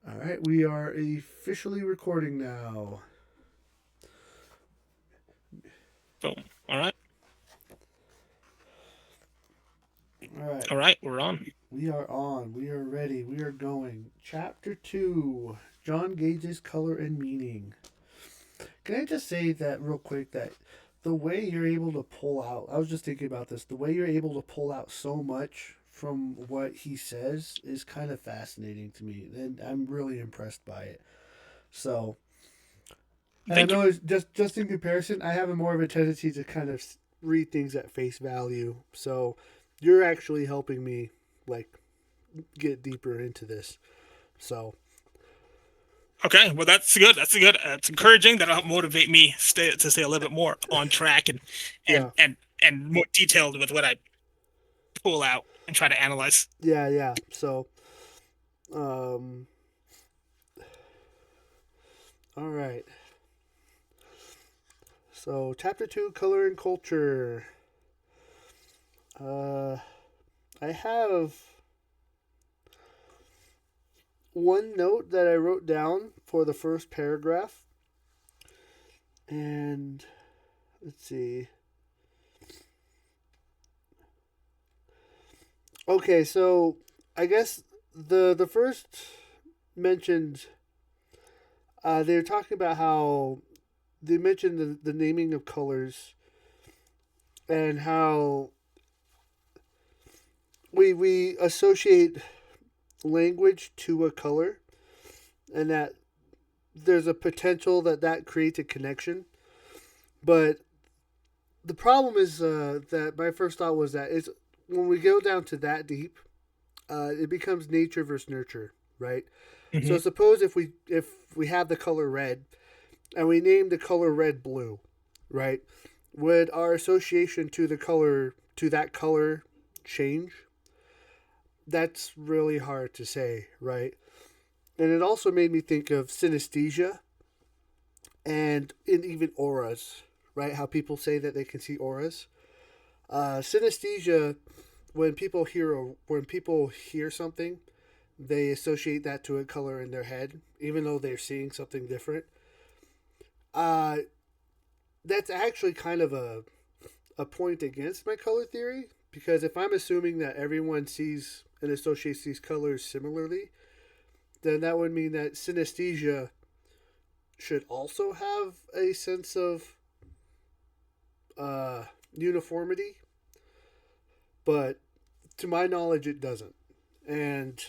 All right, we are officially recording now. Boom. All right. All right, All right. We're on. we are on. We are ready. We are going. Chapter 2, John Gage's Color and Meaning. Can I just say that real quick that the way you're able to pull out, I was just thinking about this, the way you're able to pull out so much from what he says is kind of fascinating to me. And I'm really impressed by it. So, and I Thank know you. it's just in comparison, I have a more of a tendency to kind of read things at face value. So you're actually helping me like get deeper into this. So Okay. Well, that's good. That's good. It's encouraging. That'll help motivate me stay a little bit more on track and and yeah, and and more detailed with what I pull out and try to analyze. yeah. So um, all right. So chapter 2, color and culture. Uh, I have one note that I wrote down for the first paragraph, and let's see. Okay, so I guess the first mentioned they're talking about how they mentioned the naming of colors and how we associate language to a color and that there's a potential that that creates a connection. But the problem is that my first thought was that it's when we go down to that deep, it becomes nature versus nurture, right? So Hmm. suppose if we have the color red and we name the color red blue, right? Would our association to the color to that color change? That's really hard to say, right? And it also made me think of synesthesia and in even auras, right? How people say that they can see auras. Synesthesia, when people hear something, they associate that to a color in their head, even though they're seeing something different. Uh, that's actually kind of a point against my color theory because if I'm assuming that everyone sees and associates these colors similarly, then that would mean that synesthesia should also have a sense of uniformity, but to my knowledge, it doesn't. And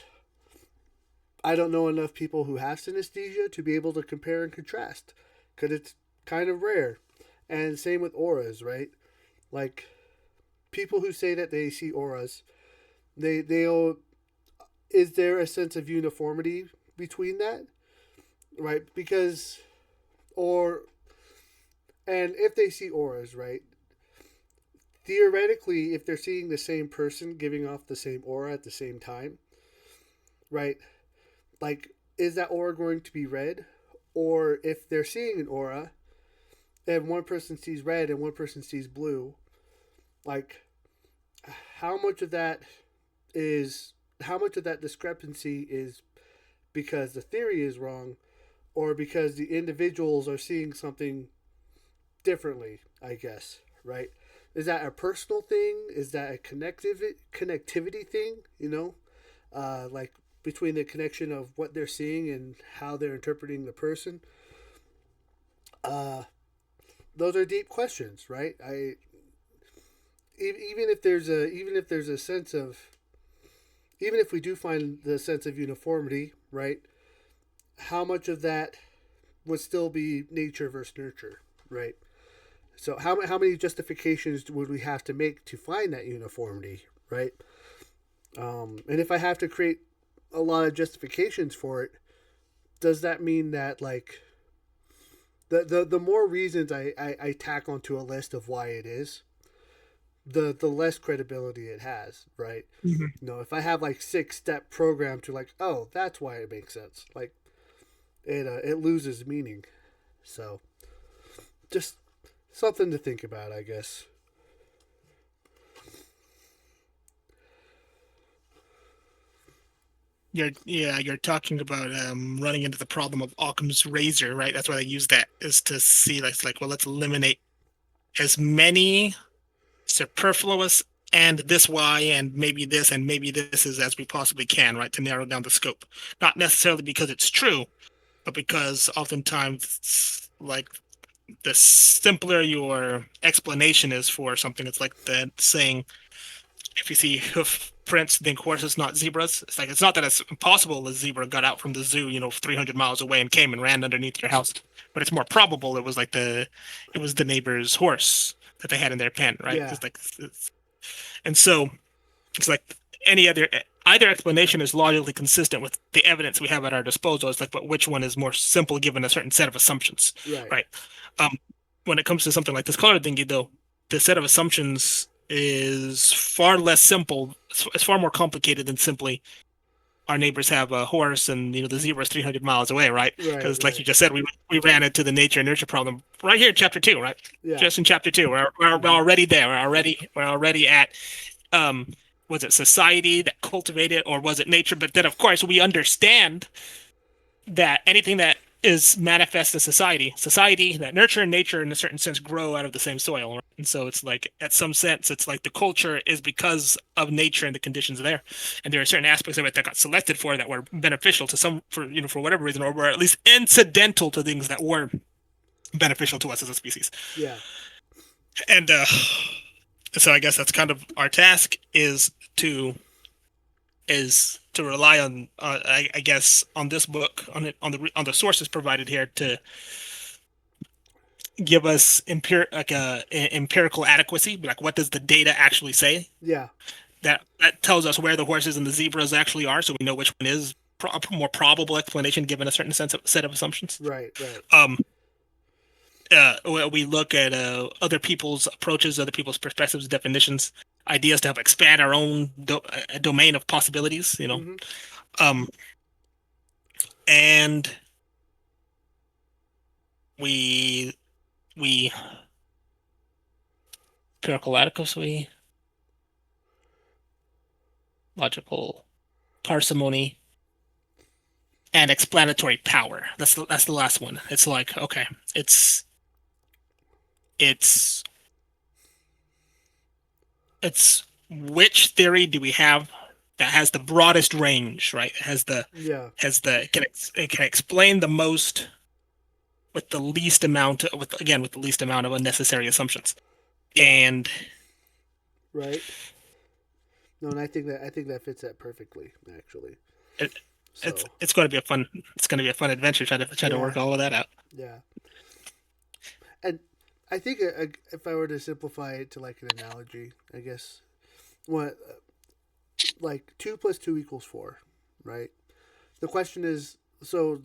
I don't know enough people who have synesthesia to be able to compare and contrast because it's kind of rare. And same with auras, right? Like people who say that they see auras, they'll is there a sense of uniformity between that, right? Because or and if they see auras, right? Theoretically, if they're seeing the same person giving off the same aura at the same time, right? Like, is that aura going to be red? Or if they're seeing an aura and one person sees red and one person sees blue, like, how much of that is how much of that discrepancy is because the theory is wrong or because the individuals are seeing something differently, I guess, right? Is that a personal thing? Is that a connectivity thing? Like between the connection of what they're seeing and how they're interpreting the person. Uh, those are deep questions, right? Even if there's a sense of even if we do find the sense of uniformity, right? How much of that would still be nature versus nurture, right? So how many justifications would we have to make to find that uniformity, right? And if I have to create a lot of justifications for it, does that mean that like the more reasons I tack onto a list of why it is, the less credibility it has, right? Hmm. If I have like 6-step program to like, oh, that's why it makes sense. Like it loses meaning. So just something to think about, I guess. you're talking about running into the problem of Occam's razor, right? That's why they use that, is to see like well, let's eliminate as many superfluous and this why and maybe this is as we possibly can, right? To narrow down the scope. Not necessarily because it's true, but because oftentimes like the simpler your explanation is for something, it's like the saying, if you see hoof prints, think horses, not zebras. It's like, it's not that it's impossible a zebra got out from the zoo, 300 miles away and came and ran underneath your house, but it's more probable it was it was the neighbor's horse that they had in their pen, right? Yeah. And so it's like any either explanation is logically consistent with the evidence we have at our disposal. It's like, but which one is more simple given a certain set of assumptions, Right. right? Um, when it comes to something like this color thingy, though, the set of assumptions is far less simple. It's far more complicated than simply our neighbors have a horse and the zebra is 300 miles away, right? Right. Because like Right. you just said, we ran into the nature and nurture problem right here in chapter 2, right? Yeah. Just in chapter 2, we're already there. We're already at um was it society that cultivated, or was it nature? But then of course we understand that anything that is manifest in society that nurture and nature in a certain sense grow out of the same soil, right? And so it's like, at some sense, it's like the culture is because of nature and the conditions there, and there are certain aspects of it that got selected for that were beneficial to some, for whatever reason, or were at least incidental to things that were beneficial to us as a species. Yeah. And so I guess that's kind of our task, is to rely on, I guess, on this book, on the sources provided here, to give us empirical adequacy. Like, what does the data actually say? Yeah. That tells us where the horses and the zebras actually are, so we know which one is a more probable explanation given a certain set of assumptions. Right. Right. Um, we look at other people's approaches, other people's perspectives, definitions, ideas to help expand our own domain of possibilities. Mm-hmm. Um, and we empirical adequacy, logical parsimony, and explanatory power. That's the last one. It's like, okay, it's which theory do we have that has the broadest range, right? Yeah. It can explain the most with the least amount with the least amount of unnecessary assumptions. And Right. No, and I think that fits that perfectly, actually. it, So it's going to be a fun adventure trying to yeah. work all of that out. Yeah. And I think if I were to simplify it to like an analogy, I guess what like 2 + 2 = 4, right? The question is, so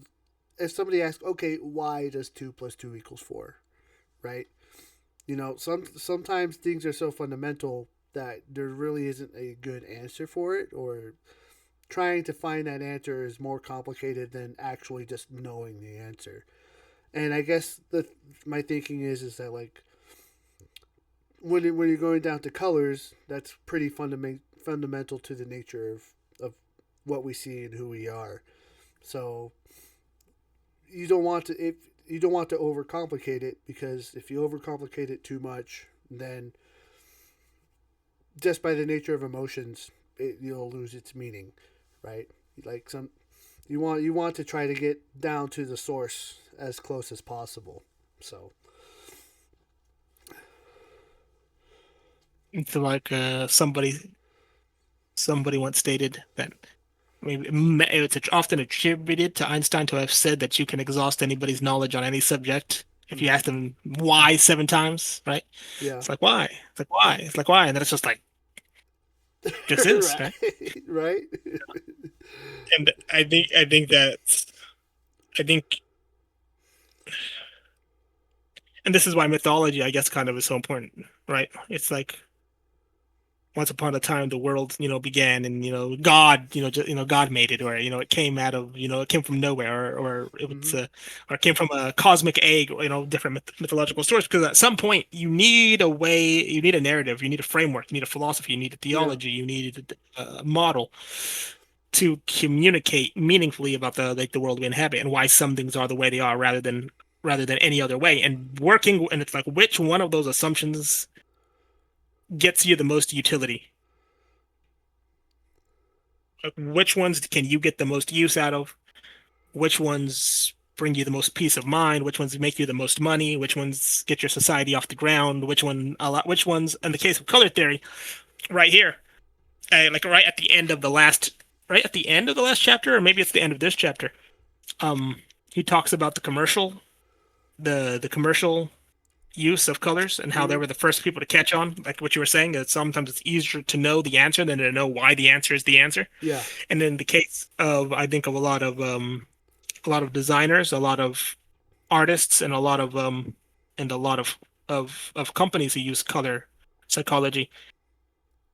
if somebody asks, okay, why does 2 + 2 = 4, right? Sometimes things are so fundamental that there really isn't a good answer for it, or trying to find that answer is more complicated than actually just knowing the answer. And I guess my thinking is that like when you're going down to colors, that's pretty fundamental to the nature of what we see and who we are. So you don't want to overcomplicate it, because if you overcomplicate it too much, then just by the nature of emotions, you'll lose its meaning, right? Like you want to try to get down to the source as close as possible. So It's like somebody once stated that, I mean, it's often attributed to Einstein to have said that you can exhaust anybody's knowledge on any subject if you ask them why 7 times, right? yeah, It's like, why? It's like, why? It's like, why? And then it's just like, just is, right? right, right. And I think, and this is why mythology, I guess, kind of is so important, right? It's like, once upon a time the world began, and God, God made it, or it came out of, it came from nowhere, or it was Mm-hmm. or it came from a cosmic egg, different mythological source, because at some point you need a way, you need a narrative, you need a framework, you need a philosophy, you need a Yeah, theology, you need a model to communicate meaningfully about the world we inhabit and why some things are the way they are rather than any other way. And working, and it's like which one of those assumptions gets you the most utility? Like, which ones can you get the most use out of? Which ones bring you the most peace of mind? Which ones make you the most money? Which ones get your society off the ground? Which ones, in the case of color theory, right here, like right at the end of the last chapter, or maybe it's the end of this chapter. He talks about the commercial use of colors and how they Mm-hmm. were the first people to catch on, like what you were saying, that sometimes it's easier to know the answer than to know why the answer is the answer. Yeah. And in the case of, I think of a lot of designers, a lot of artists, and a lot of companies who use color psychology,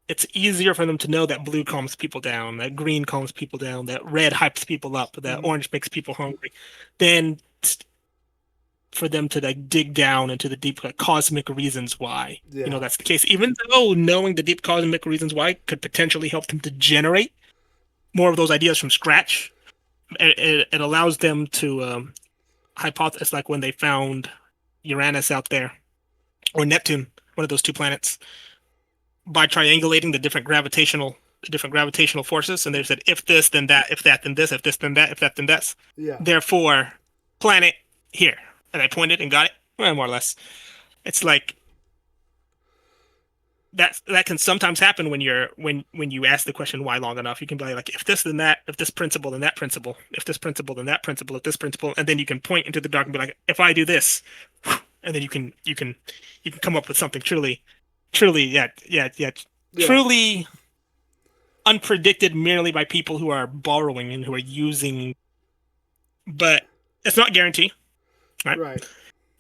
it's easier for them to know that blue calms people down, that green calms people down, that red hypes people up, that Mm-hmm. orange makes people hungry, than for them to like dig down into the deep like, cosmic reasons why. Yeah. That's the case. Even though knowing the deep cosmic reasons why could potentially help them to generate more of those ideas from scratch, it allows them to hypothesize, like when they found Uranus out there, or Neptune, one of those two planets, by triangulating the different gravitational forces, and they said if this then that, if that then this, if this then that, if that then this. Yeah. Therefore, planet here, and I pointed and got it. Well, more or less. It's like that can sometimes happen when you ask the question why long enough. You can be like, if this then that, if this principle then that principle, if this principle then that principle, if this principle, and then you can point into the dark and be like, if I do this, and then you can come up with something truly, yeah, Yeah. truly unpredicted merely by people who are borrowing and who are using, but it's not guaranteed, right? Right.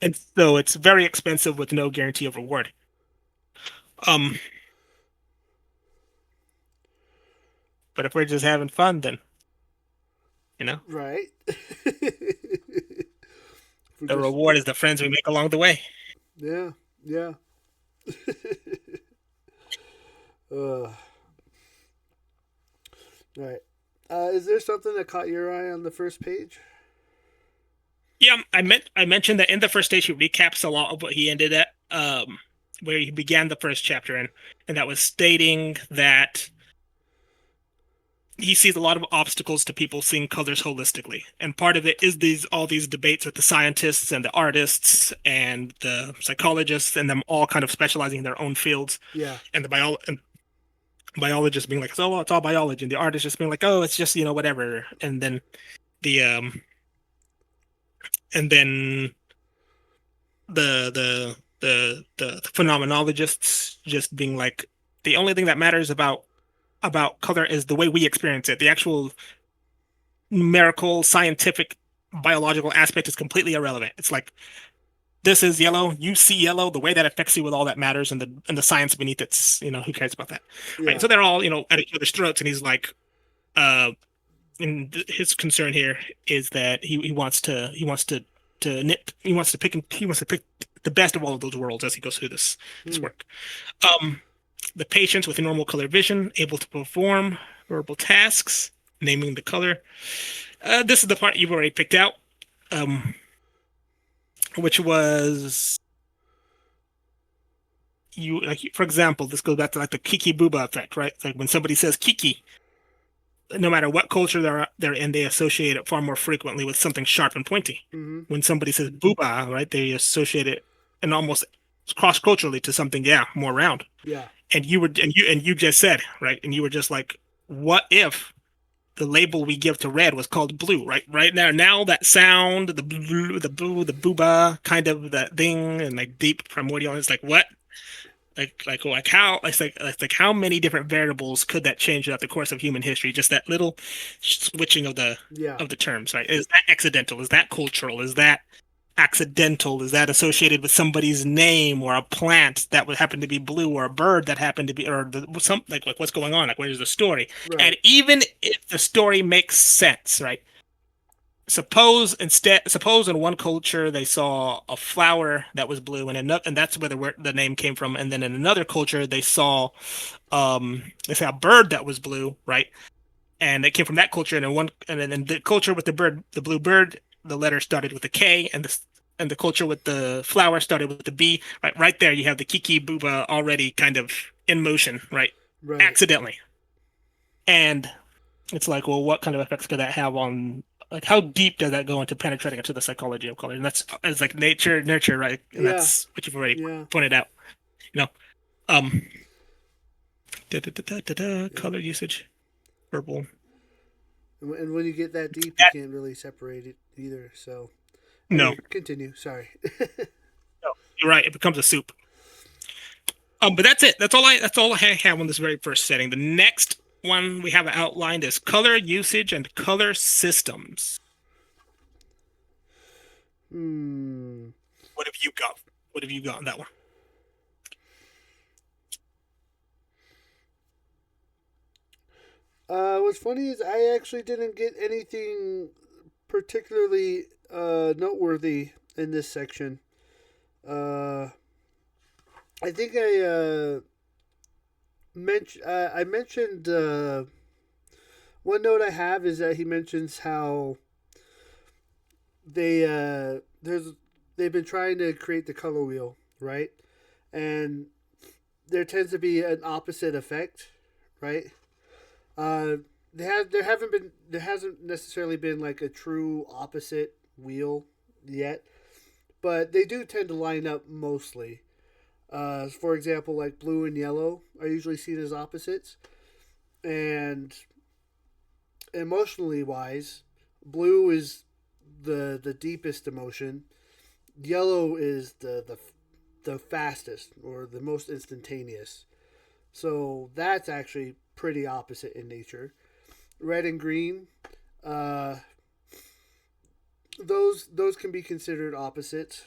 And so it's very expensive with no guarantee of reward. Um, but if we're just having fun, then you know Right. We're the just reward is the friends we make along the way. yeah. Yeah. uh, right. Is there something that caught your eye on the first page? Yeah, I mentioned that in the first stage he recaps a lot of what he ended at, where he began the first chapter in, and that was stating that he sees a lot of obstacles to people seeing colors holistically, and part of it is all these debates with the scientists and the artists and the psychologists, and them all kind of specializing in their own fields, Yeah. and and biologists being like, "Oh, well, it's all biology," and the artists just being like, "Oh, it's just whatever," and then the and then the phenomenologists just being like, the only thing that matters about color is the way we experience it. The actual numerical, scientific, biological aspect is completely irrelevant. It's like, this is yellow, you see yellow, the way that affects you with all that matters, and the science beneath it's, who cares about that? Right. Yeah. So they're all, at each other's throats, and he's like, uh and his concern here is that he wants to pick the best of all of those worlds as he goes through this Hmm. work. The patients with normal color vision able to perform verbal tasks, naming the color. This is the part you've already picked out, which was for example, this goes back to like the Kiki Booba effect, right? It's like when somebody says Kiki, no matter what culture they're in, they associate it far more frequently with something sharp and pointy. Mm-hmm. When somebody says booba, right, they associate it and almost cross culturally to something, more round. Yeah. And you just said, right, and you were just like, what if the label we give to red was called blue, right? Right now that sound, the blue, the boo, the booba, kind of that thing, and like deep primordial. It's like what? Like how like how many different variables could that change throughout the course of human history? Just that little switching of the Yeah. terms, right? Is that accidental? Is that cultural? Is that accidental? Is that associated with somebody's name or a plant that would happen to be blue, or a bird that happened to be, or some like what's going on? Like where's the story? Right. And even if the story makes sense, right? Suppose in one culture they saw a flower that was blue, and that's where the name came from. And then in another culture they saw a bird that was blue, right? and it came from that culture. And then the culture with the bird, the blue bird, the letter started with a K, and the culture with the flower started with the B. Right there, you have the Kiki Booba already kind of in motion, right? Right. Accidentally, and it's like, well, what kind of effects could that have on? Like, how deep does that go into penetrating into the psychology of color? And that's it's like nature, nurture, right? And Yeah. that's what you've already Yeah. pointed out. You know, um, Yeah. color usage, purple. And when you get that deep, you That, can't really separate it either. So, no, anyway, continue. Sorry. no, you're right. It becomes a soup. But that's it. That's all I have on this very first setting. The next one we have outlined is color usage and color systems. Hmm. What have you got? What have you got on that one? What's funny is I actually didn't get anything particularly noteworthy in this section. Uh, I think I mentioned one note I have is that he mentions how they they've been trying to create the color wheel, right? And there tends to be an opposite effect, right? Uh, there hasn't necessarily been like a true opposite wheel yet, but they do tend to line up mostly. For example, like blue and yellow are usually seen as opposites, and emotionally wise, blue is the deepest emotion. Yellow is the fastest or the most instantaneous. So that's actually pretty opposite in nature. Red and green, uh, those can be considered opposites.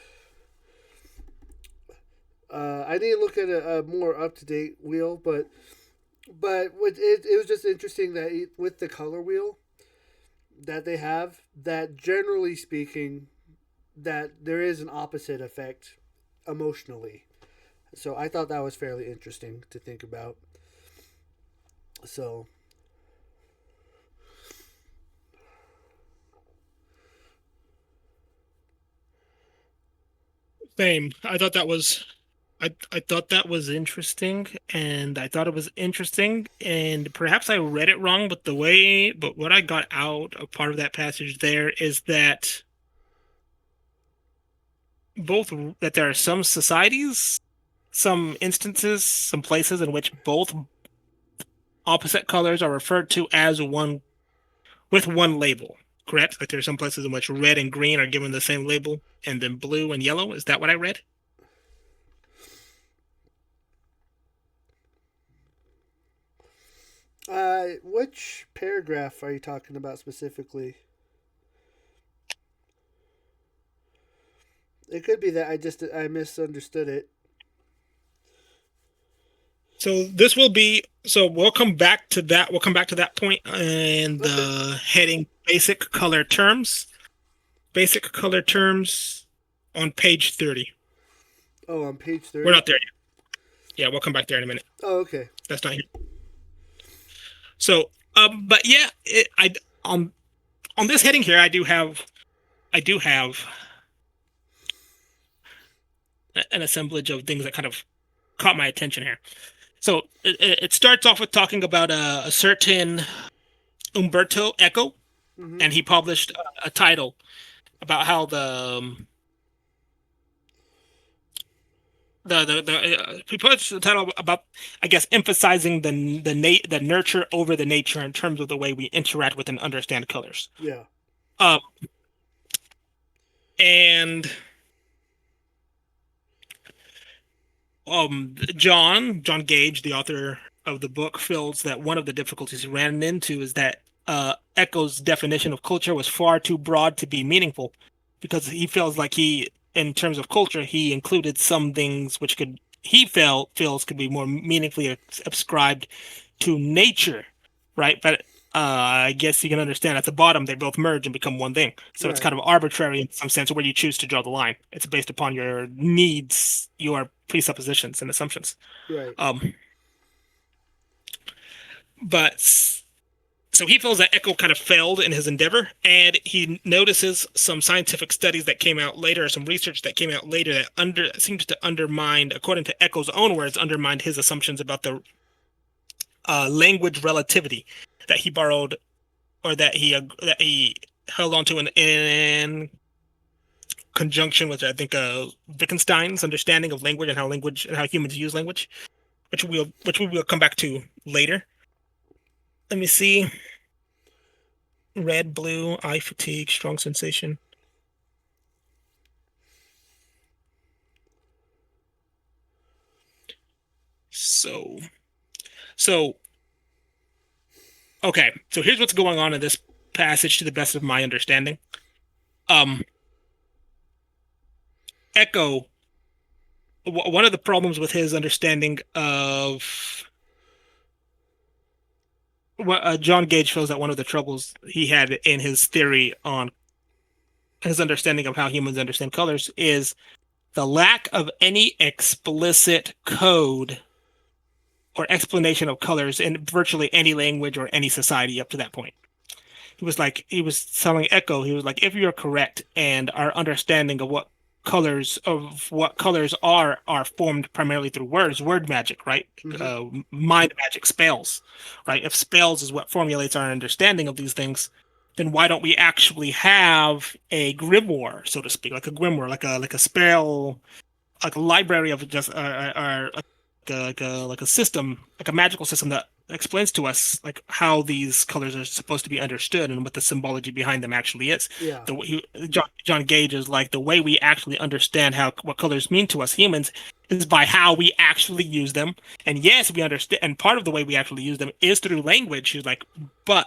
I need to look at a more up to date wheel, but it was just interesting that with the color wheel that they have, that generally speaking, that there is an opposite effect emotionally. So I thought that was fairly interesting to think about. So Same. I thought that was interesting, and I thought it was interesting, and perhaps I read it wrong, but what I got out of part of that passage there is that both that there are some societies, some instances, some places in which both opposite colors are referred to as one with one label. Correct? Like there's some places in which red and green are given the same label, and then blue and yellow. Is that what I read? which paragraph are you talking about specifically? It could be that I misunderstood it. So we'll come back to that. We'll come back to that point and Okay. the heading basic color terms. Basic color terms on page 30. Oh, on page We're 30. not there yet. Yeah, we'll come back there in a minute. Oh, okay. That's not here. So, but yeah, I on this heading here, I do have an assemblage of things that kind of caught my attention here. So it starts off with talking about a certain Umberto Eco, Mm-hmm. and he published a title about how he published the title about, I guess, emphasizing the nurture over the nature in terms of the way we interact with and understand colors. Yeah. Um, and John Gage, the author of the book, feels that one of the difficulties he ran into is that Echo's definition of culture was far too broad to be meaningful, because he feels like in terms of culture, he included some things which feels could be more meaningfully ascribed to nature, right? But I guess you can understand at the bottom they both merge and become one thing. So it's Right. kind of arbitrary in some sense where you choose to draw the line. It's based upon your needs, your presuppositions and assumptions. Right. Um, but So he feels that Echo kind of failed in his endeavor, and he notices some scientific studies that came out later, some research that came out later that seems to undermine, according to Echo's own words, undermined his assumptions about the language relativity that he borrowed, or that he held onto in conjunction with, I think, Wittgenstein's understanding of language and how humans use language, which we will come back to later. Let me see. Red, blue, eye fatigue, strong sensation. So, so okay. So here's what's going on in this passage, to the best of my understanding. Um, Echo. One of the problems with his understanding of what John Gage feels that one of the troubles he had in his theory on his understanding of how humans understand colors is the lack of any explicit code or explanation of colors in virtually any language or any society up to that point. He was telling Echo, he was like, if you're correct and our understanding of what colors are formed primarily through word magic, right? Mind magic, spells, right? If spells is what formulates our understanding of these things, then why don't we actually have a grimoire, so to speak, like a grimoire, like a spell, like a library of just like a system, like a magical system that explains to us like how these colors are supposed to be understood and what the symbology behind them actually is. Yeah. John Gage is like, the way we actually understand what colors mean to us humans is by how we actually use them. And yes, we understand, and part of the way we actually use them is through language. He's like, but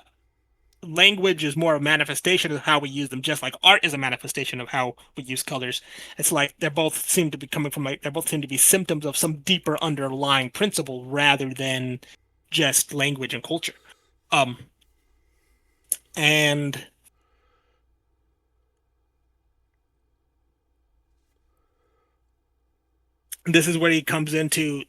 language is more a manifestation of how we use them, just like art is a manifestation of how we use colors. It's like they both seem to be symptoms of some deeper underlying principle rather than just language and culture. And this is where he comes into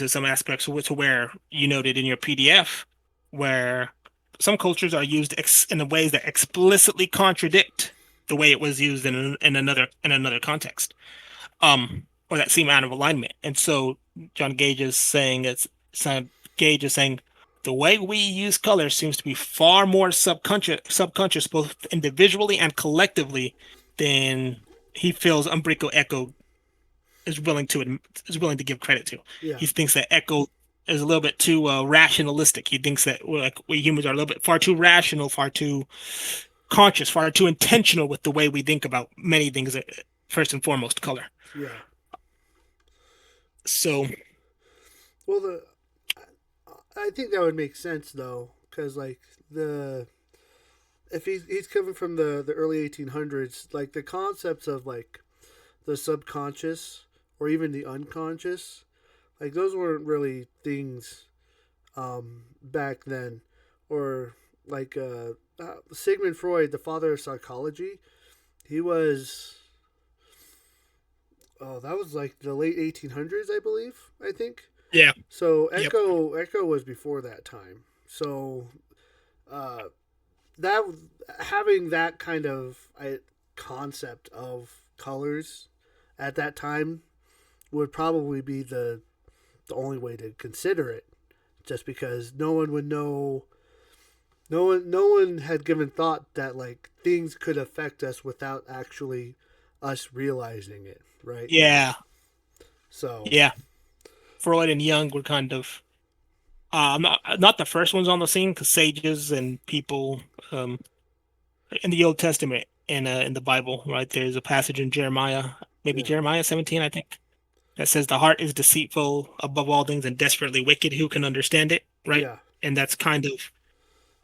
some aspects to where you noted in your PDF, where some cultures are used in ways that explicitly contradict the way it was used in another context, or that seem out of alignment. And so John Gage is saying Gage is saying the way we use color seems to be far more subconscious both individually and collectively than he feels Umbrico Echo is willing to give credit to. Yeah. He thinks that Echo is a little bit too rationalistic. He thinks that we humans are a little bit far too rational, far too conscious, far too intentional with the way we think about many things. First and foremost, color. Yeah. So, well, I think that would make sense though, because like if he's coming from the early 1800s, like the concepts of like the subconscious or even the unconscious, like those weren't really things back then. Or like Sigmund Freud, the father of psychology, he was, oh, that was like the late 1800s, I believe, I think. yeah. So Yep. Echo was before that time. So uh, that having that kind of concept of colors at that time would probably be the only way to consider it, just because no one would know. No one had given thought that like things could affect us without actually us realizing it, right? Yeah. So Yeah. Freud and Jung were kind of not the first ones on the scene, because sages and people in the Old Testament and in the Bible, right? There's a passage in Jeremiah, maybe yeah, Jeremiah 17, I think, that says the heart is deceitful above all things and desperately wicked. Who can understand it, right? yeah, And that's kind of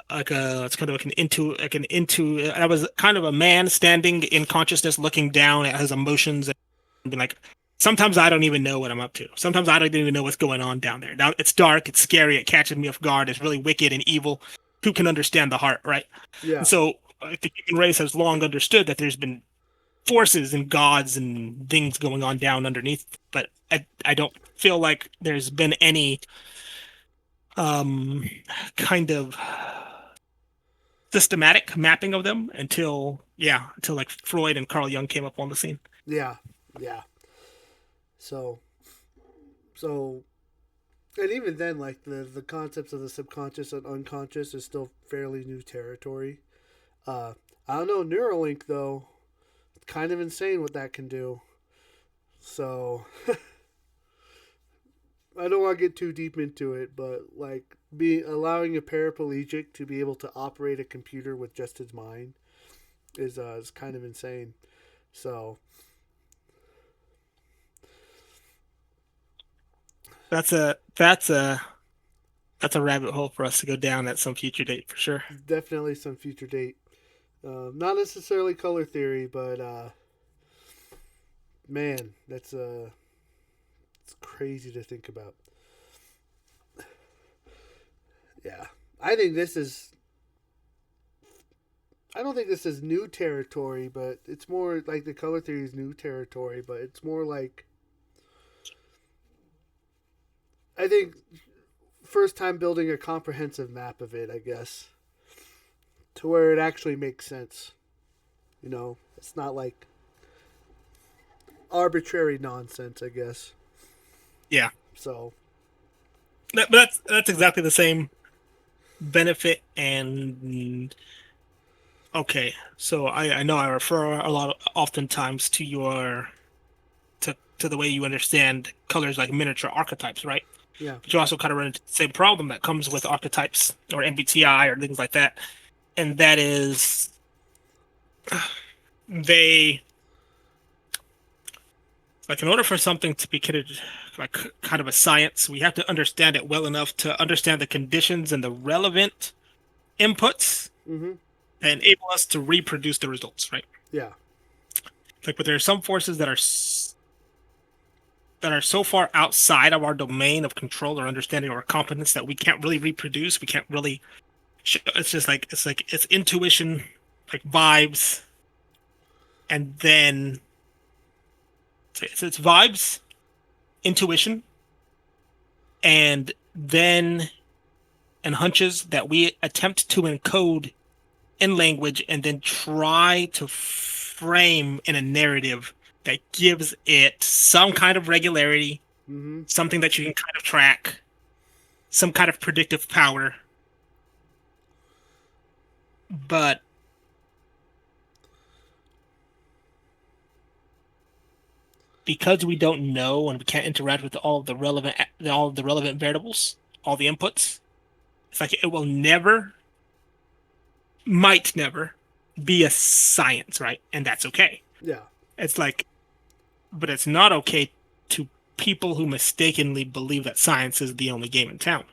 it's kind of that was kind of a man standing in consciousness, looking down at his emotions and being like, sometimes I don't even know what I'm up to. Sometimes I don't even know what's going on down there. Now it's dark, it's scary, it catches me off guard, it's really wicked and evil. Who can understand the heart, right? And yeah, so I think the human race has long understood that there's been forces and gods and things going on down underneath, but I don't feel like there's been any um, kind of systematic mapping of them until like Freud and Carl Jung came up on the scene. Yeah, yeah. So so and even then, like the concepts of the subconscious and unconscious is still fairly new territory. Uh, I don't know Neuralink though. Kind of insane what that can do. So I don't want to get too deep into it, but like be allowing a paraplegic to be able to operate a computer with just his mind is kind of insane. So That's a rabbit hole for us to go down at some future date for sure. definitely some future date. Not necessarily color theory, but man, that's it's crazy to think about. Yeah, I think this is. I don't think this is new territory, but it's more like the color theory is new territory, but it's more like I think first time building a comprehensive map of it, I guess, to where it actually makes sense. You know, it's not like arbitrary nonsense, I guess. Yeah, So, but that's exactly the same benefit and okay. So I know I refer a lot oftentimes to to the way you understand colors like miniature archetypes, right? yeah. But you also kind of run into the same problem that comes with archetypes or MBTI or things like that, and that is they like in order for something to be considered like kind of a science, we have to understand it well enough to understand the conditions and the relevant inputs Mm-hmm. that enable us to reproduce the results, right? Yeah. Like, but there are some forces that are so far outside of our domain of control or understanding or competence that we can't really reproduce. We can't really. It's just like it's intuition, like vibes, and then it's vibes, intuition, and then and hunches that we attempt to encode in language and then try to frame in a narrative that gives it some kind of regularity, Mm-hmm. something that you can kind of track, some kind of predictive power. But because we don't know and we can't interact with all of the relevant variables, all the inputs, it's like it will never, might never be a science, right? And that's okay. Yeah. It's like, but it's not okay to people who mistakenly believe that science is the only game in town.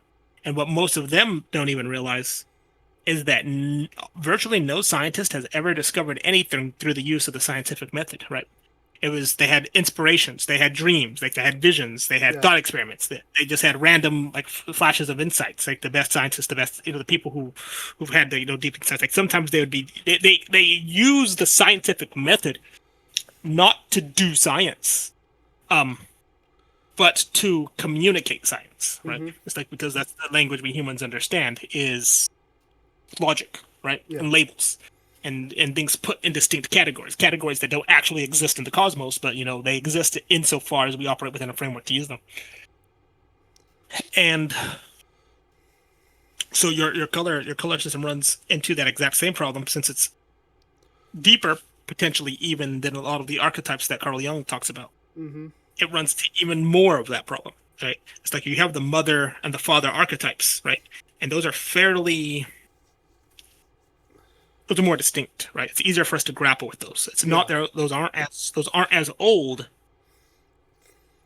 And what most of them don't even realize is that virtually no scientist has ever discovered anything through the use of the scientific method, right? It was they had inspirations, they had dreams, like they had visions, they had Yeah. thought experiments. They just had random like flashes of insights. Like the best scientists, the best the people who've had the deep insights. Like sometimes they would be they use the scientific method not to do science, um, but to communicate science, right? Mm-hmm. It's like because that's the language we humans understand is logic, right? Yeah. And labels and things put in distinct categories that don't actually exist in the cosmos, but they exist insofar as we operate within a framework to use them. And so your color system runs into that exact same problem since it's deeper potentially even than a lot of the archetypes that Carl Jung talks about. Mm-hmm. It runs to even more of that problem, right? It's like you have the mother and the father archetypes, right? And those are more distinct, right? It's easier for us to grapple with those. It's Yeah. not there; those aren't as old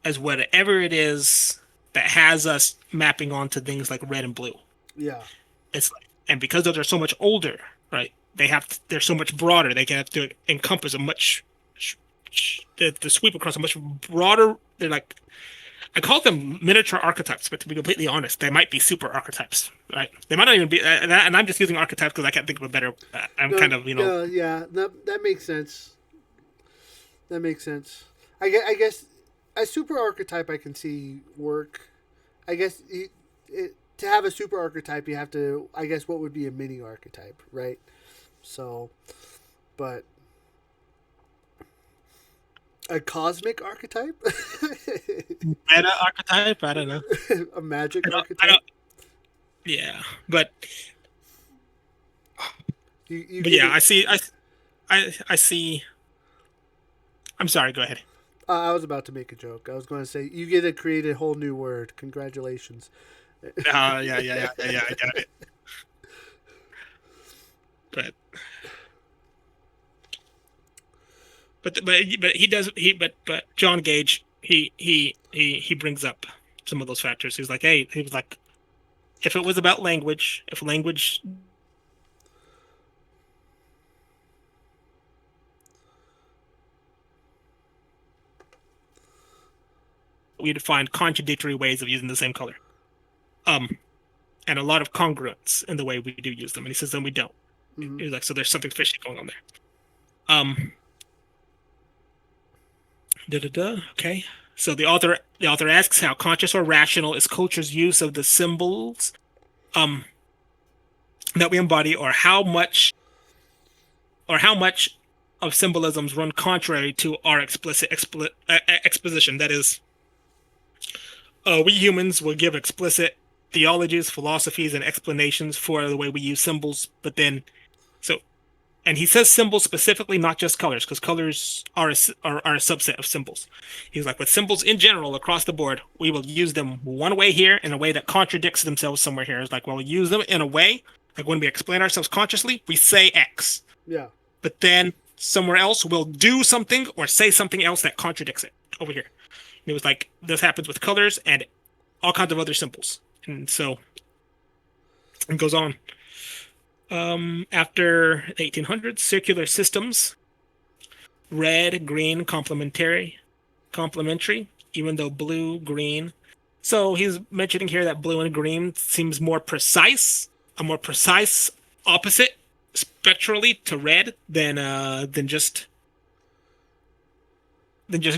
as whatever it is that has us mapping onto things like red and blue. Yeah. It's like, and because those are so much older, right? They're so much broader. They can have to encompass a much the sweep across a much broader. They're like I call them miniature archetypes, but to be completely honest, they might be super archetypes, right? They might not even be, and I'm just using archetypes because I can't think of a better. I'm No. kind of, Yeah. That makes sense. That makes sense. I guess a super archetype I can see work. I guess to have a super archetype, you have to, I guess, what would be a mini archetype, right? So, but a cosmic archetype, Meta archetype. I don't know. a magic I archetype. don't. Yeah, but You but get yeah, it. I see. I'm sorry. Go ahead. I was about to make a joke. I was going to say you get to create a whole new word. Congratulations. Yeah. I got it. But but he does but John Gage he brings up some of those factors. He's like, hey, he was like, if it was about language, if language we'd find contradictory ways of using the same color. Um, and a lot of congruence in the way we do use them. And he says, then we don't. Mm-hmm. He's like, so there's something fishy going on there. Okay. So the author asks how conscious or rational is culture's use of the symbols that we embody, or how much of symbolisms run contrary to our explicit exposition. That is, we humans will give explicit theologies, philosophies, and explanations for the way we use symbols, but then so and he says symbols specifically, not just colors, because colors are a subset of symbols. He's like, with symbols in general across the board, we will use them one way here in a way that contradicts themselves somewhere here. It's like, well, we'll use them in a way, like when we explain ourselves consciously, we say X, Yeah. but then somewhere else we'll do something or say something else that contradicts it over here. And it was like, this happens with colors and all kinds of other symbols. And so it goes on. After the 1800s, circular systems, red, green, complementary, even though blue, green. So he's mentioning here that blue and green seems more precise, a more precise opposite spectrally to red than just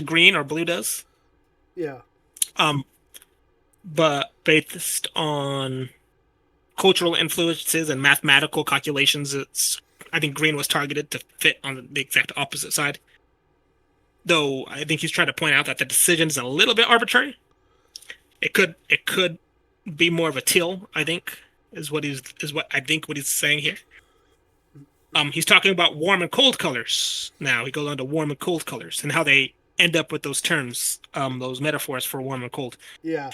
green or blue does. Yeah. But based on cultural influences and mathematical calculations, I think green was targeted to fit on the exact opposite side. Though I think he's trying to point out that the decision is a little bit arbitrary. It could be more of a till, I think, is what he's saying here. He's talking about warm and cold colors. Now he goes on to warm and cold colors and how they end up with those terms, those metaphors for warm and cold. Yeah.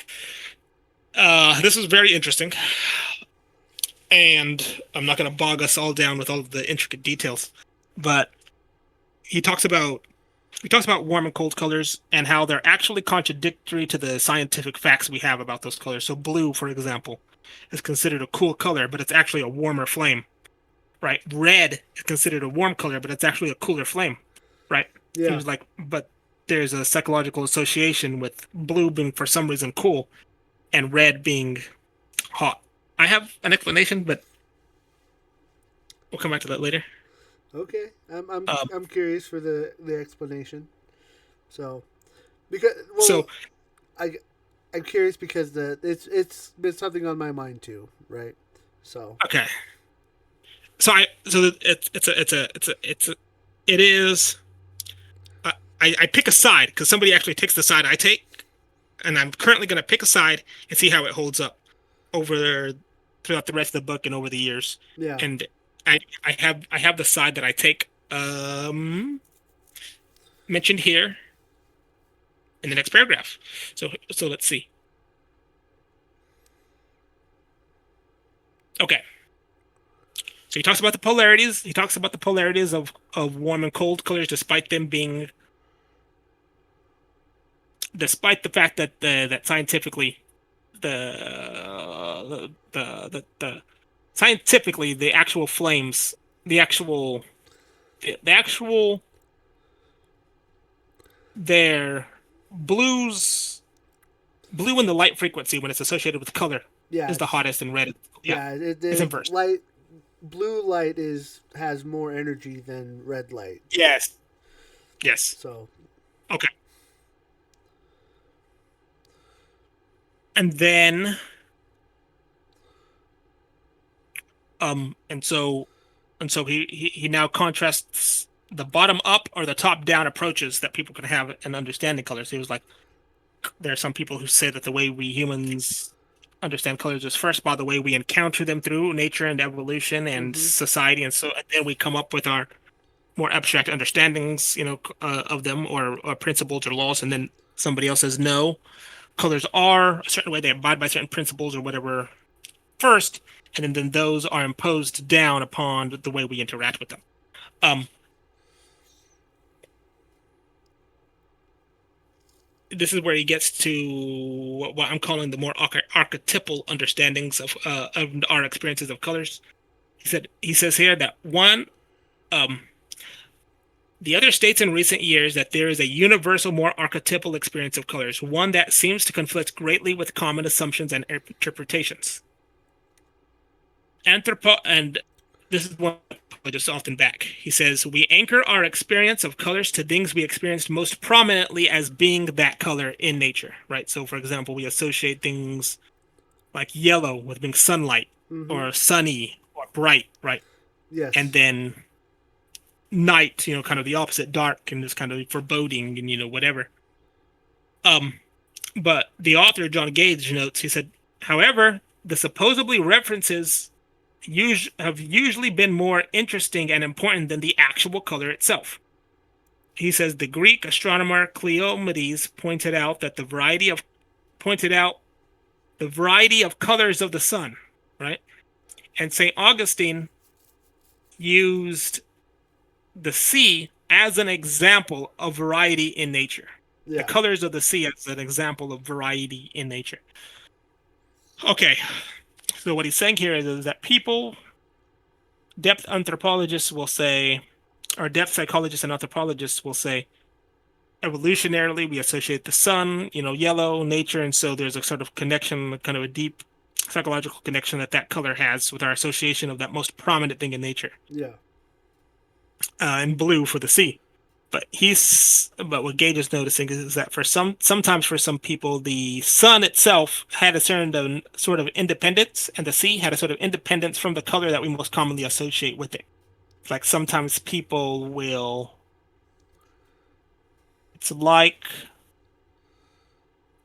This is very interesting. And I'm not going to bog us all down with all of the intricate details, but he talks about warm and cold colors and how they're actually contradictory to the scientific facts we have about those colors. So blue, for example, is considered a cool color, but it's actually a warmer flame, right? Red is considered a warm color, but it's actually a cooler flame, right? Yeah. He was like, but there's a psychological association with blue being for some reason cool and red being hot. I have an explanation, but we'll come back to that later. Okay. I'm curious for the explanation. So, because I'm curious because it's been something on my mind too, right? So okay. So it is. I pick a side because somebody actually takes the side I take, and I'm currently going to pick a side and see how it holds up throughout the rest of the book and over the years. Yeah. And I have the side that I take mentioned here in the next paragraph. So let's see. Okay. So he talks about the polarities. He talks about the polarities of warm and cold colors, despite the fact that that scientifically scientifically the actual flames, their blue in the light frequency when it's associated with color is the hottest, and red. It's inverse. Blue light has more energy than red light. Yes. So okay. And then And so he now contrasts the bottom up or the top down approaches that people can have in understanding colors. He was like, there are some people who say that the way we humans understand colors is first by the way we encounter them through nature and evolution and Mm-hmm. society, and then we come up with our more abstract understandings, of them, or principles or laws, and then somebody else says no, colors are a certain way, they abide by certain principles or whatever first, and then those are imposed down upon the way we interact with them. Um, this is where he gets to what I'm calling the more archetypal understandings of our experiences of colors. He says here that one, um, the other states in recent years that there is a universal, more archetypal experience of colors, one that seems to conflict greatly with common assumptions and interpretations. And this is one I just often back. He says, we anchor our experience of colors to things we experienced most prominently as being that color in nature, right? So, for example, we associate things like yellow with being sunlight Mm-hmm. or sunny or bright, right? And Yes. then night, kind of the opposite, dark and just kind of foreboding and, whatever. Um, but the author, John Gage, notes, he said, however, the supposedly references have usually been more interesting and important than the actual color itself. He says the Greek astronomer Cleomedes pointed out the variety of colors of the sun, right? And St. Augustine used the sea as an example of variety in nature. The Yeah. colors of the sea as an example of variety in nature. Okay, so what he's saying here is that depth anthropologists will say, or depth psychologists and anthropologists will say, evolutionarily, we associate the sun, yellow, nature, and so there's a sort of connection, kind of a deep psychological connection that color has with our association of that most prominent thing in nature, Yeah. and blue for the sea. But what Gage is noticing is that sometimes for some people, the sun itself had a certain sort of independence, and the sea had a sort of independence from the color that we most commonly associate with it. It's like sometimes people will. It's like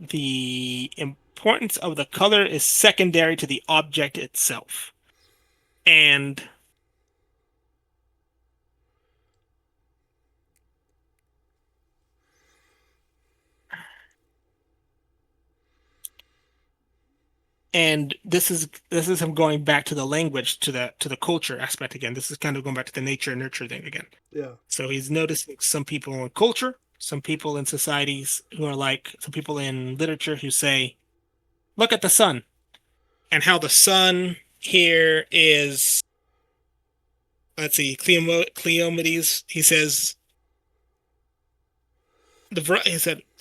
the importance of the color is secondary to the object itself. And and this is him going back to the language, to the culture aspect again. This is kind of going back to the nature and nurture thing again. Yeah. So he's noticing some people in culture, some people in societies who are like some people in literature who say, look at the sun, and how the sun here is, let's see, Cleomedes, he said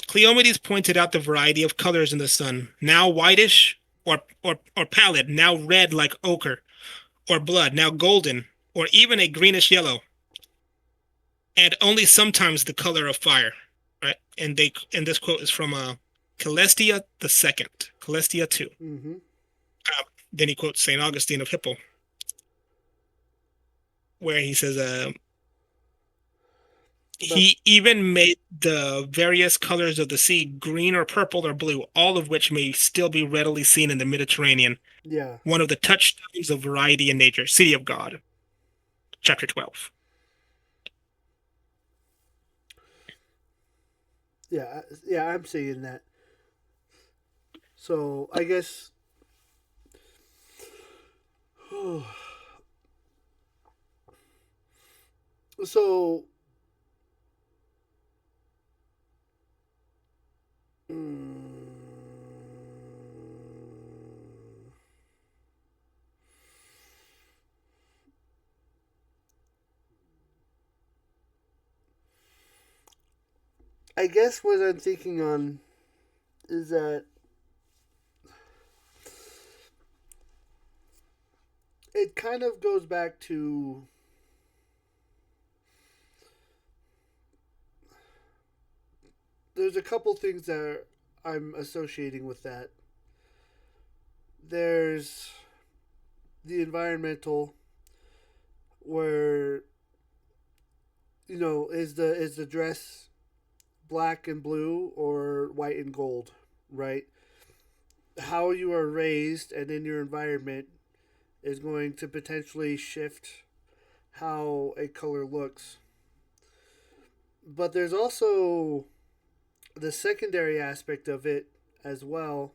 Cleomedes pointed out the variety of colors in the sun, now whitish or pallid, now red like ochre or blood, now golden, or even a greenish yellow, and only sometimes the color of fire. Right? And this quote is from Celestia the Second, Celestia 2. Mm-hmm. Then he quotes Saint Augustine of Hippo, where he says, But he even made the various colors of the sea green or purple or blue, all of which may still be readily seen in the Mediterranean, yeah. one of the touchstones of variety in nature. City of God, chapter 12. Yeah. Yeah. I'm seeing that. So I guess. So. mm, I guess what I'm thinking on is that it kind of goes back to there's a couple things that I'm associating with that. There's the environmental, where is the dress black and blue or white and gold, right? How you are raised and in your environment is going to potentially shift how a color looks. But there's also the secondary aspect of it as well,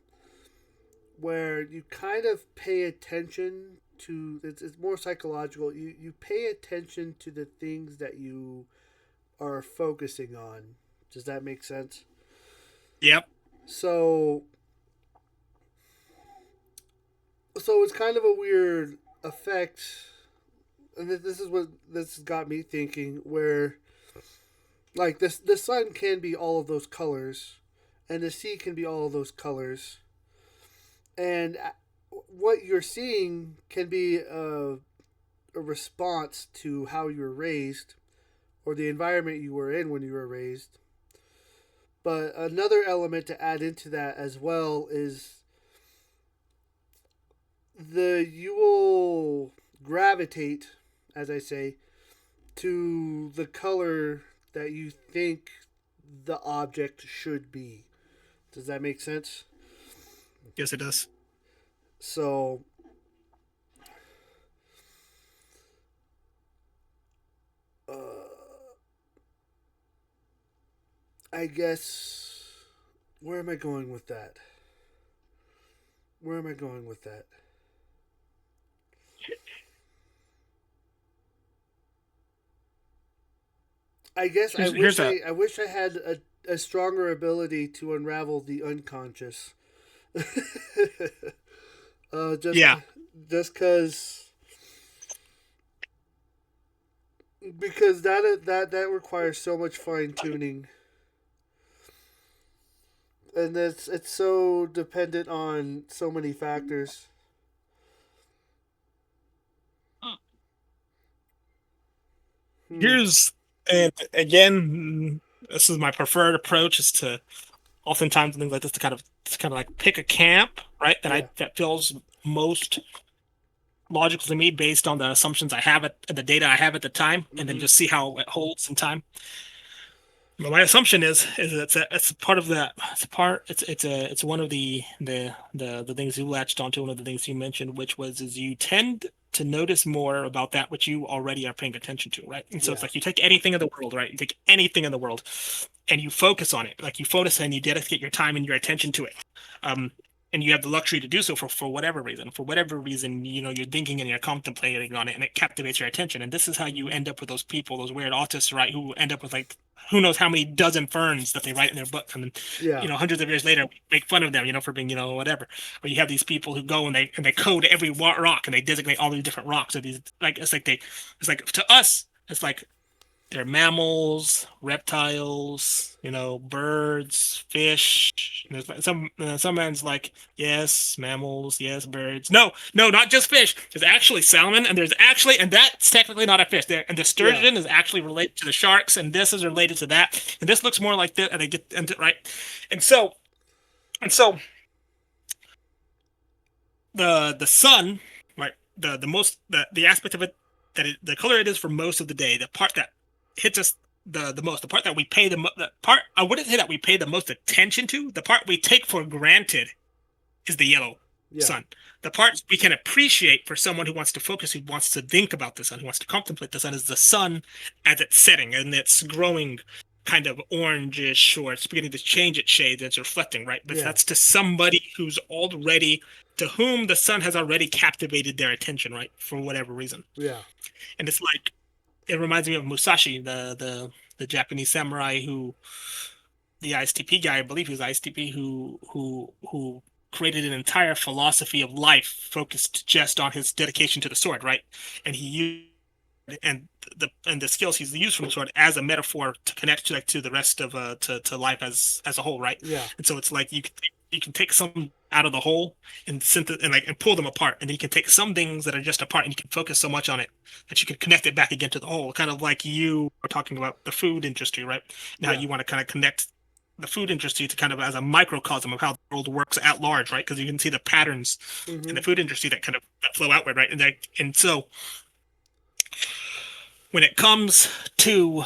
where you kind of pay attention to it's more psychological. You pay attention to the things that you are focusing on. Does that make sense? Yep. So it's kind of a weird effect, and this is what this got me thinking. Where like this, the sun can be all of those colors, and the sea can be all of those colors, and what you're seeing can be a response to how you were raised or the environment you were in when you were raised. But another element to add into that as well is you will gravitate, as I say, to the color that you think the object should be. Does that make sense? Yes, it does. So, I guess, where am I going with that? Where am I going with that? I guess Here's a I wish I had a stronger ability to unravel the unconscious. uh, just yeah. just because that requires so much fine tuning, and it's so dependent on so many factors. Hmm. Here's and again, this is my preferred approach is to oftentimes things like this to kind of like pick a camp, right? Yeah. That feels most logical to me based on the assumptions I have at the data I have at the time, and then Mm-hmm. just see how it holds in time. Well, my assumption is it's a part of that. It's a part. It's one of the things you latched onto. One of the things you mentioned, which was is you tend to notice more about that which you already are paying attention to, right? And so it's Yeah. like you take anything in the world, right? You take anything in the world, and you focus on it. Like you focus and you dedicate your time and your attention to it. Um, and you have the luxury to do so for whatever reason. For whatever reason, you're thinking and you're contemplating on it, and it captivates your attention. And this is how you Mm-hmm. end up with those people, those weird autists, right? Who end up with like who knows how many dozen ferns that they write in their books, and then Yeah. hundreds of years later we make fun of them, for being whatever. Or you have these people who go and they code every rock and they designate all these different rocks. So these like it's like to us it's like they're mammals, reptiles, birds, fish. There's some man's like, yes, mammals, yes, birds. No, no, not just fish. There's actually salmon, and that's technically not a fish. There, and the Yeah. sturgeon is actually related to the sharks, and this is related to that, and this looks more like this, and they get and right, and so the sun, right, the most the aspect of it the color it is for most of the day, the part that hits us the most, the part that we pay the part I wouldn't say that we pay the most attention to, the part we take for granted is the yellow Yeah. sun. The part we can appreciate for someone who wants to focus, who wants to think about the sun, who wants to contemplate the sun, is the sun as it's setting and it's growing kind of orangish, or it's beginning to change its shade and it's reflecting, right? But Yeah. that's to somebody who's already, to whom the sun has already captivated their attention, right? For whatever reason. Yeah. And it's like, it reminds me of Musashi, the Japanese samurai who, the ISTP guy, I believe he was ISTP, who created an entire philosophy of life focused just on his dedication to the sword, right? And he used the skills he's used from the sword as a metaphor to connect to the rest of to life as a whole, right? Yeah. And so it's like you can take some out of the whole and and pull them apart, and then you can take some things that are just apart and you can focus so much on it that you can connect it back again to the whole, kind of like you were talking about the food industry, right? Now Yeah. you want to kind of connect the food industry to kind of as a microcosm of how the world works at large, right? Because you can see the patterns in Mm-hmm. the food industry that kind of that flow outward, right? And so when it comes to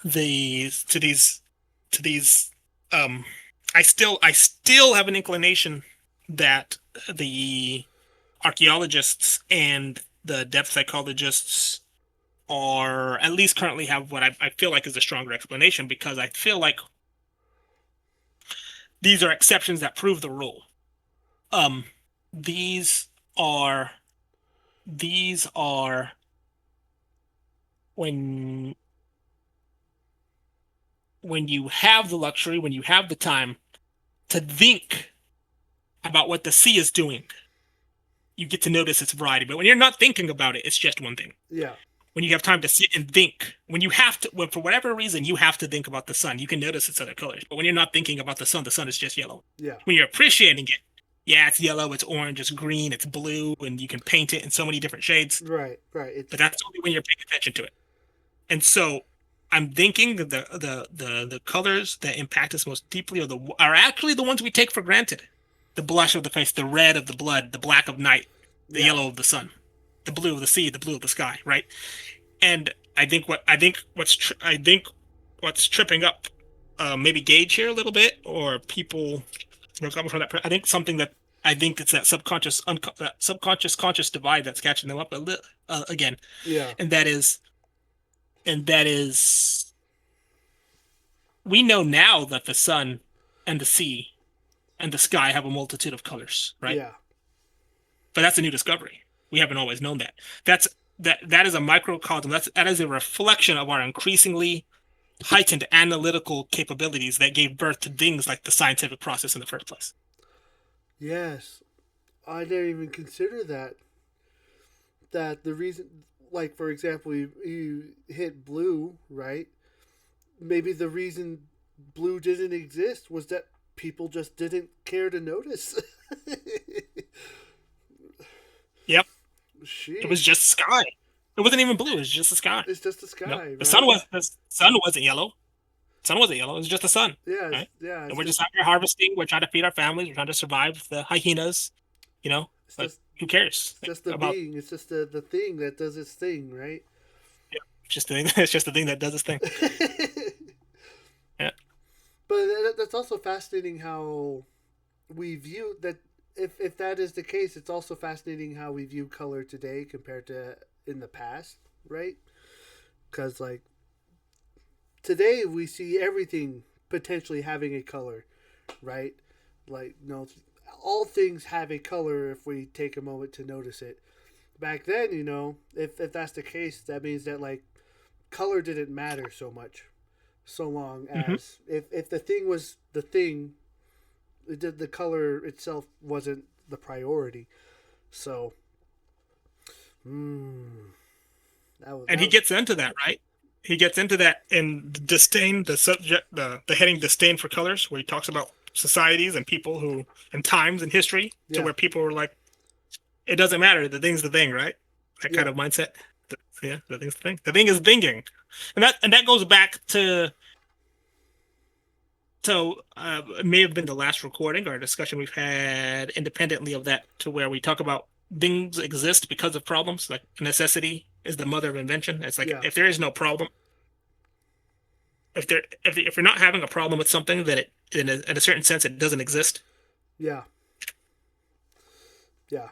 these um I still have an inclination that the archaeologists and the depth psychologists are at least currently have what I feel like is a stronger explanation, because I feel like these are exceptions that prove the rule. Um, these are these are when you have the luxury, when you have the time to think about what the sea is doing, you get to notice its variety. But when you're not thinking about it, it's just one thing. Yeah. When you have time to sit and think, when you have to, when for whatever reason you have to think about the sun, you can notice its other colors. But when you're not thinking about the sun is just yellow. Yeah. When you're appreciating it, yeah, it's yellow, it's orange, it's green, it's blue, and you can paint it in so many different shades. Right. Right. But It's that's only when you're paying attention to it. And so I'm thinking the colors that impact us most deeply are actually the ones we take for granted. The blush of the face, the red of the blood, the black of night, the yeah. yellow of the sun, the blue of the sea, the blue of the sky, right? And I think what's tripping up maybe Gage here a little bit, or people coming from that. I think something that I think it's that subconscious conscious divide that's catching them up a little again, Yeah. and that is we know now that the sun and the sea and the sky have a multitude of colors, right? Yeah. But that's a new discovery. We haven't always known that. That is a microcosm. That is a reflection of our increasingly heightened analytical capabilities that gave birth to things like the scientific process in the first place. Yes. I didn't even consider that. That the reason, like for example, you hit blue, right? Maybe the reason blue didn't exist was that people just didn't care to notice. Yep, it was Sheesh. just sky. It wasn't even blue. It was just the sky. It's just the You know, sky, right? the sun wasn't yellow. The sun wasn't yellow. It was just the sun, Yeah, right? And it's we're just just out here harvesting. We're trying to feed our families. We're trying to survive the hyenas. You know, it's like just who cares it's just the about? being. It's just the thing that does its thing, right? Yeah, it's just the thing. It's just the thing that does its thing. Yeah. But that's also fascinating how we view that. If that is the case, it's also fascinating how we view color today compared to in the past, right? Because like today we see everything potentially having a color, right? Like no, all things have a color if we take a moment to notice it. Back then, if that's the case, that means that like color didn't matter so much, so long Hmm. as if the thing was the thing, the color itself wasn't the priority. So, mm, And he gets into that, right? He gets into that in disdain, the subject, the heading disdain for colors, where he talks about societies and people who, and times in history, to yeah, where people were like, it doesn't matter, the thing's the thing, right? That kind yeah, of mindset. Yeah, the thing's the thing. The thing is thinking, and that goes back to it may have been the last recording or discussion we've had independently of that, to where we talk about things exist because of problems. Like necessity is the mother of invention. It's like yeah, if there is no problem, if you're not having a problem with something, that it in a certain sense it doesn't exist. yeah, yeah.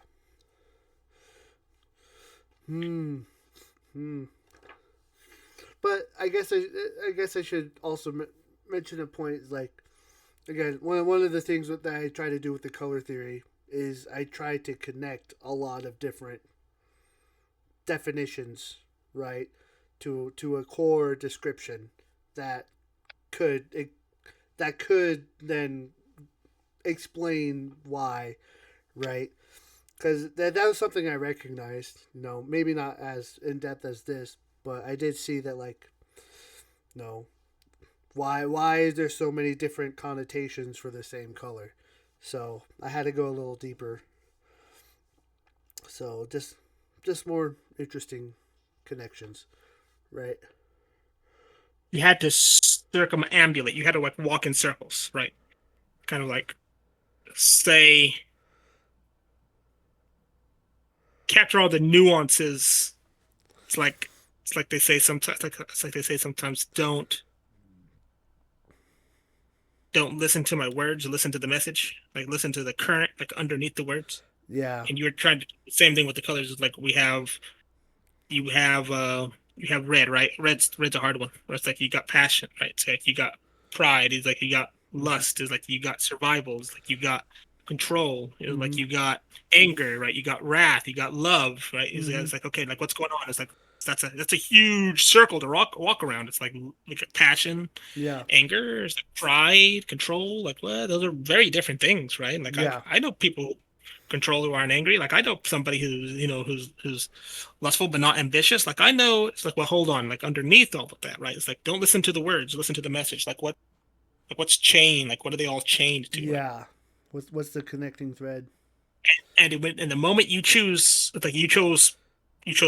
Hmm. Hmm. But I guess I should also mention a point like again one of the things that I try to do with the color theory is I try to connect a lot of different definitions, right, to a core description that could that could then explain why, right? Because that was something I recognized. Maybe not as in depth as this, but I did see that like no, why is there so many different connotations for the same color? So I had to go a little deeper. So just more interesting connections, right? you had to circumambulate. You had to like walk in circles, right? Kind of like say capture all the nuances. It's like it's like they say sometimes. It's like they say sometimes. Don't listen to my words. Listen to the message. Like listen to the current, like underneath the words. Yeah. And you're trying to same thing with the colors. It's like you have you have red, right? Red's a hard one. It's like you got passion, right? It's like you got pride. It's like you got Mm-hmm. lust. It's like you got survival. It's like you got control. It's like Mm-hmm. you got anger, right? You got wrath. You got love, right? Mm-hmm. It's like okay, like what's going on? It's like that's a huge circle to walk around. It's like passion, Yeah. anger, pride, control. Like what? Those are very different things, right? Like Yeah. I know people who control who aren't angry. Like I know somebody who's lustful but not ambitious. Like I know it's like well hold on. Like underneath all of that, right? It's like don't listen to the words, listen to the message. What's chained? Like what are they all chained to, right? Yeah. What's the connecting thread? And the moment you choose, like you chose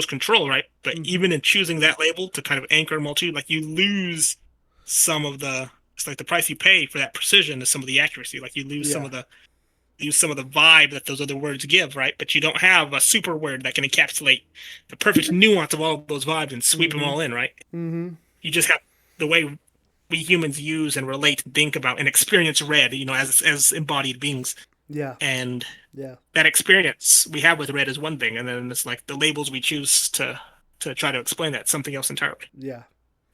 control, right? But Mm-hmm. even in choosing that label to kind of anchor a multitude, like you lose some of the it's like the price you pay for that precision is some of the accuracy. Like Yeah. you lose some of the vibe that those other words give, right? But you don't have a super word that can encapsulate the perfect nuance of all of those vibes and sweep them Mm-hmm. all in, right? Mm-hmm. You just have the way we humans use and relate, think about, and experience red, as embodied beings. Yeah. And Yeah. that experience we have with red is one thing, and then it's like the labels we choose to try to explain that something else entirely. Yeah.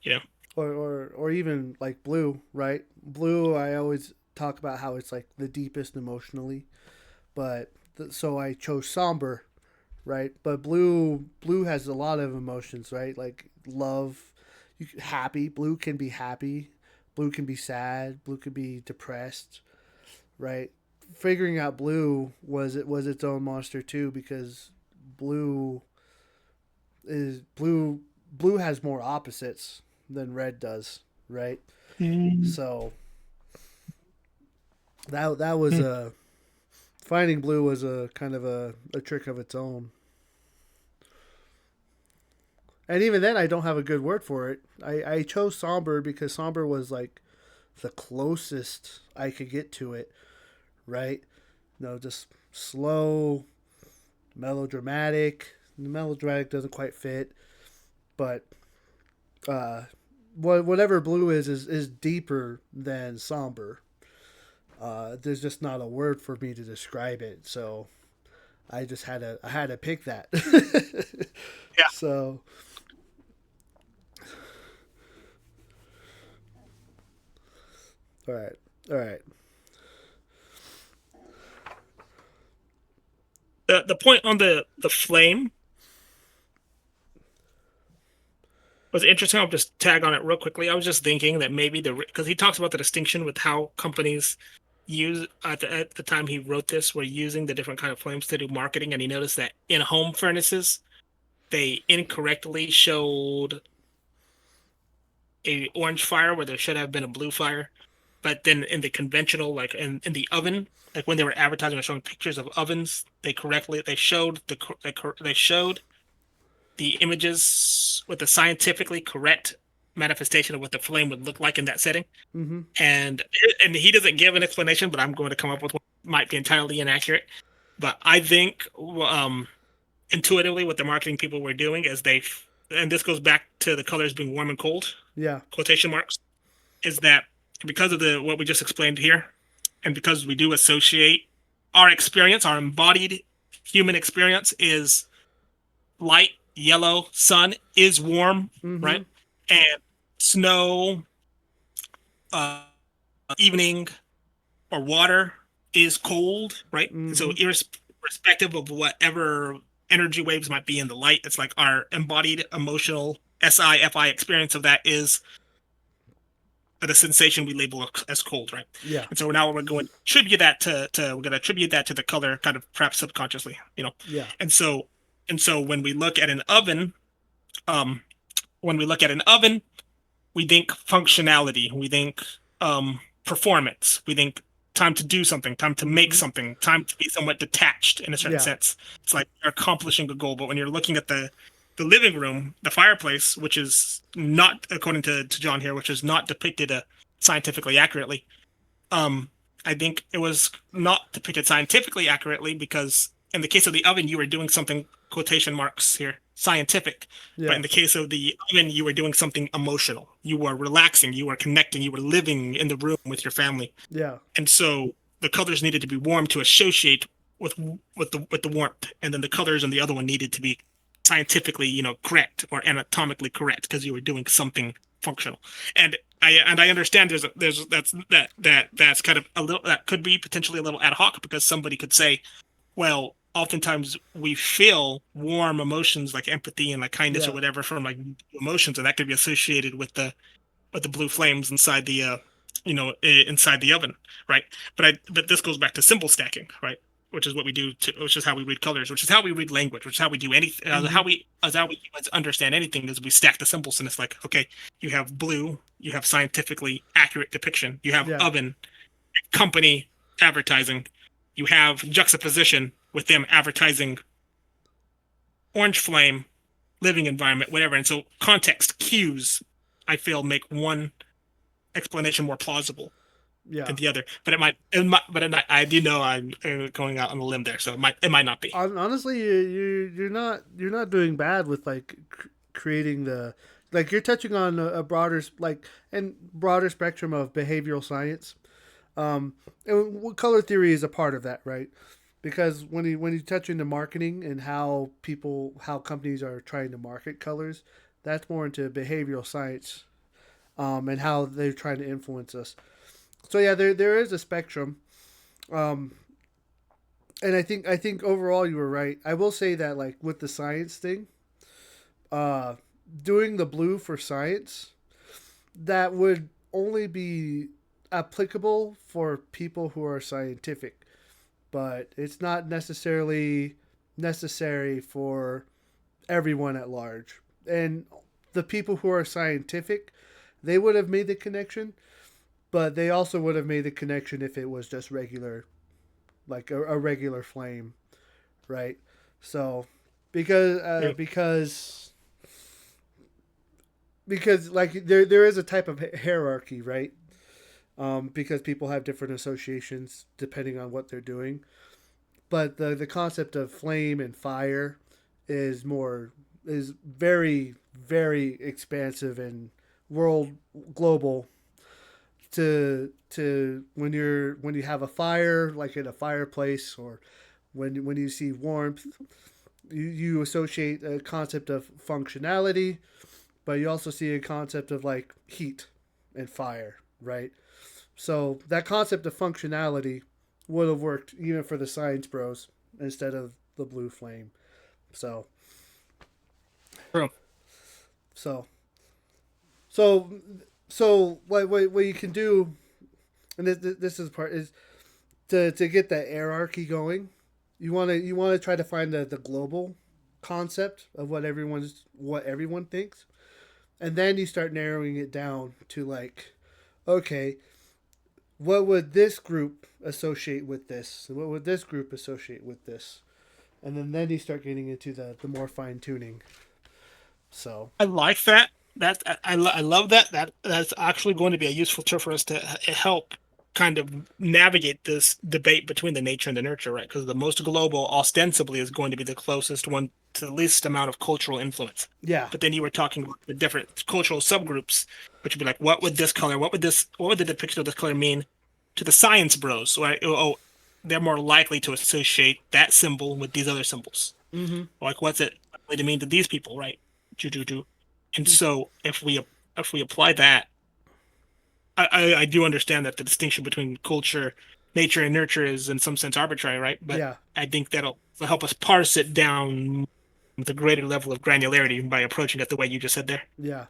You know? Or even like blue, right? Blue, I always talk about how it's like the deepest emotionally, but so I chose somber, right? But blue has a lot of emotions, right? Like love, happy. Blue can be happy. Blue can be sad. Blue can be depressed, right? Figuring out blue was its own monster too because blue blue blue has more opposites than red does, right? Mm. So that was a finding blue was a kind of a trick of its own. And even then, I don't have a good word for it. I chose somber because somber was like the closest I could get to it, right? No, just slow, melodramatic. The melodramatic doesn't quite fit, but uh, whatever blue is deeper than somber. There's just not a word for me to describe it, so I had to pick that. Yeah. So all right, all right. The point on the flame was interesting. I'll just tag on it real quickly. I was just thinking that maybe because he talks about the distinction with how companies use at the time he wrote this were using the different kind of flames to do marketing, and he noticed that in home furnaces they incorrectly showed a orange fire where there should have been a blue fire. But then in the conventional, like in the oven, like when they were advertising or showing pictures of ovens, they showed they showed the images with the scientifically correct manifestation of what the flame would look like in that setting. Mm-hmm. And and he doesn't give an explanation, but I'm going to come up with one might be entirely inaccurate. But I think intuitively what the marketing people were doing is and this goes back to the colors being warm and cold, Yeah. quotation marks, is that because of the what we just explained here, and because we do associate our experience, our embodied human experience is light, yellow, sun is warm, Mm-hmm. right? And snow, uh, evening, or water is cold, right? And so, Mm-hmm. irrespective of whatever energy waves might be in the light, it's like our embodied emotional SIFI experience of that is the sensation we label as cold, right? Yeah. And so now we're going to attribute that to we're going to attribute that to the color, kind of perhaps subconsciously, Yeah. And so when we look at an oven, um, when we look at an oven, we think functionality, we think performance, we think time to do something, time to make Mm-hmm. something, time to be somewhat detached in a certain Yeah. sense. It's like you're accomplishing a goal. But when you're looking at the living room, the fireplace, which is not, according to John here, which is not depicted scientifically accurately. Um, I think it was not depicted scientifically accurately because in the case of the oven, you were doing something, quotation marks here, scientific. But Yeah. in the case of the oven, you were doing something emotional. You were relaxing, you were connecting, you were living in the room with your family. Yeah. And so the colors needed to be warm to associate with with the warmth, and then the colors on the other one needed to be scientifically, correct or anatomically correct because you were doing something functional. And I understand there's that's kind of a little, that could be potentially a little ad hoc because somebody could say, well, oftentimes we feel warm emotions like empathy and like kindness or Yeah. whatever from like emotions, and that could be associated with the blue flames inside the inside the oven, right? But this goes back to symbol stacking, right? Which is what we do, which is how we read colors, which is how we read language, which is how we do anything. Mm-hmm. How we understand anything is we stack the symbols, and it's like, okay, you have blue, you have scientifically accurate depiction, you have Yeah. oven, company, advertising, you have juxtaposition with them advertising orange flame, living environment, whatever. And so context cues, I feel, make one explanation more plausible Yeah. than the other. But I do know I'm going out on a limb there, so it might not be. Honestly, you're not doing bad with like creating the like you're touching on a broader like and broader spectrum of behavioral science. And color theory is a part of that, right? Because when you touch into marketing and how companies are trying to market colors, that's more into behavioral science, and how they're trying to influence us. So yeah, there is a spectrum. Um, and I think overall you were right. I will say that like with the science thing, uh, doing the blue for science, that would only be applicable for people who are scientific, but it's not necessarily necessary for everyone at large. And the people who are scientific, they would have made the connection, but they also would have made the connection if it was just regular, like a regular flame, right? So because uh, Yeah. because because like there is a type of hierarchy, right? Because people have different associations depending on what they're doing. But the concept of flame and fire is more is very expansive and world global to when you have a fire like in a fireplace or when you see warmth you associate a concept of functionality, but you also see a concept of like heat and fire, right? So that concept of functionality would have worked even for the science bros instead of the blue flame. So True. so so what you can do, and this is the part is to get that hierarchy going. You want to try to find the global concept of what everyone thinks, and then you start narrowing it down to like, okay, what would this group associate with this? What would this group associate with this? And then you start getting into the more fine tuning. So I like that. I love that. That's actually going to be a useful tool for us to help kind of navigate this debate between the nature and the nurture, right? Because the most global, ostensibly, is going to be the closest one to the least amount of cultural influence. yeah, But then you were talking about the different cultural subgroups, which would be like, what would this color, what would the depiction of this color mean to the science bros? Right? Oh, they're more likely to associate that symbol with these other symbols. mm-hmm. Like, what's it likely to mean to these people, right? Juju. And so if we apply that, I do understand that the distinction between culture, nature, and nurture is in some sense arbitrary, right? But Yeah, I think that'll help us parse it down with a greater level of granularity by approaching it the way you just said there. yeah.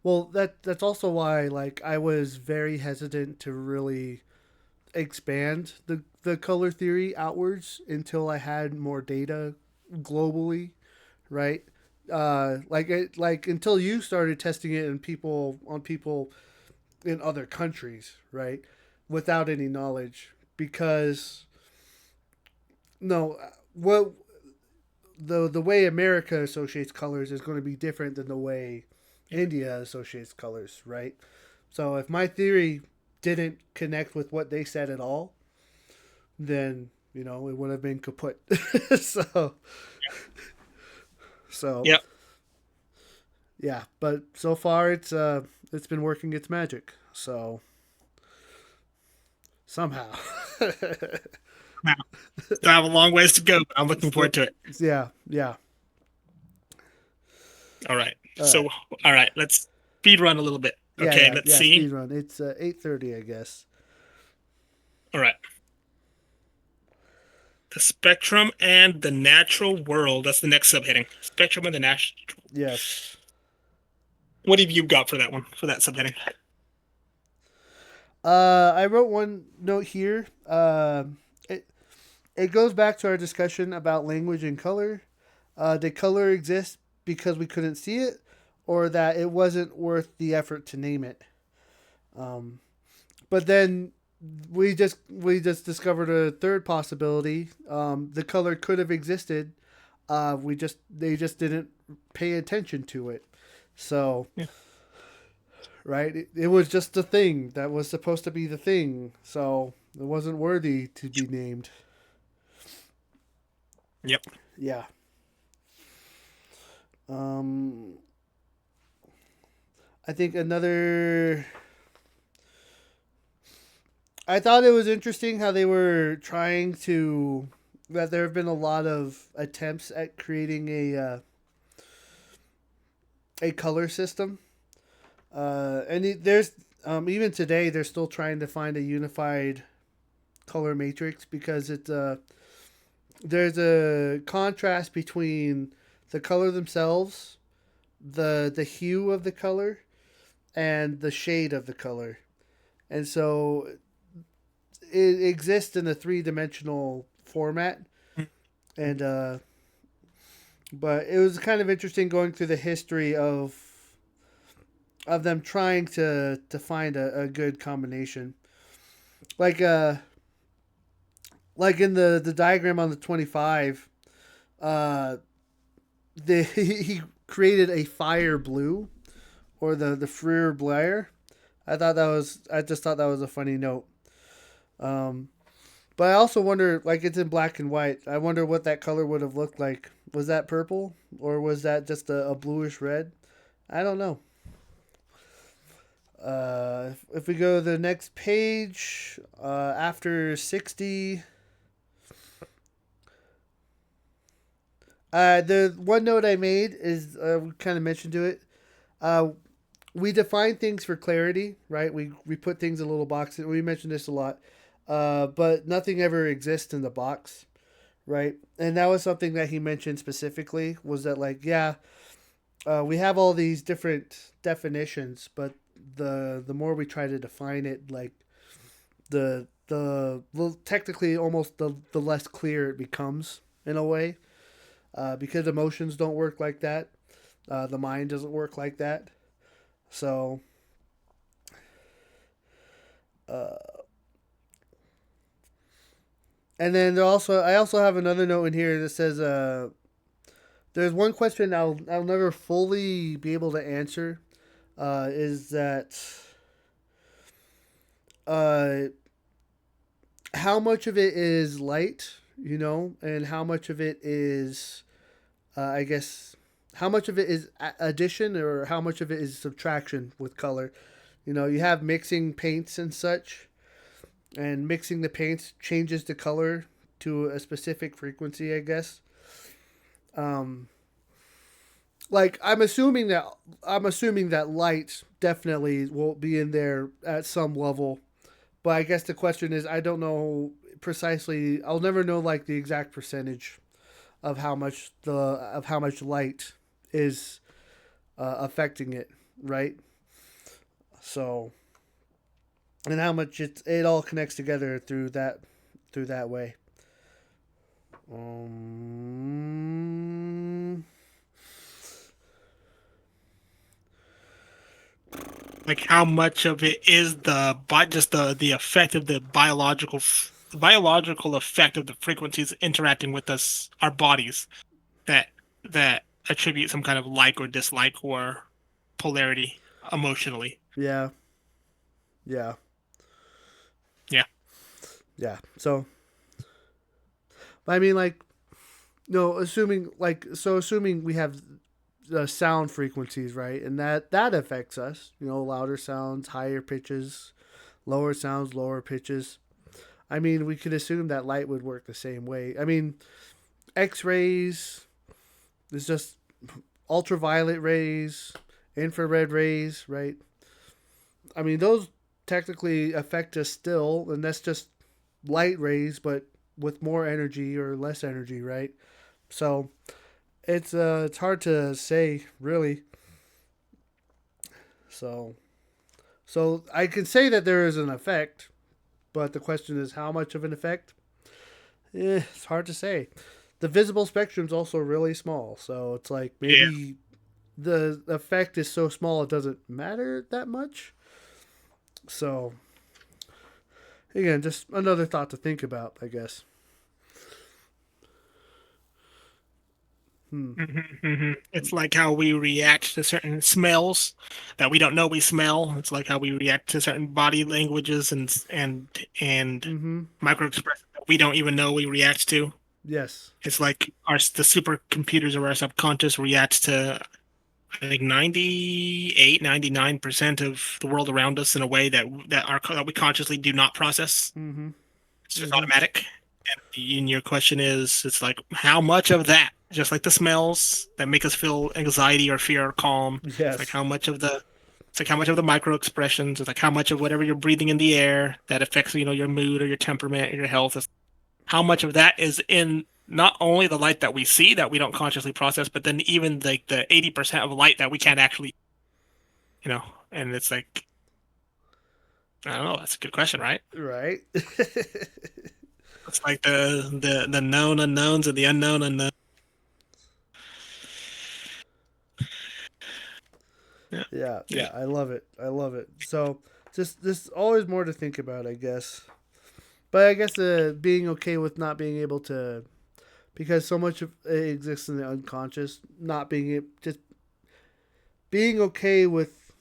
Well, that's also why like I was very hesitant to really expand the color theory outwards until I had more data globally, right? Like until you started testing it on people in other countries, right? Without any knowledge, because no, what the way America associates colors is going to be different than the way India associates colors, right? So if my theory didn't connect with what they said at all, then it would have been kaput. so so Yep. yeah, but so far it's been working its magic. So somehow, Wow. Still have a long ways to go, but I'm looking forward to it. yeah, yeah. All right. All right. So, all right, let's speed run a little bit. Yeah, Okay, yeah, let's yeah. see. Speed run. It's 8:30, I guess. All right. The spectrum and the natural world. That's the next subheading. Spectrum and the natural. Yes. What have you got for that one? For that subheading? I wrote one note here. It it goes back to our discussion about language and color. Did color exist because we couldn't see it, or that it wasn't worth the effort to name it? Um, but then we just discovered a third possibility. The color could have existed. They just didn't pay attention to it. So Yeah. right, it was just a thing that was supposed to be the thing. So it wasn't worthy to be named. Yep. Yeah. Um, I think another. I thought it was interesting how they were trying to. That there have been a lot of attempts at creating a color system, there's even today they're still trying to find a unified color matrix because there's a contrast between the color themselves, the hue of the color, and the shade of the color, and so it exists in a three-dimensional format. And but it was kind of interesting going through the history of them trying to find a good combination, like like in the diagram on the 25. He created a fire blue, or the Freer Blair. I just thought that was a funny note. Um, but I also wonder, like, it's in black and white. I wonder what that color would have looked like. Was that purple, or was that just a bluish red? I don't know. If we go to the next page, after 60, the one note I made is we kind of mentioned to it. Uh, we define things for clarity, right? We put things in little boxes. We mentioned this a lot, but nothing ever exists in the box, right? And that was something that he mentioned specifically, was that, like, yeah, we have all these different definitions, but the more we try to define it, like the well, technically almost the less clear it becomes in a way, because emotions don't work like that. The mind doesn't work like that. So, uh, and then I also have another note in here that says there's one question I'll never fully be able to answer. Is that uh, how much of it is light, and how much of it is, I guess, how much of it is addition, or how much of it is subtraction with color. You have mixing paints and such, and mixing the paints changes the color to a specific frequency, I guess. Um, like I'm assuming that light definitely will be in there at some level, but I guess the question is, I don't know precisely. I'll never know, like, the exact percentage of how much light is affecting it, right? So, and how much it all connects together through that way. Um, Like how much of it is just the effect of the biological effect of the frequencies interacting with us, our bodies. that that attribute some kind of like or dislike or polarity emotionally. Yeah, yeah, Yeah. yeah. So I mean, like, no, assuming we have sound frequencies, right, and that affects us. You know, louder sounds, higher pitches, lower sounds, lower pitches. I mean, we could assume that light would work the same way. I mean, X rays is just ultraviolet rays, infrared rays, right? I mean, those technically affect us still, and that's just light rays, but with more energy or less energy, right? So it's hard to say really. So so I can say that there is an effect, but the question is how much of an effect? It's hard to say. The visible spectrum's also really small, so it's like Yeah. maybe the effect is so small it doesn't matter that much. So again, just another thought to think about, I guess. Hmm. It's like how we react to certain smells that we don't know we smell. It's like how we react to certain body languages and Mm-hmm. micro expressions that we don't even know we react to. Yes. It's like the supercomputers of our subconscious reacts to, I think, 98, 99% of the world around us in a way that we consciously do not process. Mm-hmm. It's just Mm-hmm. automatic. And your question is, it's like how much of that, just like the smells that make us feel anxiety or fear or calm, it's like Yes. how much of the it's like how much of the micro expressions, it's like how much of whatever you're breathing in the air that affects, your mood or your temperament or your health. It's how much of that is in not only the light that we see that we don't consciously process, but then even like the 80% of light that we can't actually, you know, and it's like, I don't know, that's a good question, right? Right. It's like the known unknowns and the unknown unknown. Yeah. Yeah, Yeah. yeah, I love it. I love it. So just there's always more to think about, I guess. But I guess being okay with not being able to, because so much of it exists in the unconscious, not being just being okay with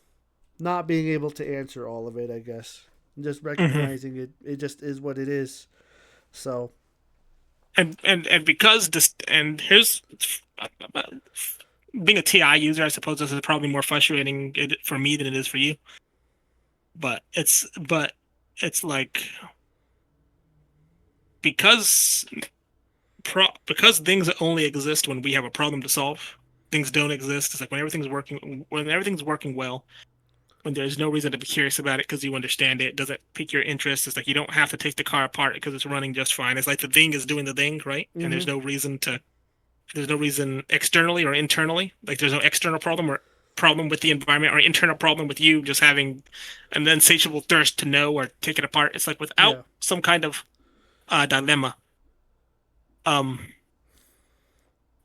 not being able to answer all of it, I guess. Just hmm recognizing it just is what it is. So, and because this and here's being a TI user, I suppose this is probably more frustrating for me than it is for you. But it's like because because things only exist when we have a problem to solve. Things don't exist. It's like when everything's working well, when there's no reason to be curious about it because you understand it, doesn't pique your interest. It's like you don't have to take the car apart because it's running just fine. It's like the thing is doing the thing, right? And mm-hmm. there's no reason externally or internally. Like there's no external problem or problem with the environment or internal problem with you just having an insatiable thirst to know or take it apart. It's like without Yeah, some kind of dilemma, um,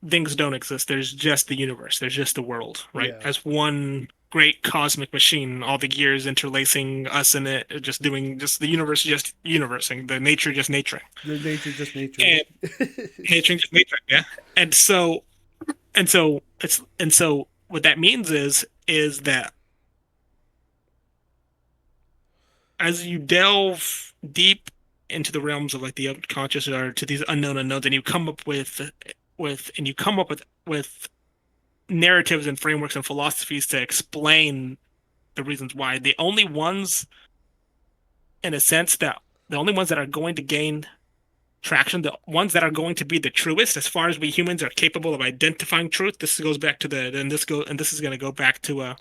things don't exist. There's just the universe. There's just the world, right? yeah. As one great cosmic machine, all the gears interlacing us in it, just the universe just universing, the nature just naturing. The nature just naturing. And nature just naturing, yeah. And so and so what that means is that as you delve deep into the realms of like the unconscious or to these unknown unknowns, and you come up with narratives and frameworks and philosophies to explain the reasons why. In a sense, that the only ones that are going to gain traction, the ones that are going to be the truest, as far as we humans are capable of identifying truth. This goes back to this is going to go back to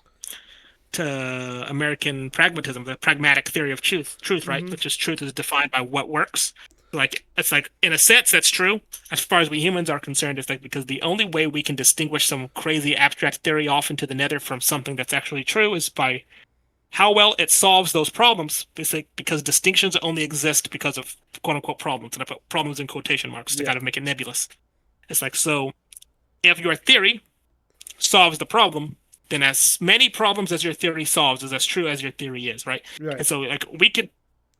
American pragmatism, the pragmatic theory of truth, right? mm-hmm. Which is truth is defined by what works. Like it's like in a sense that's true as far as we humans are concerned. It's like because the only way we can distinguish some crazy abstract theory off into the nether from something that's actually true is by how well it solves those problems. Basically, because distinctions only exist because of quote unquote problems, and I put problems in quotation marks to Yeah, kind of make it nebulous. It's like so if your theory solves the problem, then as many problems as your theory solves is as true as your theory is, right? right. And so like we could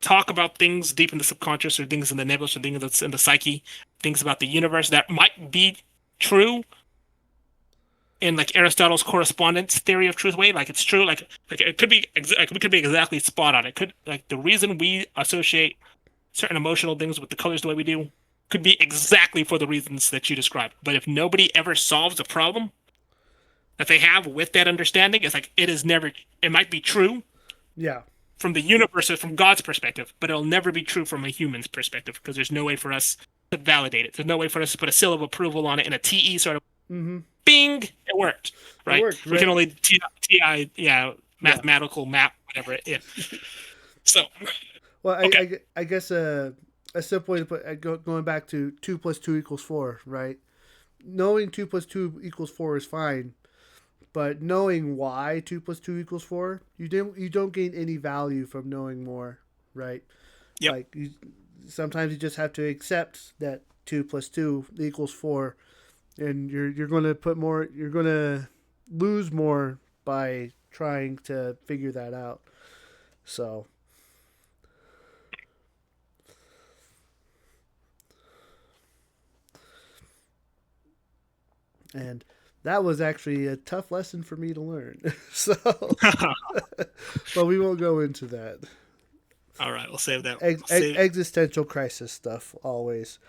talk about things deep in the subconscious or things in the nebulous or things that's in the psyche, things about the universe that might be true in like Aristotle's correspondence theory of truth way, like it's true, like it could be exactly spot on. It could like the reason we associate certain emotional things with the colors the way we do could be exactly for the reasons that you described. But if nobody ever solves a problem that they have with that understanding, it's like it is never. It might be true Yeah. from the universe, from God's perspective, but it'll never be true from a human's perspective because there's no way for us to validate it. There's no way for us to put a seal of approval on it in a TE sort of Mm-hmm. bing, it worked, It right? worked, We right? can only TI, yeah, mathematical map, whatever it is. So, Well, okay. I guess a simple way to put going back to 2 + 2 = 4, right? Knowing 2 + 2 = 4 is fine, but knowing why 2 + 2 = 4, you don't gain any value from knowing more, right? Yep. Like sometimes you just have to accept that 2 + 2 = 4, and you're going to put more. You're going to lose more by trying to figure that out. So and that was actually a tough lesson for me to learn. So, but we won't go into that. All right, we'll save that. We'll save. Existential crisis stuff always.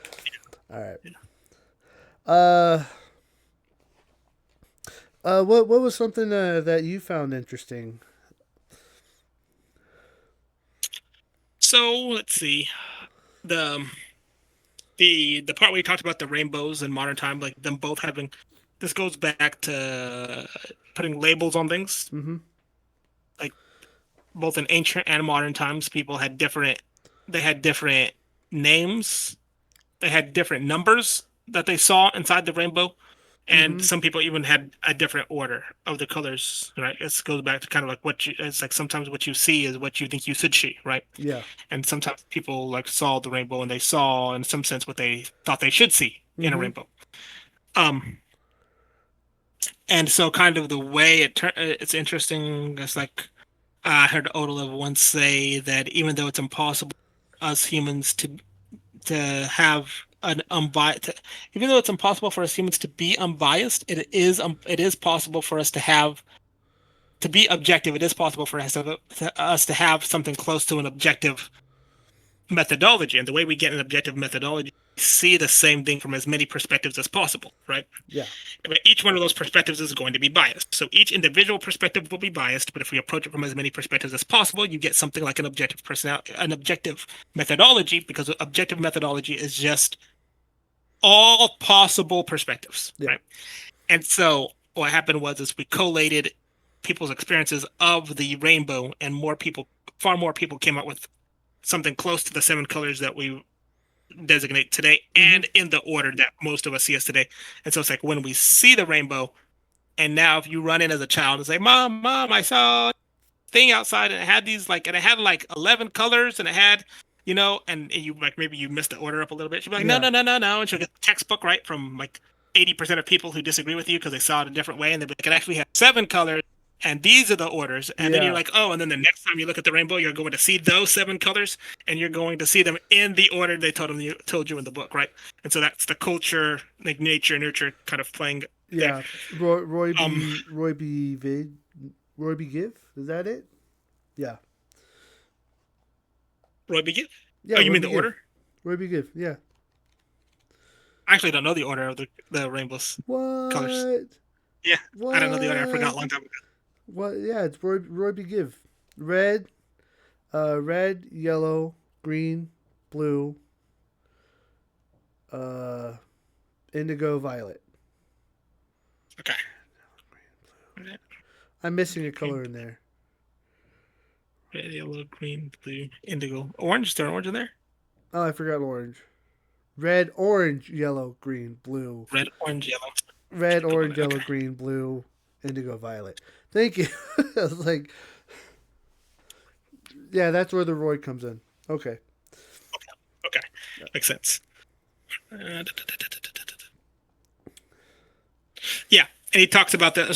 All right. Uh, what was something that you found interesting? So let's see the the part where you talked about the rainbows in modern time, like them both having. This goes back to putting labels on things. Mm-hmm. Like both in ancient and modern times, people had different. They had different names. They had different numbers that they saw inside the rainbow, and Mm-hmm. some people even had a different order of the colors. Right? This goes back to kind of like what you. It's like sometimes what you see is what you think you should see. Right? Yeah. And sometimes people like saw the rainbow and they saw, in some sense, what they thought they should see in a Mm-hmm. rainbow. Um, and so kind of the way it's interesting. It's like I heard Odelev once say that even though it's impossible for us humans to have an unbiased, even though it's impossible for us humans to be unbiased, it is possible for us to have to be objective. It is possible for us to have something close to an objective methodology. And the way we get an objective methodology, we see the same thing from as many perspectives as possible, right? Yeah. But each one of those perspectives is going to be biased. So each individual perspective will be biased, but if we approach it from as many perspectives as possible, you get something like an objective methodology, because objective methodology is just all possible perspectives, Yeah. right? And so what happened was is we collated people's experiences of the rainbow, and far more people came up with something close to the 7 colors that we designate today, Mm-hmm. and in the order that most of us see us today. And so it's like when we see the rainbow, and now if you run in as a child and say, Mom, I saw a thing outside and it had like 11 colors and it had, and you like maybe you missed the order up a little bit. She'll be like, no, Yeah. no, no, no, no. And she'll get the textbook right from like 80% of people who disagree with you because they saw it a different way. And they'll be like, it actually has 7 colors. And these are the orders. And then you're Yeah. like, oh, and then the next time you look at the rainbow, you're going to see those 7 colors, and you're going to see them in the order they told you in the book, right? And so that's the culture, like nature, nurture kind of playing there. Yeah. Um, Roy B. Give. Is that it? Yeah. Roy begin. Yeah. Oh, you Roy mean B. the Give. order? Roy B. Give. Yeah. I actually don't know the order of the rainbow's colors. What? Yeah, I don't know the order. I forgot What? a long time ago. What? Yeah. It's Roy B. Give. Red. Red, yellow, green, blue, uh, indigo, violet. Okay. I'm missing a Green, color in there. red, yellow, green, blue, indigo, orange. Is there an orange in there? Oh, I forgot orange. Red, orange, yellow, green, blue. Red, orange, yellow. Red, orange, yellow, Okay. green, blue, indigo, violet. Thank you. I was like, yeah, that's where the Roy comes in. Okay. Okay. Makes sense. Yeah, and he talks about that.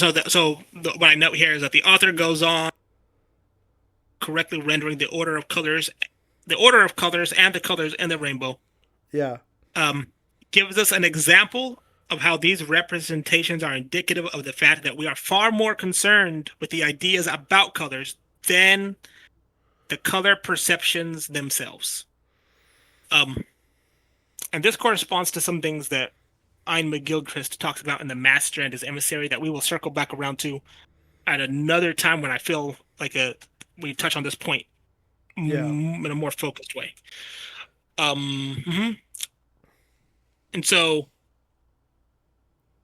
What I note here is that the author goes on correctly rendering the order of colors and the colors in the rainbow. Yeah. Gives us an example of how these representations are indicative of the fact that we are far more concerned with the ideas about colors than the color perceptions themselves. Um, and this corresponds to some things that Ian McGilchrist talks about in The Master and His Emissary that we will circle back around to at another time when I feel like we touch on this point Yeah. in a more focused way. Mhm. And so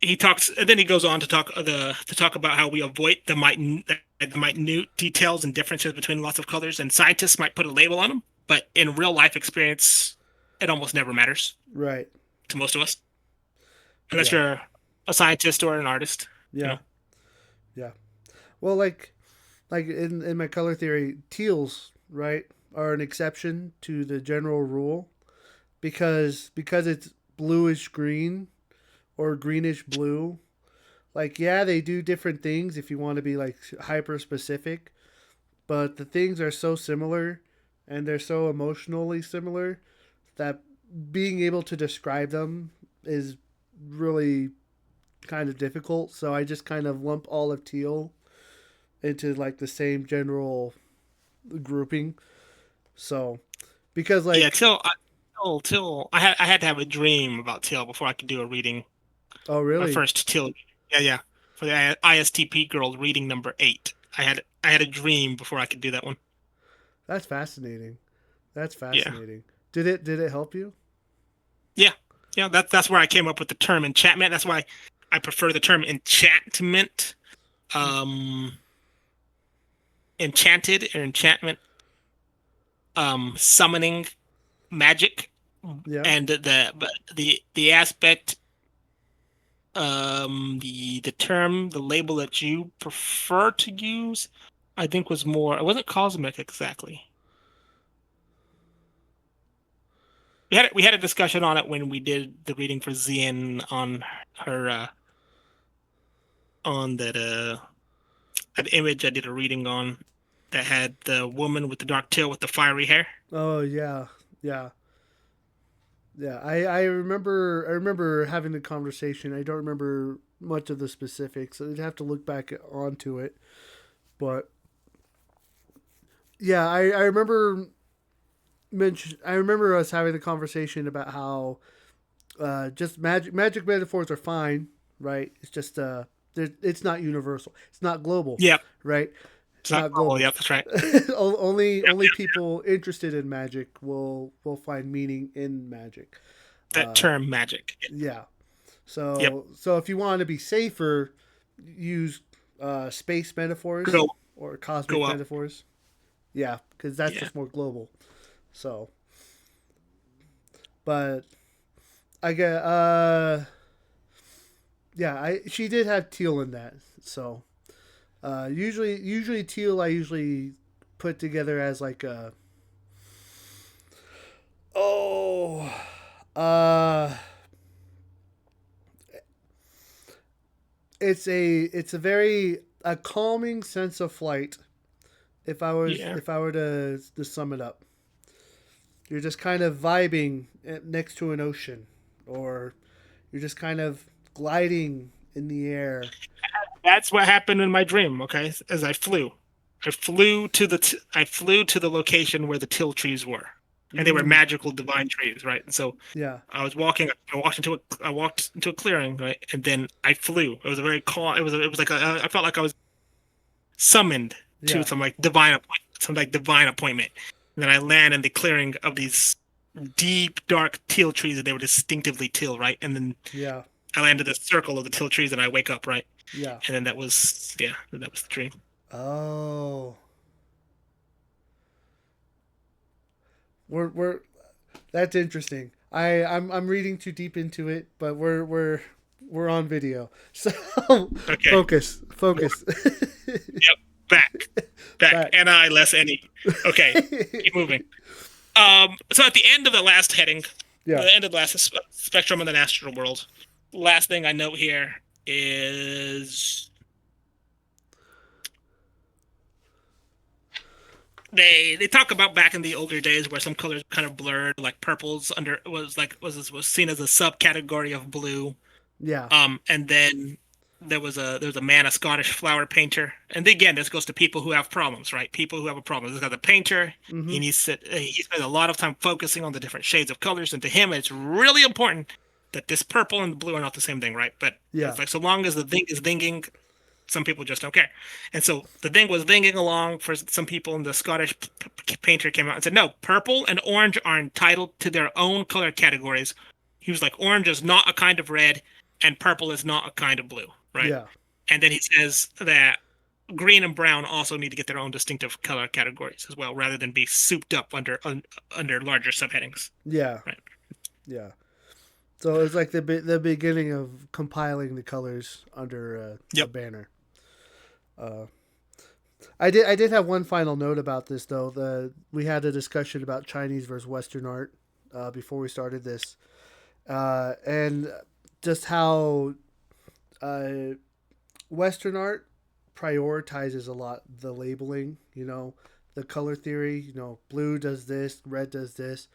he talks, and then he goes on to talk about how we avoid the minute details and differences between lots of colors, and scientists might put a label on them, but in real life experience, it almost never matters Right. to most of us, unless Yeah. you're a scientist or an artist. You Yeah. know, Yeah. Well, like in my color theory, teals, right, are an exception to the general rule because it's bluish green or greenish blue. Like, yeah, they do different things if you want to be like hyper specific, but the things are so similar and they're so emotionally similar that being able to describe them is really kind of difficult. So I just kind of lump all of teal into like the same general grouping. So because yeah. like, Till I had to have a dream about Till before I could do a reading. oh My really? first Till, yeah, for the ISTP girls reading number 8. I had a dream before I could do that one. That's fascinating. That's Yeah. fascinating. Did it help you? Yeah, yeah. That's where I came up with the term enchantment. That's why I prefer the term enchantment, um, enchanted or enchantment, summoning magic, Yeah. and the aspect, the term, the label that you prefer to use, I think was more. It wasn't cosmic exactly. We had a discussion on it when we did the reading for Zian on her on that image I did a reading on that had the woman with the dark tail with the fiery hair. Oh yeah. Yeah. Yeah. I remember having the conversation. I don't remember much of the specifics. So I'd have to look back onto it. But yeah, I remember us having the conversation about how just magic metaphors are fine, right? It's just it's not universal. It's not global, Yep, right? it's It's not. not Oh, global. yep, that's right. Yep, Only people interested in magic will find meaning in magic. that Uh, term magic. yeah. Yep, So if you want to be safer, use space metaphors go or go cosmic up. metaphors. Yeah, because that's Yeah, just more global. So, but I get yeah, I she did have teal in that. So usually teal I usually put together as like a oh uh it's a very a calming sense of flight. yeah. If I were to sum it up, you're just kind of vibing next to an ocean, or you're just kind of gliding in the air. That's what happened in my dream. Okay, as I flew to the location where the till trees were, and they were Mm, magical divine trees, right? And so yeah, I walked into a clearing, right, and then I flew. It was a very calm. It was like I felt like I was summoned to yeah, some like divine appointment. And then I land in the clearing of these deep, dark teal trees, and they were distinctively teal, right? And then yeah, I land in the circle of the teal trees, and I wake up, right? yeah. And then that was the dream. Oh, we're that's interesting. I'm reading too deep into it, but we're on video, so Okay, focus. yep, back, back, Back. N-I less N-E. Okay, keep moving. So at the end of the last heading, Yeah. the end of the last spectrum of the astral world, last thing I note here is they talk about back in the older days where some colors kind of blurred, like purples was seen as a subcategory of blue, Yeah. And then there was a man, a Scottish flower painter, and again, this goes to people who have problems, right? People who have a problem. This guy, the painter, Mm-hmm. he spends a lot of time focusing on the different shades of colors, and to him, it's really important that this purple and the blue are not the same thing, right? But Yeah. it's like so long as the thing is dinging, some people just don't care. And so the thing was dinging along for some people, and the Scottish painter came out and said, no, purple and orange are entitled to their own color categories. He was like, orange is not a kind of red, and purple is not a kind of blue, right? Yeah. And then he says that green and brown also need to get their own distinctive color categories as well, rather than be souped up under larger subheadings, Yeah. right? Yeah. So it's like the beginning of compiling the colors under a Yep. banner. Uh, I did have one final note about this though. We had a discussion about Chinese versus Western art before we started this, and just how uh, Western art prioritizes a lot the labeling. The color theory. Blue does this, red does this,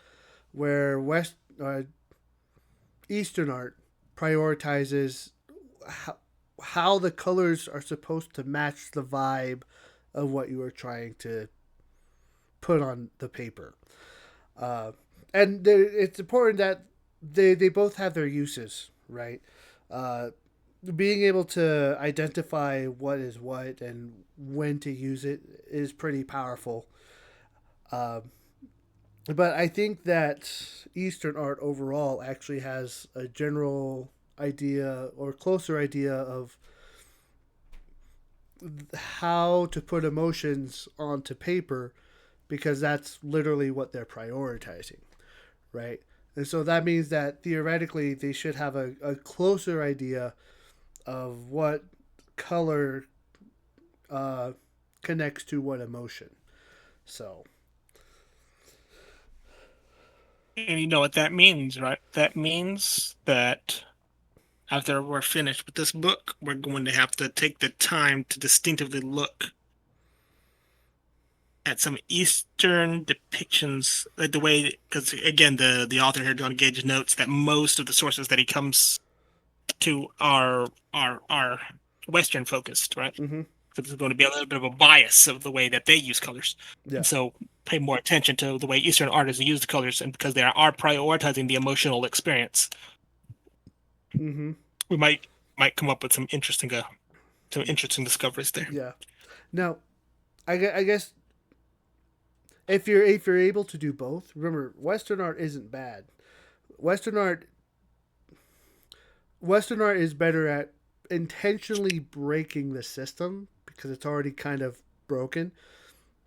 where Eastern art prioritizes how the colors are supposed to match the vibe of what you are trying to put on the paper. Uh, and it's important that they both have their uses, right? Uh, Being able to identify what is what and when to use it is pretty powerful. Um, but I think that Eastern art overall actually has a general idea or closer idea of how to put emotions onto paper because that's literally what they're prioritizing, right? And so that means that theoretically they should have a closer idea of what color uh, connects to what emotion. So, And you know what that means, right? That means that after we're finished with this book, we're going to have to take the time to distinctively look at some Eastern depictions, like the way, because again, the author here, John Gage, notes that most of the sources that he comes to are Western focused, right? mm-hmm. So there's going to be a little bit of a bias of the way that they use colors, Yeah. and so pay more attention to the way Eastern artists use the colors, and because they are prioritizing the emotional experience, Mm-hmm. we might come up with some interesting discoveries there. Yeah. Now, I guess if you're able to do both, remember Western art isn't bad. Western art Western art is better at intentionally breaking the system because it's already kind of broken.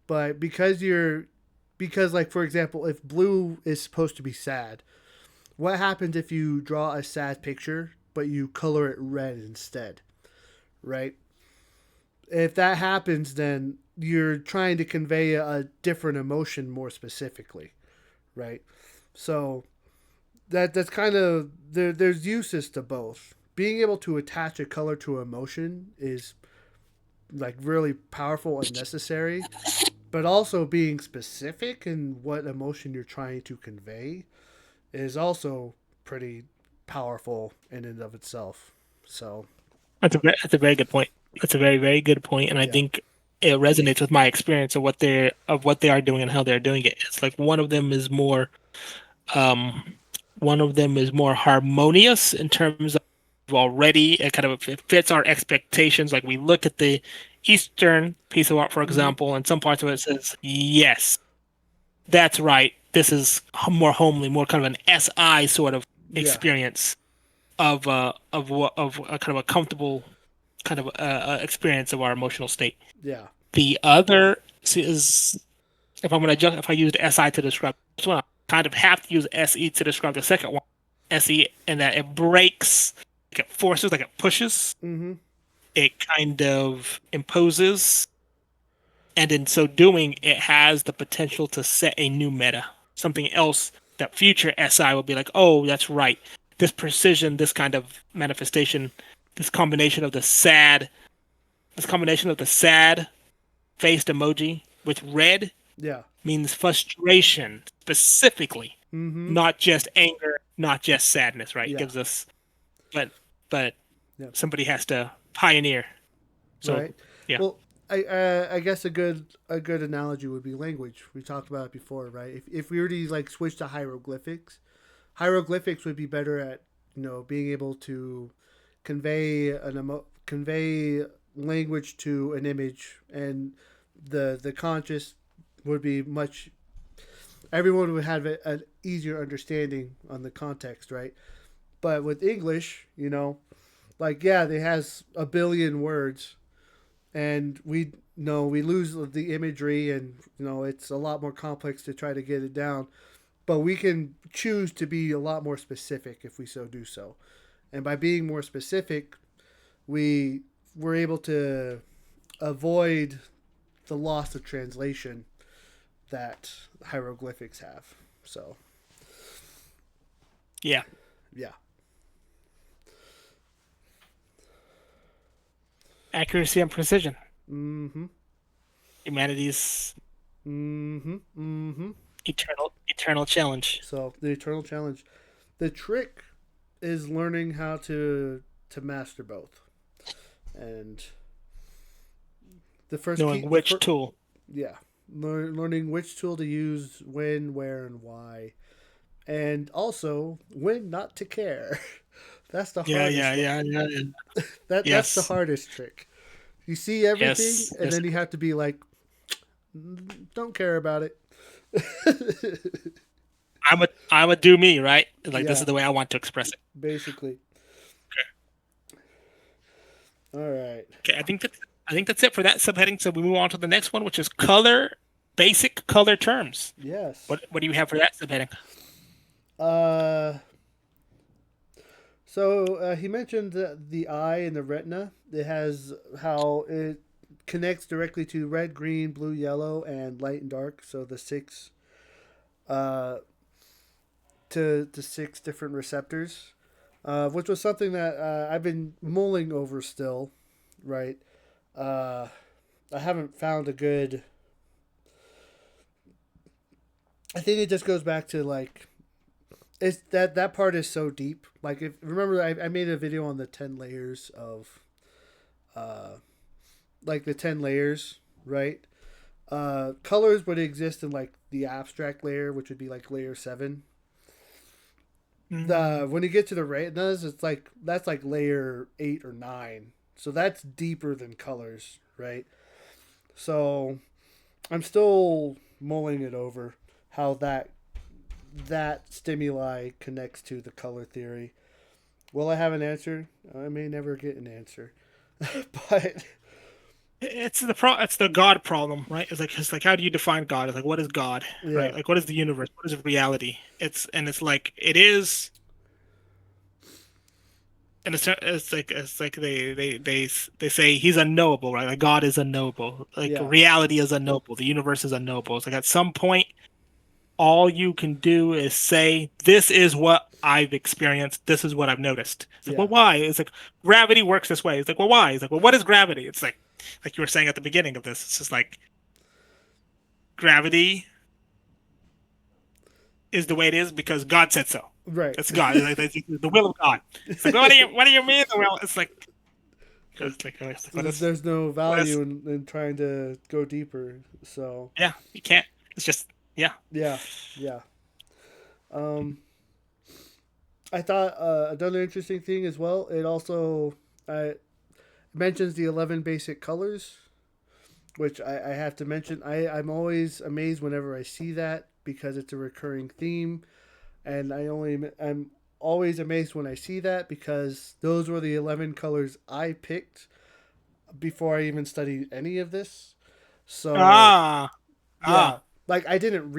But because like for example, if blue is supposed to be sad, what happens if you draw a sad picture but you color it red instead, right? If that happens, then you're trying to convey a different emotion more specifically, right? So that's kind of there's uses to both. Being able to attach a color to emotion is like really powerful and necessary, but also being specific in what emotion you're trying to convey is also pretty powerful in and of itself. So, That's a very good point. That's a very very good point, and I yeah. think it resonates with my experience of what they are doing and how they're doing it. It's like um one of them is more harmonious in terms of already it kind of it fits our expectations. Like we look at the Eastern piece of art, for Mm-hmm. example, and some parts of it says, yes, that's right. This is more homely, more kind of an SI sort of Yeah. experience of a kind of a comfortable kind of experience of our emotional state. Yeah. The other is if I used SI to describe this one, I kind of have to use SE to describe the second one. SE, and that it breaks, like it forces, like it pushes, Mm-hmm. it kind of imposes, and in so doing, it has the potential to set a new meta, something else that future SI will be like, oh, that's right. This precision, this kind of manifestation, this combination of this combination of the sad faced emoji with red Yeah. means frustration specifically, Mm-hmm. not just anger, not just sadness, right? It Yeah. gives us, but but Yeah. somebody has to pioneer. So Right. yeah, Well, I guess a good analogy would be language. We talked about it before, right? If we were to like switch to hieroglyphics, hieroglyphics would be better at being able to convey language to an image, and the conscious would be much. Everyone would have an easier understanding on the context, right? But with English, like yeah, it has a billion words, and we know we lose the imagery, and it's a lot more complex to try to get it down, but we can choose to be a lot more specific if we so do so, and by being more specific we were able to avoid the loss of translation that hieroglyphics have. So yeah, yeah. accuracy and precision. Mm-hmm. Humanity's Mm-hmm. Mm-hmm. eternal challenge. So the eternal challenge, the trick is learning how to master both, and the first key Knowing the which first tool. yeah, learning which tool to use, when, where, and why, and also when not to care. That's the Yeah, hardest yeah, one. yeah, yeah, yeah. That's the Yes, hardest trick. You see everything, yes, and yes. then you have to be like, don't care about it. I'm a do me, right? Like this Yeah, is the way I want to express it. basically. All right. Okay, I think that's it for that subheading. So we move on to the next one, which is basic color terms. Yes. What do you have for that subheading? Uh, he mentioned the eye and the retina. It has how it connects directly to red, green, blue, yellow, and light and dark. So the six, uh, to six different receptors, which was something that I've been mulling over still. Right. Uh, I haven't found a good. I think it just goes back to like it's that part is so deep. Like if remember, I made a video on the 10 layers of uh like the 10 layers, right? Colors would exist in like the abstract layer, which would be like layer 7. Mm, The when you get to the retinas, it's like that's like layer 8 or 9. So that's deeper than colors, right? So I'm still mulling it over how that stimuli connects to the color theory. Will I have an answer? I may never get an answer, but it's the God problem, right? It's like how do you define God? It's like what is God, yeah, right? Like what is the universe? What is reality? It's like it is, and it's like they say he's unknowable, right? Like God is unknowable. Like yeah, reality is unknowable. The universe is unknowable. It's like at some point all you can do is say, "This is what I've experienced. This is what I've noticed." It's like, well, yeah, why? It's like gravity works this way. It's like, well, why? It's like, well, what is gravity? It's like you were saying at the beginning of this. It's just like gravity is the way it is because God said so. right. It's God. It's the will of God. It's like, well, what do you mean the will? Like, It's like there's no what is? value in trying to go deeper. So Yeah, you can't. It's just yeah. yeah, yeah. Um, I thought another interesting thing as well. It also mentions the 11 basic colors, which I have to mention. I'm always amazed whenever I see that because it's a recurring theme, and I'm always amazed when I see that because those were the 11 colors I picked before I even studied any of this. So Ah yeah, ah. like I didn't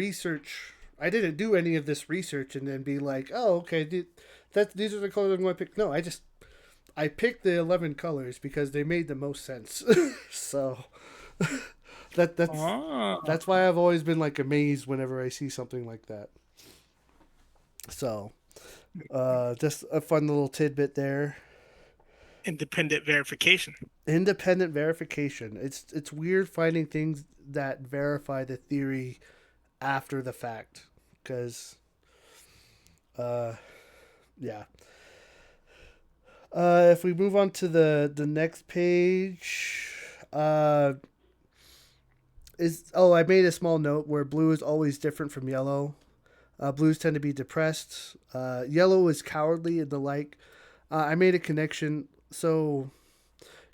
do any of this research and then be like, oh okay, these are the colors I'm going to pick. No, I picked the 11 colors because they made the most sense. So that that's Ah. that's why I've always been like amazed whenever I see something like that. So just a fun little tidbit there. Independent verification. Independent verification. It's weird finding things that verify the theory after the fact, because uh yeah. If we move on to the next page, I made a small note where blue is always different from yellow. Blues tend to be depressed. Yellow is cowardly and the like. I made a connection. So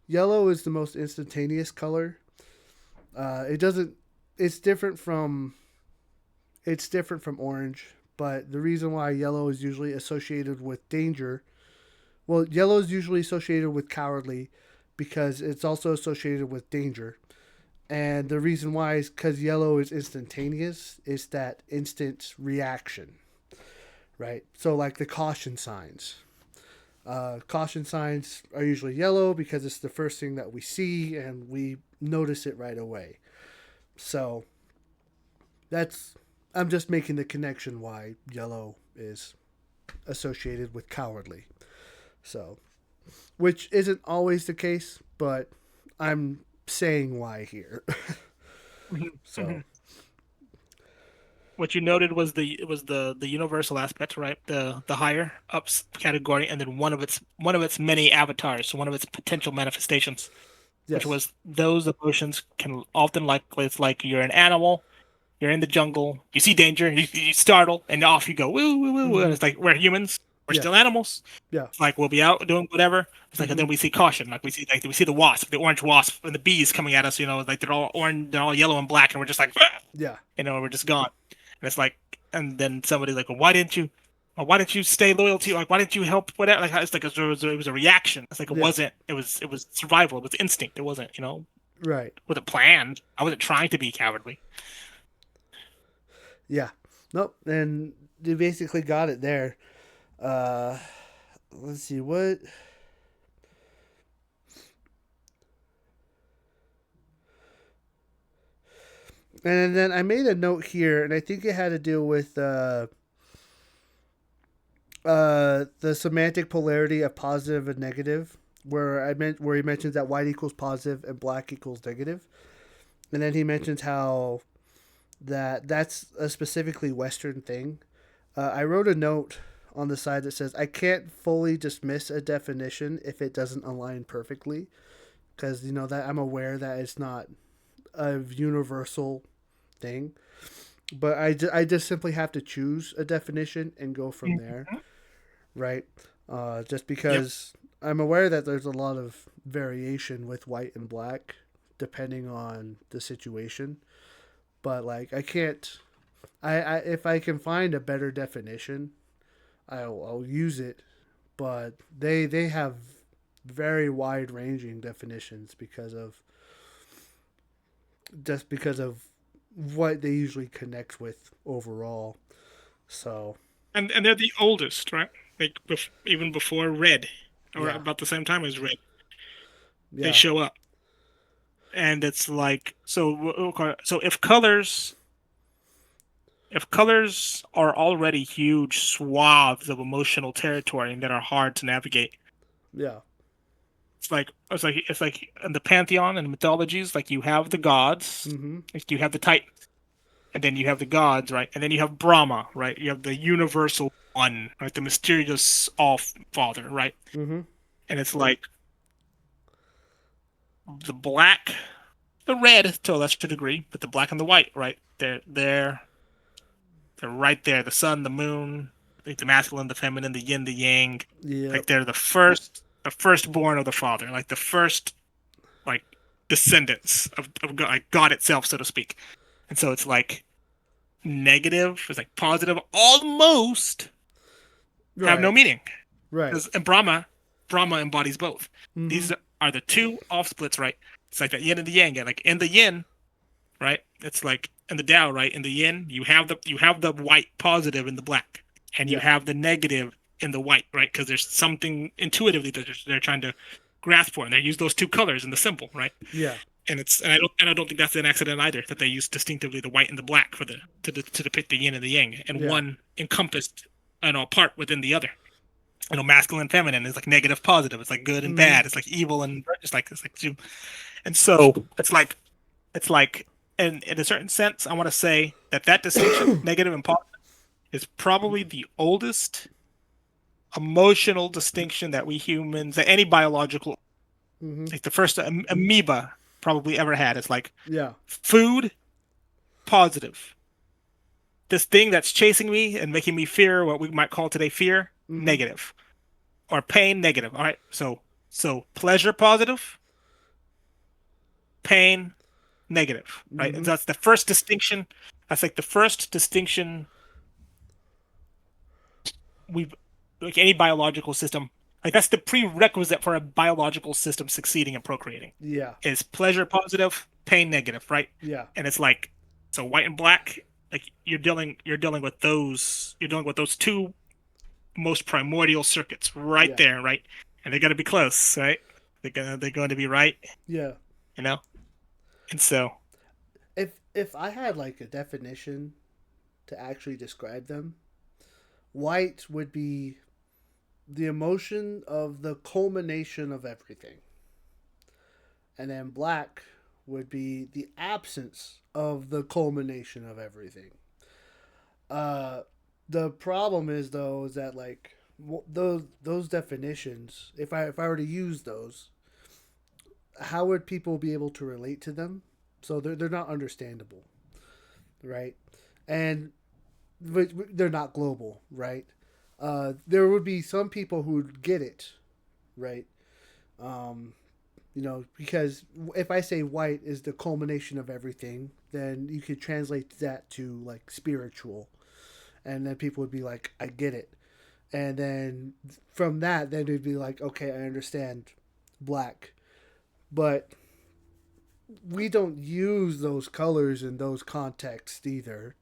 yellow is the most instantaneous color. It doesn't. It's different from. It's different from orange, but the reason why yellow is usually associated with danger. Well, yellow is usually associated with cowardly, because it's also associated with danger. And the reason why is because yellow is instantaneous. It's that instant reaction, right? So like the caution signs. Caution signs are usually yellow because it's the first thing that we see and we notice it right away. So that's I'm just making the connection why yellow is associated with cowardly. So, which isn't always the case, but I'm saying why here. So, What you noted was the universal aspect, right? The higher ups category, and then one of its many avatars, so one of its potential manifestations, which yes. was those emotions can often like it's like you're an animal, you're in the jungle, you see danger, you startle, and off you go, woo woo woo, woo. And Mm-hmm. it's like we're humans, we're Yeah. still animals. Yeah. It's like we'll be out doing whatever. It's like and Mm-hmm. then we see caution, like we see the wasp, the orange wasp, and the bees coming at us. Like they're all orange, they're all yellow and black, and we're just like, "Ah!" Yeah. we're just gone. And it's like, and then somebody's like, well, why didn't you stay loyal to you? Like, why didn't you help? Whatever. Like, it's like it was a reaction. It's like it Yeah. wasn't. It was survival. It was instinct. It wasn't. Right. Wasn't planned. I wasn't trying to be cowardly. Yeah. Nope. And they basically got it there. Uh, let's see what. And then I made a note here, and I think it had to do with the semantic polarity of positive and negative, where he mentions that white equals positive and black equals negative, and then he mentions how that's a specifically Western thing. I wrote a note on the side that says I can't fully dismiss a definition if it doesn't align perfectly, because that I'm aware that it's not a universal thing, but I just simply have to choose a definition and go from there, Mhm. right? Just Yep. because I'm aware that there's a lot of variation with white and black depending on the situation, but like I can't. I if I can find a better definition, I'll use it. But they have very wide ranging definitions because of what they usually connect with overall. So And they're the oldest, right? Like even before red, or yeah, about the same time as red, they yeah, show up, and it's like so if colors are already huge swaths of emotional territory that are hard to navigate. yeah. It's like in the pantheon and mythologies, like you have the gods, Mm-hmm. like you have the titans, and then you have the gods, right? And then you have Brahma, right? You have the universal one, right? The mysterious all father, right? Mm-hmm. And it's like the black, the red to a lesser degree, but the black and the white, right? They're right there. The sun, the moon, like the masculine, the feminine, the yin, the yang. Like Yep. they're the firstborn of the father, like the first, like descendants of God, like God itself, so to speak. And so it's like negative, it's like positive, almost have no Right. meaning. Right. And Brahma embodies both. Mm-hmm. These are the two off splits, right? It's like the yin and the yang. And like in the yin, right? It's like in the Tao, right? In the yin, you have the white positive in the black, and you Yep. have the negative in the white, right? Because there's something intuitively that they're trying to grasp for, and they use those two colors in the symbol, right? Yeah. And I don't think that's an accident either that they use distinctively the white and the black for to depict the yin and the yang, and Yeah. one encompassed part within the other. Masculine, feminine is like negative, positive. It's like good and Mm-hmm. bad. It's like evil and it's like and so it's like in a certain sense, I want to say that distinction, negative and positive, is probably the oldest emotional distinction that we humans, that any biological, Mm-hmm. like the first amoeba probably ever had. It's like Yeah. food, positive. This thing that's chasing me and making me fear, what we might call today fear, Mm-hmm. negative, or pain, negative. All right. So pleasure, positive, pain, negative. Right. And Mm-hmm. that's the first distinction. That's like the first distinction we've like any biological system. Like that's the prerequisite for a biological system succeeding and procreating Yeah. is pleasure positive, pain negative, right? Yeah. And it's like so white and black, like you're dealing with those two most primordial circuits right Yeah. there, right? And they're gonna be close, right? They're going to be right, Yeah. you know? And so If I had like a definition to actually describe them, white would be the emotion of the culmination of everything. And then black would be the absence of the culmination of everything. Uh, the problem is though is that like those definitions, if I were to use those, how would people be able to relate to them? So they're not understandable, right? And they're not global, right? There would be some people who would get it, right? Um, because if I say white is the culmination of everything, then you could translate that to like spiritual, and then people would be like, I get it. And then from that, then it'd be like, okay, I understand black. But we don't use those colors in those contexts either,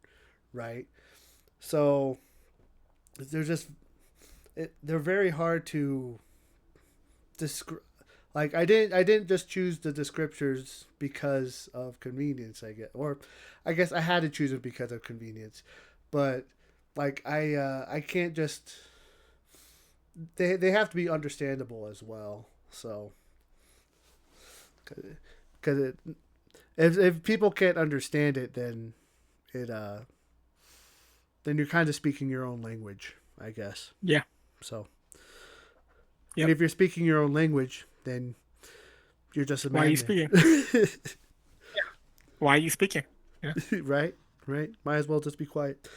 right? So they're just they're very hard to describe. Like I didn't just choose the descriptors because of convenience, I guess, or I guess I had to choose it because of convenience, but like I can't just they have to be understandable as well. So because if people can't understand it, then it then you're kind of speaking your own language, I guess. yeah, So and yep. if you're speaking your own language, then you're just a Why are you madman. speaking? Why are you speaking? Yeah. Right? Right? Might as well just be quiet.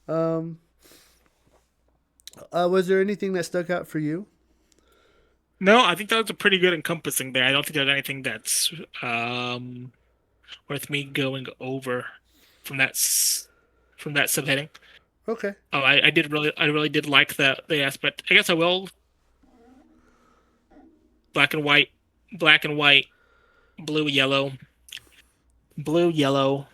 Um, was there anything that stuck out for you? No, I think that was a pretty good encompassing there. I don't think there's anything that's um worth me going over from from that subheading. Okay. Oh, I really did like the aspect. I guess I will black and white, black and white, blue, yellow, blue, yellow.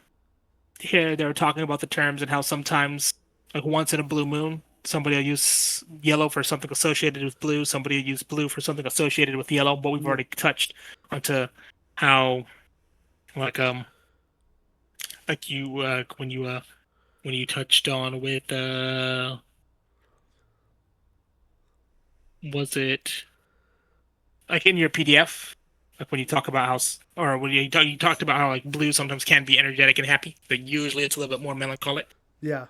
Here they were talking about the terms and how sometimes, like once in a blue moon, somebody will use yellow for something associated with blue. Somebody will use blue for something associated with yellow. But we've Yeah. already touched onto how like like you when you touched on with was it like in your PDF, like when you talk about or when you talked about how like blue sometimes can be energetic and happy, but usually it's a little bit more melancholic, Yeah.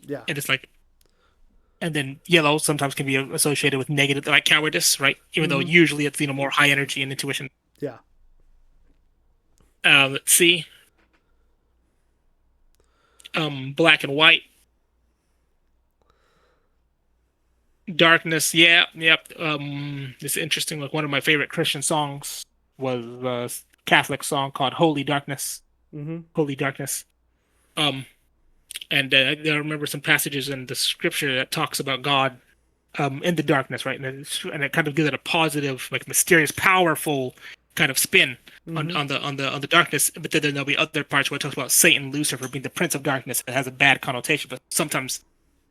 Yeah. and it's like, and then yellow sometimes can be associated with negative, like cowardice, right? Even though Mm-hmm. usually it's more high energy and intuition. Yeah. Let's see, black and white, darkness, yeah, yep. It's interesting. Like one of my favorite Christian songs was a Catholic song called "Holy Darkness." Mm-hmm. Holy Darkness. Um, and I remember some passages in the scripture that talks about God in the darkness, right? And it kind of gives it a positive, like mysterious, powerful kind of spin on Mm-hmm. on the darkness. But then there'll be other parts where it talks about Satan, Lucifer being the prince of darkness. It has a bad connotation, but sometimes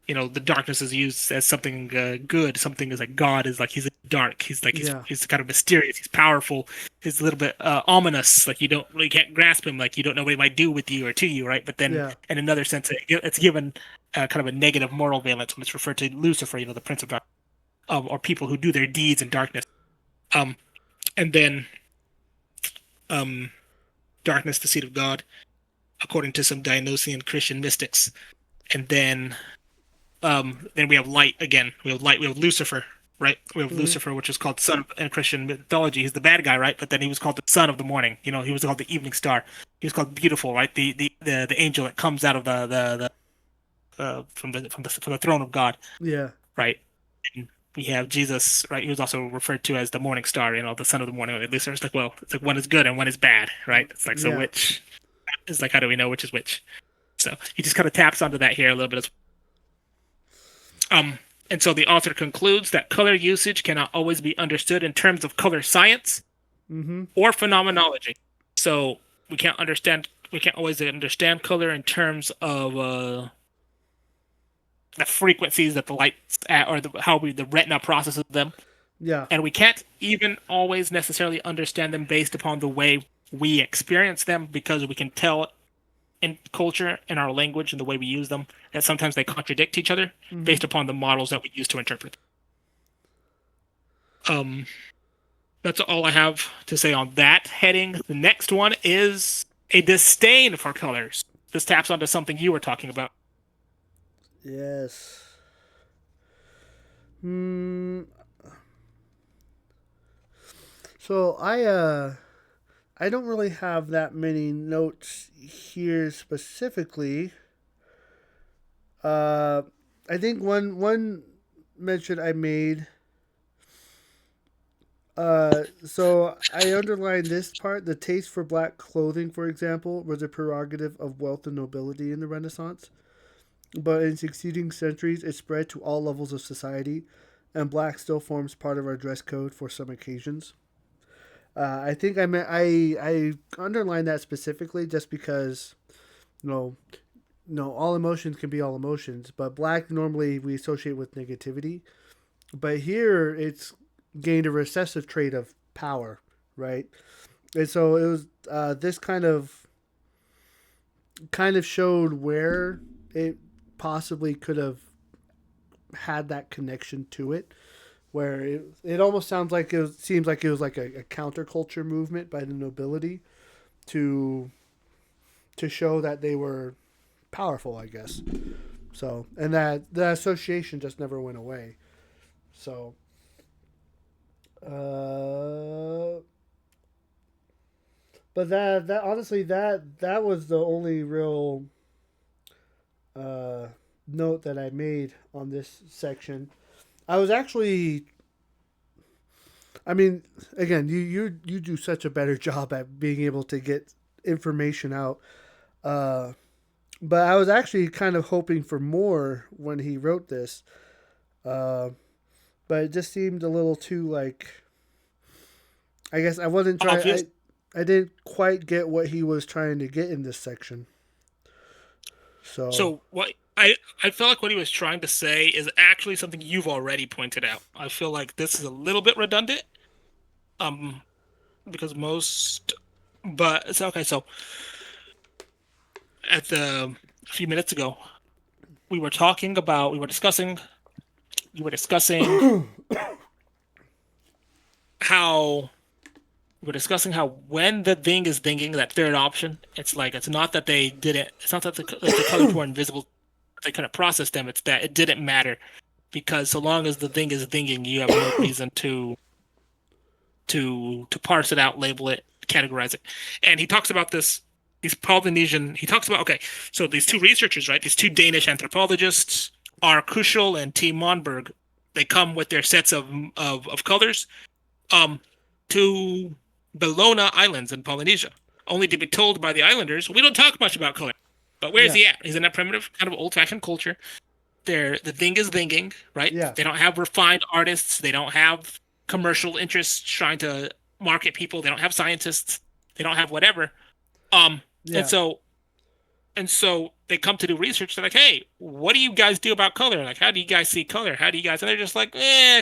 the darkness is used as something good. Something is like God is like he's dark. He's like Yeah. he's kind of mysterious. He's powerful. He's a little bit ominous. Like you don't really can't grasp him. Like you don't know what he might do with you or to you, right? But then Yeah. in another sense, it's given kind of a negative moral valence when it's referred to Lucifer, the prince of darkness, or people who do their deeds in darkness. Um, and then um, darkness, the seed of God, according to some Dionysian Christian mystics. And then Then we have light again. We have light. We have Lucifer, right? We have Mm-hmm. Lucifer, which is called son of, in Christian mythology. He's the bad guy, right? But then he was called the son of the morning. He was called the evening star. He was called beautiful, right? The angel that comes out of from the throne of God, Yeah. right? And we have Jesus, right? He was also referred to as the morning star, the son of the morning. At least it's like, well, it's like one is good and one is bad, right? It's like, so Yeah. which is like, how do we know which is which? So he just kind of taps onto that here a little bit as and so the author concludes that color usage cannot always be understood in terms of color science Mm-hmm. or phenomenology. So we can't always understand color in terms of the frequencies that the light's at, or the retina processes them. Yeah. And we can't even always necessarily understand them based upon the way we experience them, because we can tell in culture, in our language, and the way we use them, that sometimes they contradict each other Mm-hmm. based upon the models that we use to interpret. Um, that's all I have to say on that heading. The next one is a disdain for colors. This taps onto something you were talking about. Yes. Hmm. So I don't really have that many notes here specifically. Uh, I think one mention I made. So I underlined this part. The taste for black clothing, for example, was a prerogative of wealth and nobility in the Renaissance. But in succeeding centuries, it spread to all levels of society, and black still forms part of our dress code for some occasions. I think I underlined that specifically just because you know all emotions can be all emotions, but black normally we associate with negativity, but here it's gained a recessive trait of power, right? And so it was this kind of showed where it possibly could have had that connection to it, where it almost seems like it was like a counterculture movement by the nobility to show that they were powerful, I guess. So, and that the association just never went away. So, uh, but that honestly that was the only real uh, note that I made on this section. I was actually, I mean, again, you do such a better job at being able to get information out. Uh, but I was actually kind of hoping for more when he wrote this. Uh, but it just seemed a little too like. I guess I wasn't trying. Obvious. I didn't quite get what he was trying to get in this section. So So what I feel like what he was trying to say is actually something you've already pointed out. I feel like this is a little bit redundant, um, because most, but it's okay. So at the a few minutes ago, we were discussing, you were discussing how we were discussing how when the thing is thinking, that third option, it's like it's not that they didn't, it's not that the colors were invisible, they couldn't process them. It's that it didn't matter, because so long as the thing is thinking, you have no reason to parse it out, label it, categorize it. And he talks about this. These Polynesian. He talks about, okay. So these two researchers, right? These two Danish anthropologists, are Kuschel and T. Monberg. They come with their sets of colors, um, to Bellona Islands in Polynesia, only to be told by the islanders, we don't talk much about color. But where's yeah, he at? He's in a primitive, kind of old-fashioned culture. The thing is thinking, right? yeah, They don't have refined artists. They don't have commercial interests trying to market people. They don't have scientists. They don't have whatever. Um, and yeah, so and so they come to do research. They're like, hey, what do you guys do about color? Like, how do you guys see color? How do you guys? And they're just like,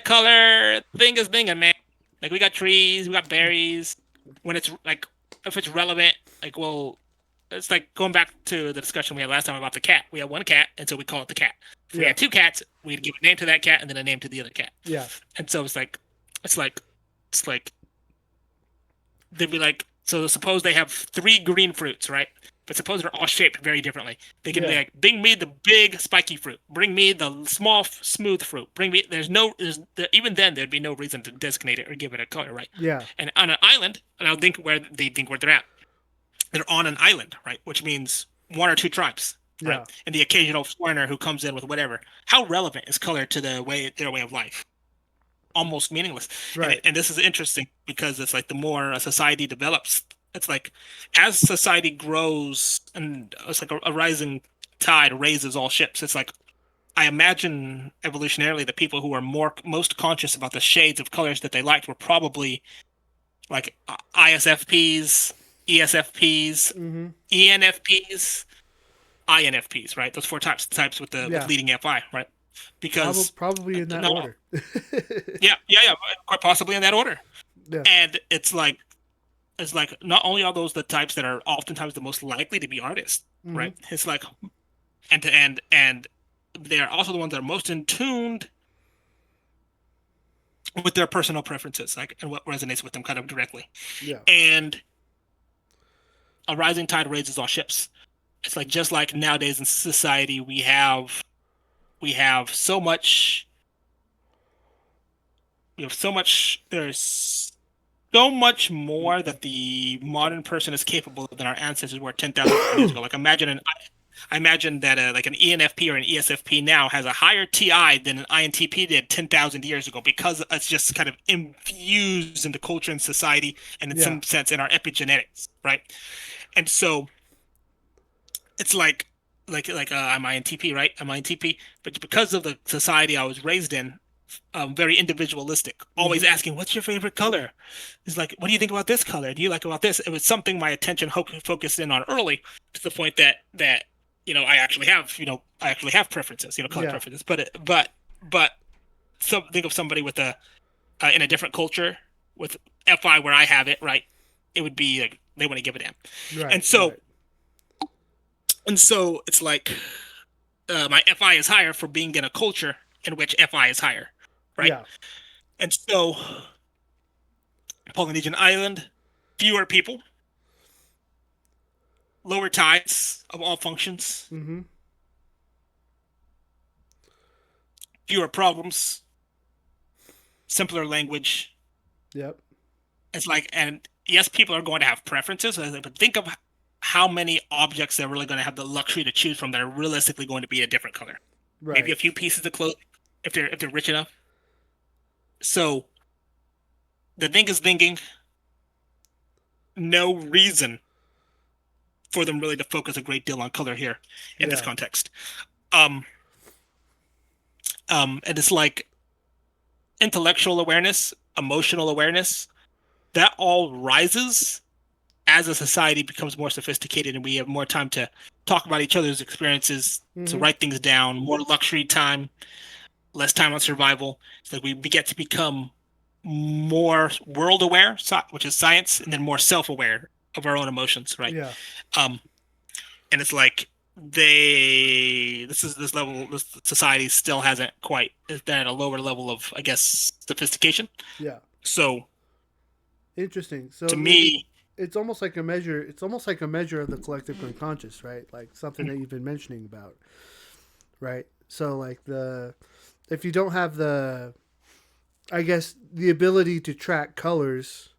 color thing is thinging, man. Like, we got trees, we got berries. When it's like, if it's relevant, like, well, it's like going back to the discussion we had last time about the cat. We had one cat, and so we call it the cat. If we yeah, had two cats, we'd give a name to that cat and then a name to the other cat. yeah, And so it's like, it's like they'd be like, so suppose they have three green fruits, right? but suppose they're all shaped very differently. They can be Yeah. like, bring me the big spiky fruit, bring me the small smooth fruit, bring me. Even then there'd be no reason to designate it or give it a color, right? Yeah. And on an island, and I'll think where they think where they're at. They're on an island, right? Which means one or two tribes, right? Yeah. And the occasional foreigner who comes in with whatever. How relevant is color to their way of life? Almost meaningless. Right. And this is interesting because it's like the more a society develops, it's like as society grows and it's like a rising tide raises all ships. It's like I imagine evolutionarily the people who are most conscious about the shades of colors that they liked were probably like ISFPs, ESFPs, Mm-hmm. ENFPs, INFPs, right? Those four types with the with Yeah. leading FI, right? Because Probably in that no, order. yeah, quite possibly in that order. Yeah. And it's like not only are those the types that are oftentimes the most likely to be artists, Mm-hmm. right? It's like end to end, and they're also the ones that are most in tuned with their personal preferences, like and what resonates with them kind of directly. Yeah. And a rising tide raises all ships. It's like just like nowadays in society we have so much there's so much more that the modern person is capable of than our ancestors were 10,000 years ago. Like I imagine that like an ENFP or an ESFP now has a higher TI than an INTP did 10,000 years ago because it's just kind of infused into culture and society and in Yeah. some sense in our epigenetics, right? And so it's I'm INTP, right? I'm INTP, but because of the society I was raised in, very individualistic, always Mm-hmm. asking, "What's your favorite color?" It's like, "What do you think about this color? Do you like about this?" It was something my attention focused in on early to the point that I actually have preferences, color Yeah. preferences. But think of somebody with a in a different culture with FI where I have it, right? It would be like they want to give a damn, and Right. so Right. and so it's like my FI is higher for being in a culture in which FI is higher, right? Yeah. And so Polynesian island, fewer people, lower tides of all functions, Mm-hmm. fewer problems, simpler language. Yep. It's like, and yes, people are going to have preferences, but think of how many objects they're really going to have the luxury to choose from that are realistically going to be a different color. Maybe a Right. few pieces of clothing if they're rich enough. So the thing is thinking no reason for them really to focus a great deal on color here in this Yeah. context. Um, and it's like intellectual awareness, emotional awareness, that all rises as a society becomes more sophisticated and we have more time to talk about each other's experiences, to Mm-hmm. write things down, more luxury time, less time on survival. It's like we get to become more world aware, which is science, and then more self aware of our own emotions, right? Yeah. Um, and it's like this level this society still hasn't quite they're at a lower level of I guess sophistication. Yeah. So Interesting. to So me, it's almost like a measure. It's almost like a measure of the collective unconscious, right? Like something that you've been mentioning about, right? So like if you don't have I guess the ability to track colors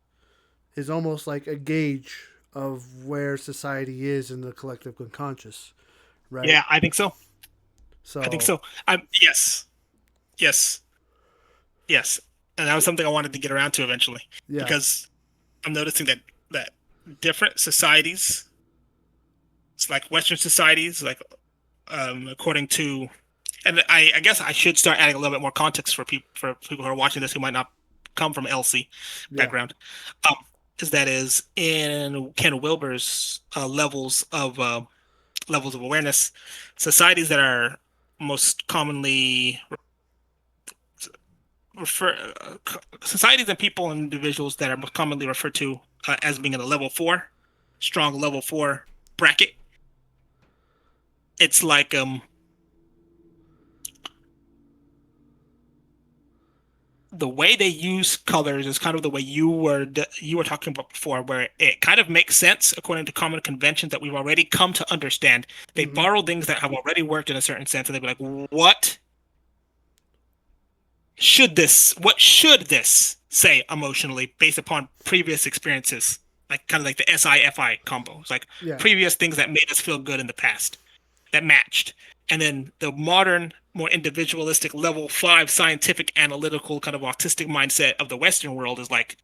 is almost like a gauge of where society is in the collective unconscious, right? yeah, I think so. I think So so. Yes, yes, yes, and that was something I wanted to get around to eventually yeah. because I'm noticing that different societies, it's like Western societies, like according to, and I guess I should start adding a little bit more context for people who are watching this who might not come from LC Yeah. background. Um, is in Ken Wilber's levels of awareness, societies that are most commonly refer societies and people and individuals that are most commonly referred to as being in a level 4, strong level 4 bracket. It's like the way they use colors is kind of the way you were talking about before, where it kind of makes sense according to common conventions that we've already come to understand. They Mm-hmm. borrow things that have already worked in a certain sense, and they'd be like, what should this say emotionally based upon previous experiences? Like kind of like the SI-FI combo. It's like Yeah. previous things that made us feel good in the past that matched. And then the modern, more individualistic level 5 scientific analytical kind of autistic mindset of the Western world is like,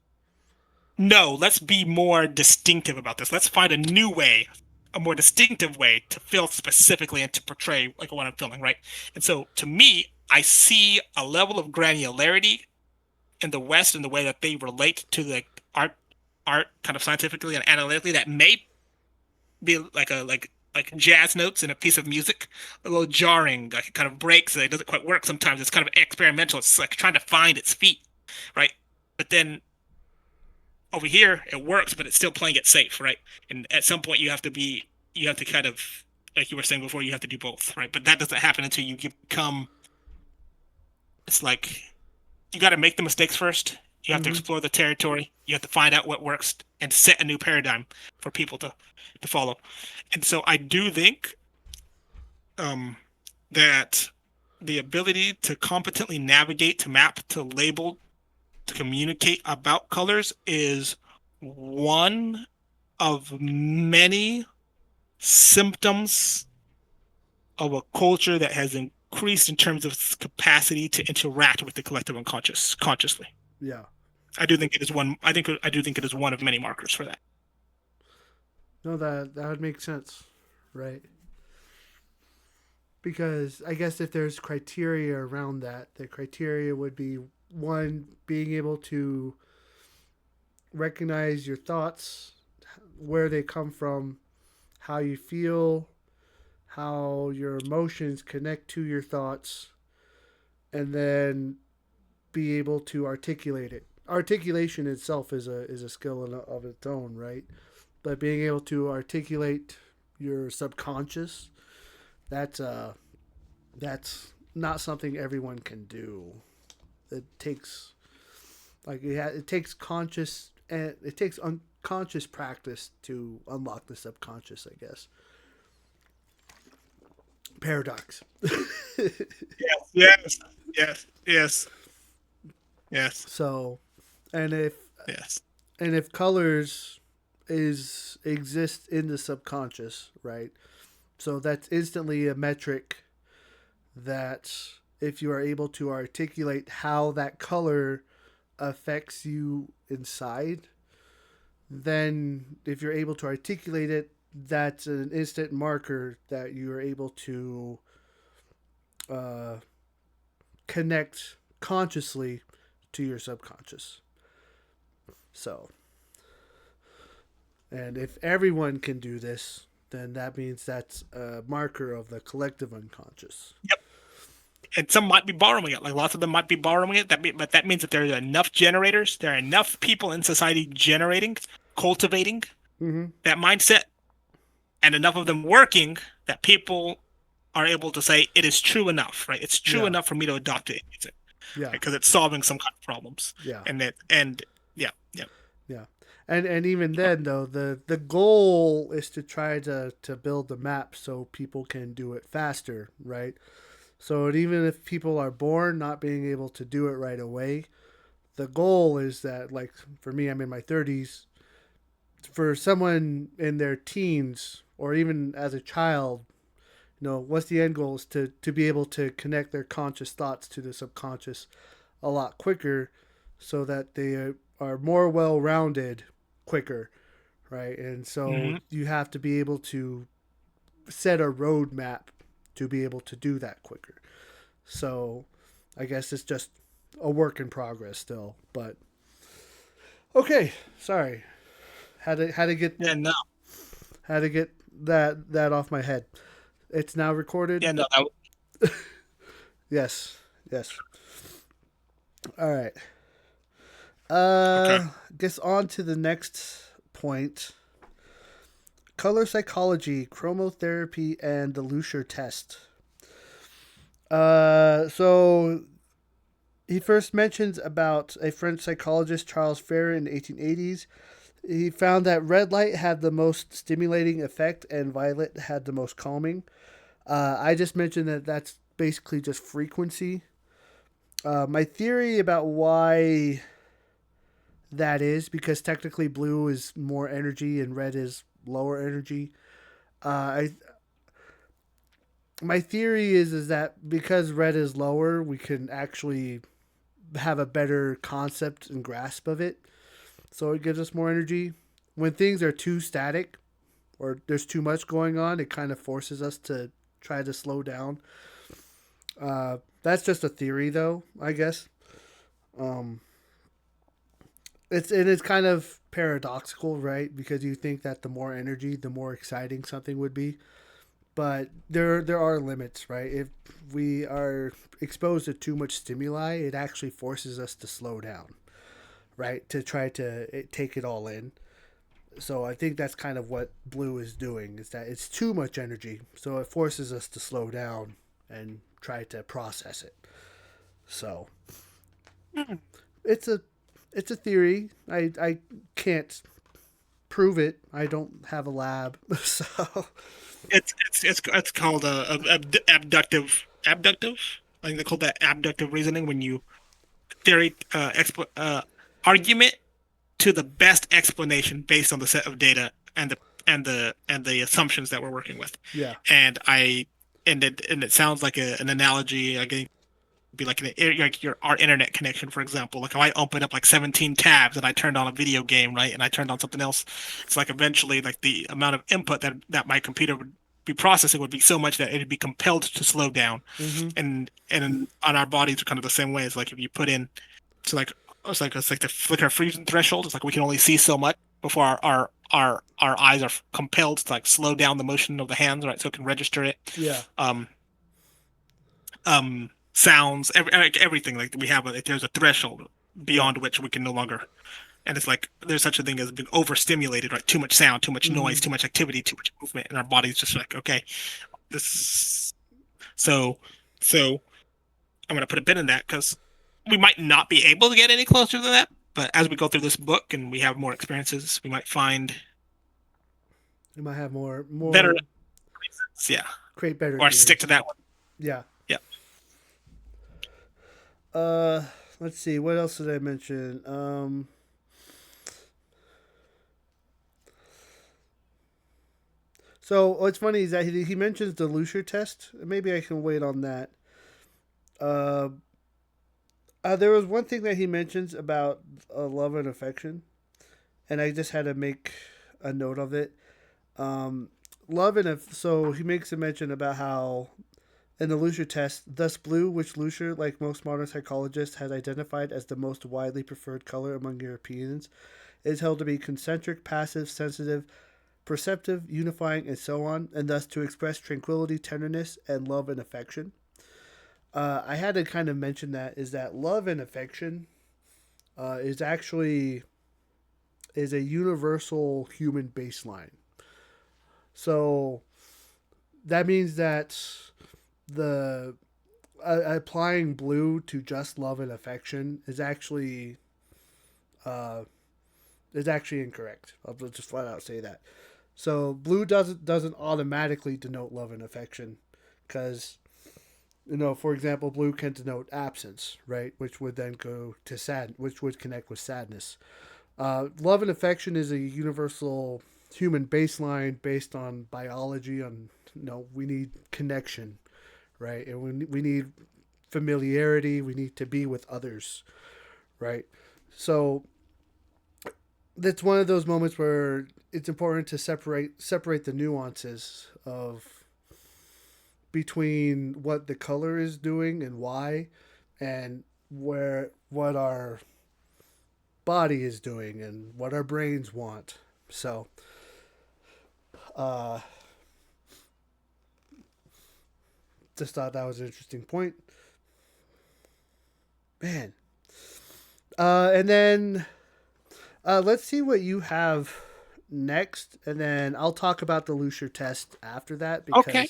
no, let's be more distinctive about this. Let's find a new way, a more distinctive way to feel specifically and to portray like what I'm feeling, right? And so to me, I see a level of granularity in the West in the way that they relate to the art kind of scientifically and analytically that may be like jazz notes in a piece of music, a little jarring, like it kind of breaks, it doesn't quite work sometimes. It's kind of experimental. It's like trying to find its feet, right? But then over here it works, but it's still playing it safe, right? And at some point you have to kind of, like you were saying before, you have to do both, right? But that doesn't happen until you become, it's like you got to make the mistakes first. You have to Mm-hmm. explore the territory. You have to find out what works and set a new paradigm for people to follow. And so I do think um, that the ability to competently navigate, to map, to label, to communicate about colors is one of many symptoms of a culture that has increased in terms of its capacity to interact with the collective unconscious consciously. Yeah. I do think it is one. I do think it is one of many markers for that. No, that would make sense, right? Because I guess if there's criteria around that, the criteria would be one, being able to recognize your thoughts, where they come from, how you feel, how your emotions connect to your thoughts, and then be able to articulate it. Articulation itself is a skill of its own, right? But being able to articulate your subconscious, that's that's not something everyone can do. It takes it takes conscious and it takes unconscious practice to unlock the subconscious, I guess. Paradox. Yes, yes, yes, yes, yes, So, and if yes. colors is exist in the subconscious, right? So that's instantly a metric that if you are able to articulate how that color affects you inside, then if you're able to articulate it, that's an instant marker that you're able to uh, connect consciously to your subconscious. So, and if everyone can do this, then that means that's a marker of the collective unconscious. Yep. And some might be borrowing it. Like lots of them might be borrowing it. But that means that there are enough generators. There are enough people in society generating, cultivating Mm-hmm. that mindset, and enough of them working that people are able to say it is true enough, right? It's true Yeah. enough for me to adopt it, Yeah. because it's solving some kind of problems. Yeah. And yeah, yeah. Yeah. And even then though, the goal is to try to build the map so people can do it faster, right? So even if people are born not being able to do it right away, the goal is that, like, for me, I'm in my 30s. For someone in their teens or even as a child, what's the end goal is to be able to connect their conscious thoughts to the subconscious a lot quicker so that they are more well rounded quicker, right? And so Hmm. you have to be able to set a roadmap to be able to do that quicker. So I guess it's just a work in progress still. But okay, sorry. Had to get Yeah, no, had to get that off my head. It's now recorded. yeah, no. Yes. Yes. All right. Okay. Guess on to the next point. Color psychology, chromotherapy, and the Lucier test. So he first mentions about a French psychologist, Charles Ferrer, in the 1880s. He found that red light had the most stimulating effect and violet had the most calming. I just mentioned that that's basically just frequency. My theory about why that is because technically blue is more energy and red is lower energy. I My theory is that because red is lower, we can actually have a better concept and grasp of it. So it gives us more energy. When things are too static or there's too much going on, it kind of forces us to try to slow down. That's just a theory, though, I guess. Um, it's kind of paradoxical, right? Because you think that the more energy, the more exciting something would be, but there are limits, right? If we are exposed to too much stimuli, it actually forces us to slow down, right? To try to take it all in. So I think that's kind of what blue is doing is that it's too much energy, so it forces us to slow down and try to process it. So Hmm. it's a it's a theory. I can't prove it. I don't have a lab, so It's called abductive. I think they call that abductive reasoning when you theory argument to the best explanation based on the set of data and the assumptions that we're working with. yeah. And I and it sounds like an analogy. Again, be like like your our internet connection, for example. Like if I opened up like 17 tabs and I turned on a video game, right, and I turned on something else, it's like eventually like the amount of input that my computer would be processing would be so much that it'd be compelled to slow down. Mm-hmm. And on our bodies are kind of the same way. It's like if you put in so like it's like the flicker freezing threshold. It's like we can only see so much before our eyes are compelled to like slow down the motion of the hands, right? So it can register it. Yeah. Um, sounds, everything. Like we have, there's a threshold Yeah. beyond which we can no longer. And it's like there's such a thing as being overstimulated, right? Too much sound, too much Mm-hmm. noise, too much activity, too much movement, and our body's just like, okay, this. So, so I'm gonna put a pin in that because we might not be able to get any closer than that. But as we go through this book and we have more experiences, we might find You might have better more reasons. Yeah, create better or stick to theories. that one. Yeah. Yeah. Uh, let's see. What else did I mention? So what's funny is that he mentions the Lucier test. Maybe I can wait on that. Uh, there was one thing that he mentions about love and affection, and I just had to make a note of it. Um, love and so he makes a mention about how in the Lucier test, thus blue, which Lucier, like most modern psychologists, has identified as the most widely preferred color among Europeans, is held to be concentric, passive, sensitive, perceptive, unifying, and so on, and thus to express tranquility, tenderness, and love and affection. I had to kind of mention that is that love and affection is actually is a universal human baseline. So that means that the applying blue to just love and affection uh, is actually incorrect. I'll just flat out say that. So blue doesn't automatically denote love and affection, because for example, blue can denote absence, right, which would then go to sad, which would connect with sadness. Love and affection is a universal human baseline based on biology. On we need connection, right, and we need familiarity. We need to be with others, right. So that's one of those moments where it's important to separate the nuances of between what the color is doing and why, and where what our body is doing and what our brains want. So, uh, just thought that was an interesting point, man. And then let's see what you have next, and then I'll talk about the Lucier test after that Okay.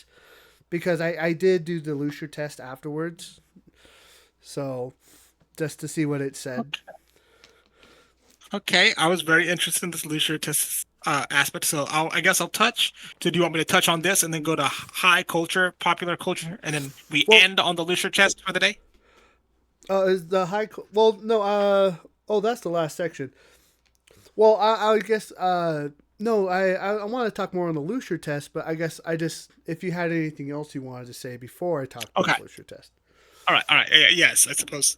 because I did do the Lucier test afterwards. So just to see what it said. Okay, I was very interested in this leisure test aspect, so I guess I'll touch. So do you want me to touch on this and then go to high culture, popular culture, and then we Well, end on the leisure test for the day? is the well, no, oh, that's the last section. Well, I guess, no, I want to talk more on the Lucier test, but I guess if you had anything else you wanted to say before I talk about Okay. the Lucier test. All right. All right. Yes, I suppose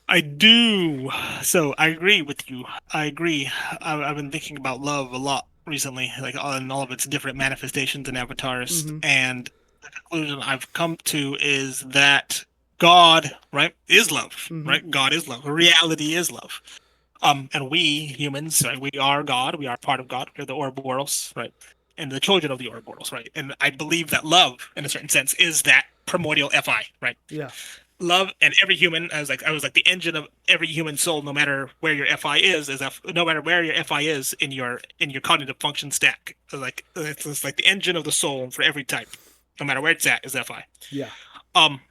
I do. So I agree with you. I agree. I've been thinking about love a lot recently, like on all of its different manifestations and avatars, Mm-hmm. and the conclusion I've come to is that God, right, is love, Mm-hmm. right? God is love. Reality is love. And we humans, right, we are God. We are part of God. We're the Ouroboros, right? And the children of the Ouroboros, right? And I believe that love, in a certain sense, is that primordial FI, right? Yeah. Love and every human, I was like the engine of every human soul, no matter where your FI is no matter where your FI is in your cognitive function stack. It's like the engine of the soul for every type, no matter where it's at, is FI. Yeah. Um,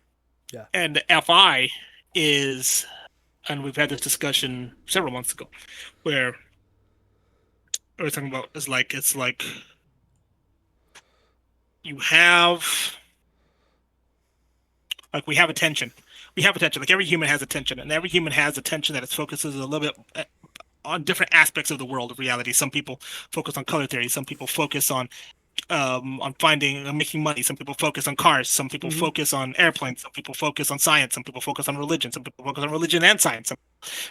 Yeah. and FI is, and we've had this discussion several months ago, where we're talking about it's like you have we have attention. We have attention. Like every human has attention, and every human has attention that it focuses a little bit on different aspects of the world of reality. Some people focus on color theory. Some people focus on finding making money. Some people focus on cars. Some people Mm-hmm. focus on airplanes. Some people focus on science. Some people focus on religion. Some people focus on religion and science.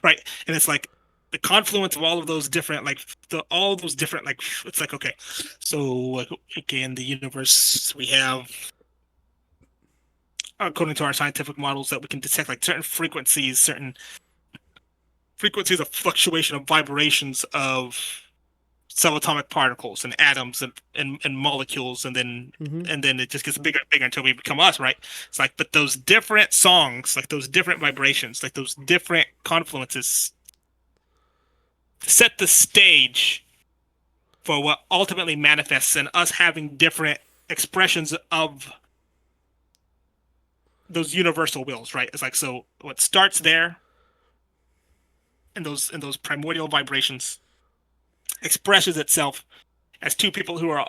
Right? And it's like the confluence of all of those different all those different it's like okay, so okay, in the universe we have, according to our scientific models, that we can detect like certain frequencies of fluctuation of vibrations of subatomic particles and atoms and molecules, Mm-hmm. and then it just gets bigger and bigger until we become us, right? It's like, but those different songs, like those different vibrations, like those different confluences set the stage for what ultimately manifests in us having different expressions of those universal wills, right? It's like, so what starts there in those primordial vibrations expresses itself as two people who are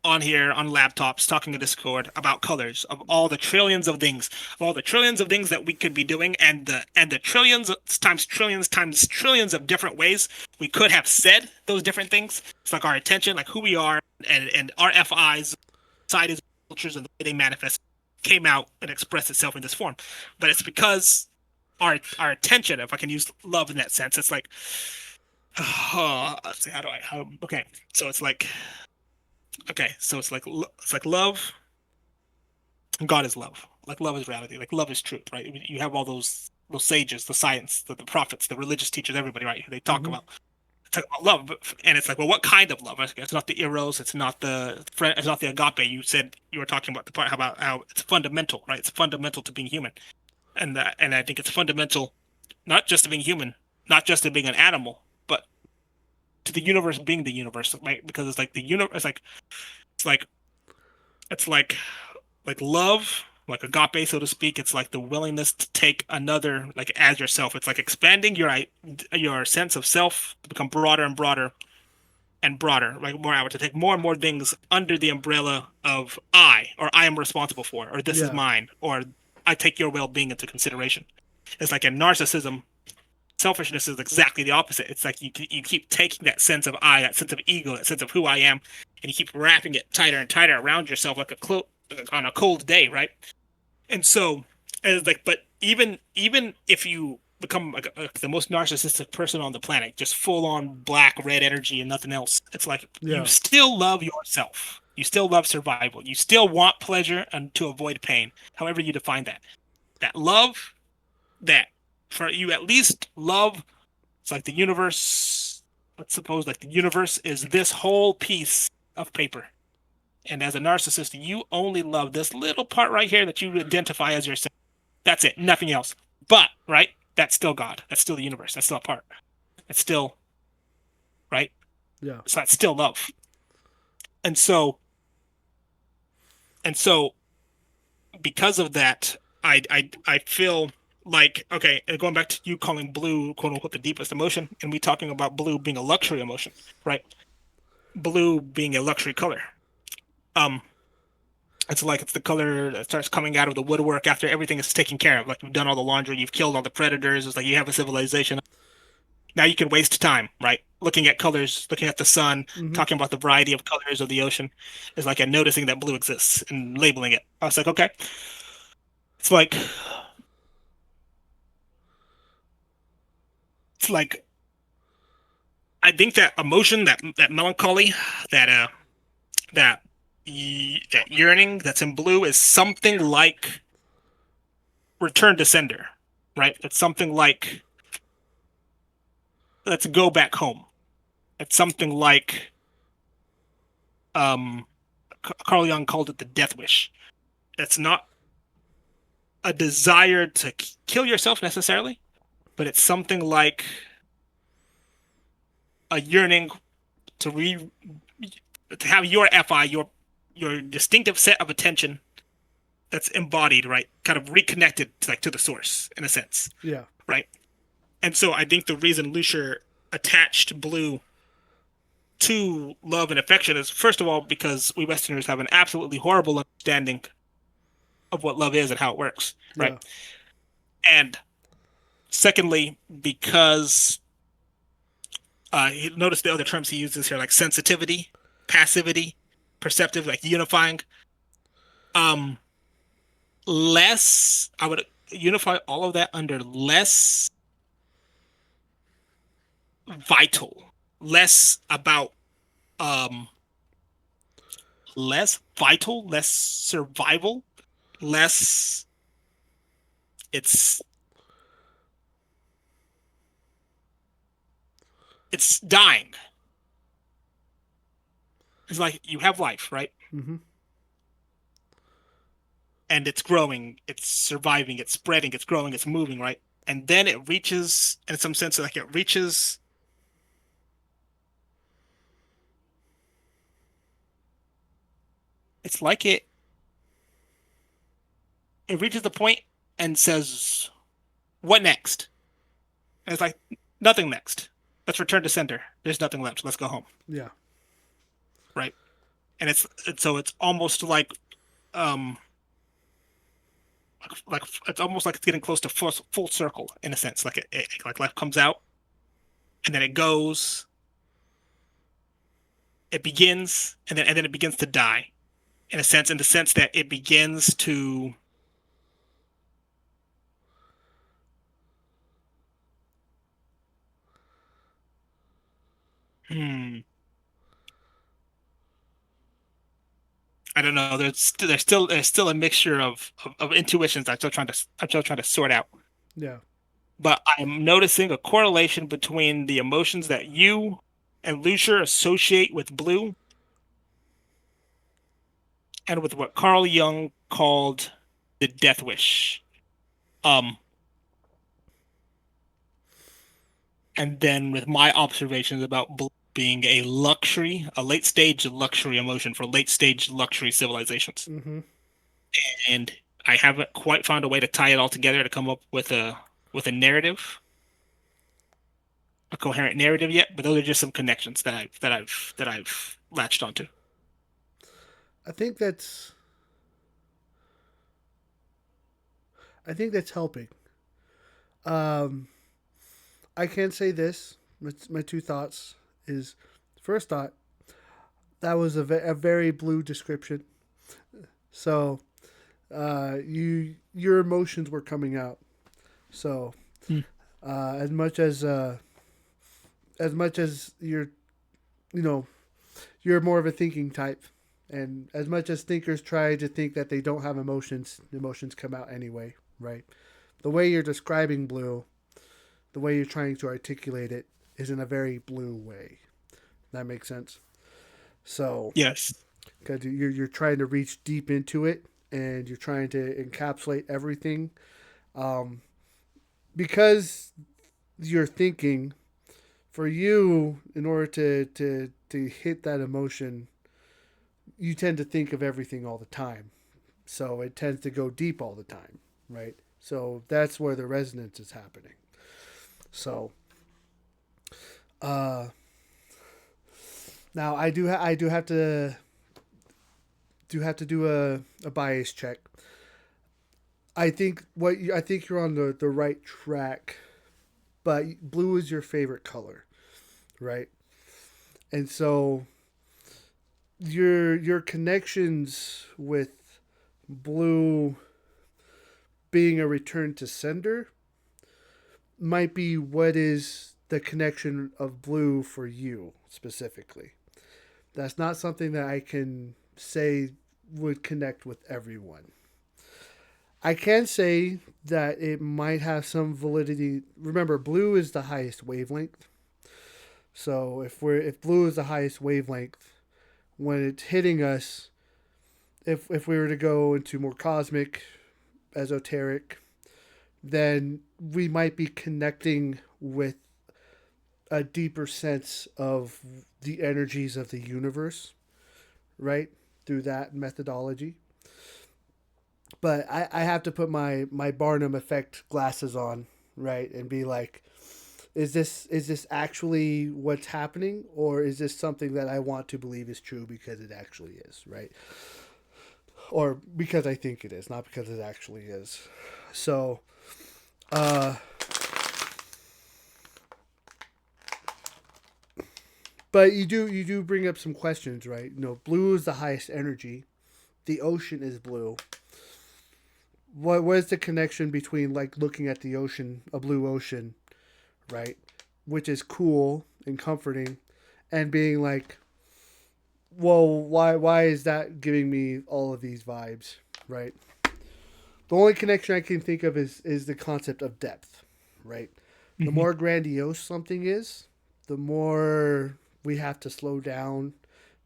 on here on laptops talking to Discord about colors of all the trillions of things that we could be doing, and the trillions times trillions of different ways we could have said those different things. It's like our attention, like who we are, and our FIs, societies, cultures, and the way they manifest came out and expressed itself in this form. But it's because our attention, if I can use love in that sense, it's like, let's see, okay, so it's like, okay, so it's like love. God is love. Like love is reality. Like love is truth, right? You have all those sages, the science, the prophets, the religious teachers, everybody, right? They talk Mm-hmm. about love, and it's like, well, what kind of love? It's not the eros. It's not the friend. It's not the agape. You said you were talking about the part about how it's fundamental, right? It's fundamental to being human, and I think it's fundamental, not just to being human, not just to being an animal, but to the universe being the universe, right? Because it's like the universe. It's like it's like love, like agape, so to speak. It's like the willingness to take another, like as yourself. It's like expanding your sense of self to become broader and broader and broader, like more out to take more and more things under the umbrella of I am responsible for, or this is Yeah. mine, or I take your well-being into consideration. It's like in narcissism, selfishness is exactly the opposite. It's like you keep taking that sense of I, that sense of ego, that sense of who I am, and you keep wrapping it tighter and tighter around yourself like a cloak on a cold day, right? And so, as like, but even if you become like the most narcissistic person on the planet, just full on black red energy and nothing else, it's like you Yeah. still love yourself. You still love survival. You still want pleasure and to avoid pain, however you define that. That love, that for you at least love. It's like the universe. Let's suppose like the universe is this whole piece of paper. And as a narcissist, you only love this little part right here that you identify as yourself. That's it, nothing else. But, right, that's still God. That's still the universe. That's still a part. That's still, right? Yeah. So that's still love. And so, and so, because of that, I feel like, okay, going back to you calling blue quote unquote the deepest emotion, and we talking about blue being a luxury emotion, right? Blue being a luxury color. Um, it's like it's the color that starts coming out of the woodwork after everything is taken care of. Like you've done all the laundry, you've killed all the predators. It's like you have a civilization. Now you can waste time, right? Looking at colors, looking at the sun, Mm-hmm. talking about the variety of colors of the ocean is like and noticing that blue exists and labeling it. I was like, okay. It's like it's like I think that emotion, that melancholy, that that that yearning that's in blue is something like return to sender, right? It's something like let's go back home. It's something like um Carl Jung called it the death wish. It's not a desire to kill yourself necessarily, but it's something like a yearning to re to have your fi your distinctive set of attention that's embodied, right? Kind of reconnected to like to the source in a sense, Yeah. right? And so I think the reason Lucier attached blue to love and affection is first of all because we Westerners have an absolutely horrible understanding of what love is and how it works, right? Yeah. And secondly, because notice the other terms he uses here, like sensitivity, passivity, perceptive, like unifying. Um, less, I would unify all of that under less vital, less about, um, less vital, less survival, less. It's it's dying. It's like you have life, right? Mm-hmm. And it's growing, it's surviving, it's spreading, it's growing, it's moving, right? And then it reaches, in some sense, like it reaches. It's like it reaches the point and says, "What next?" And it's like nothing next. Let's return to center. There's nothing left. Let's go home, Yeah. right? And it's so it's almost um like it's almost like it's getting close to full circle in a sense. Like like life comes out and then it goes, it begins, and then it begins to die in a sense, in the sense that it begins to hmm, I don't know. There's still a mixture of intuitions I'm still trying to sort out. Yeah. But I'm noticing a correlation between the emotions that you and Lucier associate with blue and with what Carl Jung called the death wish. Um, and then with my observations about blue being a luxury, a late stage luxury emotion for late stage luxury civilizations. Mm-hmm. And I haven't quite found a way to tie it all together to come up with a narrative, a coherent narrative yet, but those are just some connections that I've latched onto. I think that's I think that's helping. Um, I can say this. My two thoughts is first thought that was a very blue description. So your emotions were coming out. So Hmm. as much as you know you're more of a thinking type, and as much as thinkers try to think that they don't have emotions, emotions come out anyway, right? The way you're describing blue, the way you're trying to articulate it, is in a very blue way. That makes sense. So, Yes. because you're trying to reach deep into it, and you're trying to encapsulate everything, um, because you're thinking for you in order to hit that emotion, you tend to think of everything all the time. So it tends to go deep all the time, right? So that's where the resonance is happening. So uh, now I do have to do a bias check. I think you're on the right track, but blue is your favorite color, right? And so your connections with blue being a return to sender might be what is the connection of blue for you specifically. That's not something that I can say would connect with everyone. I can say that it might have some validity. Remember, blue is the highest wavelength. So if blue is the highest wavelength, when it's hitting us, if we were to go into more cosmic, esoteric, then we might be connecting with a deeper sense of the energies of the universe, right? Through that methodology. But I have to put my Barnum effect glasses on, right? And be like, is this actually what's happening? Or is this something that I want to believe is true because it actually is, right? Or because I think it is, not because it actually is. So uh but you do bring up some questions, right? You know, blue is the highest energy. The ocean is blue. What is the connection between like looking at the ocean, a blue ocean, right? Which is cool and comforting, and being like, well, why is that giving me all of these vibes, right? The only connection I can think of is the concept of depth, right? The Mm-hmm. more grandiose something is, the more we have to slow down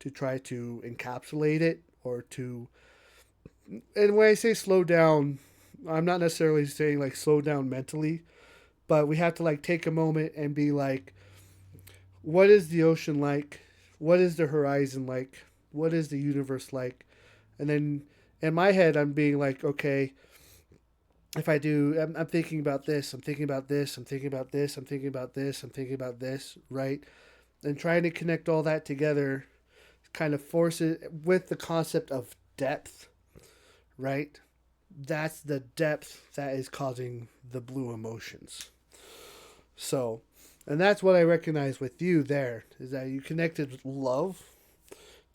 to try to encapsulate it or to. And when I say slow down, I'm not necessarily saying like slow down mentally, but we have to like take a moment and be like, what is the ocean like? What is the horizon like? What is the universe like? And then in my head, I'm being like, okay, if I do, I'm thinking about this, I'm thinking about this, I'm thinking about this, I'm thinking about this, I'm thinking about this, right? And trying to connect all that together kind of forces with the concept of depth, right? That's the depth that is causing the blue emotions. So, and that's what I recognize with you there is that you connected love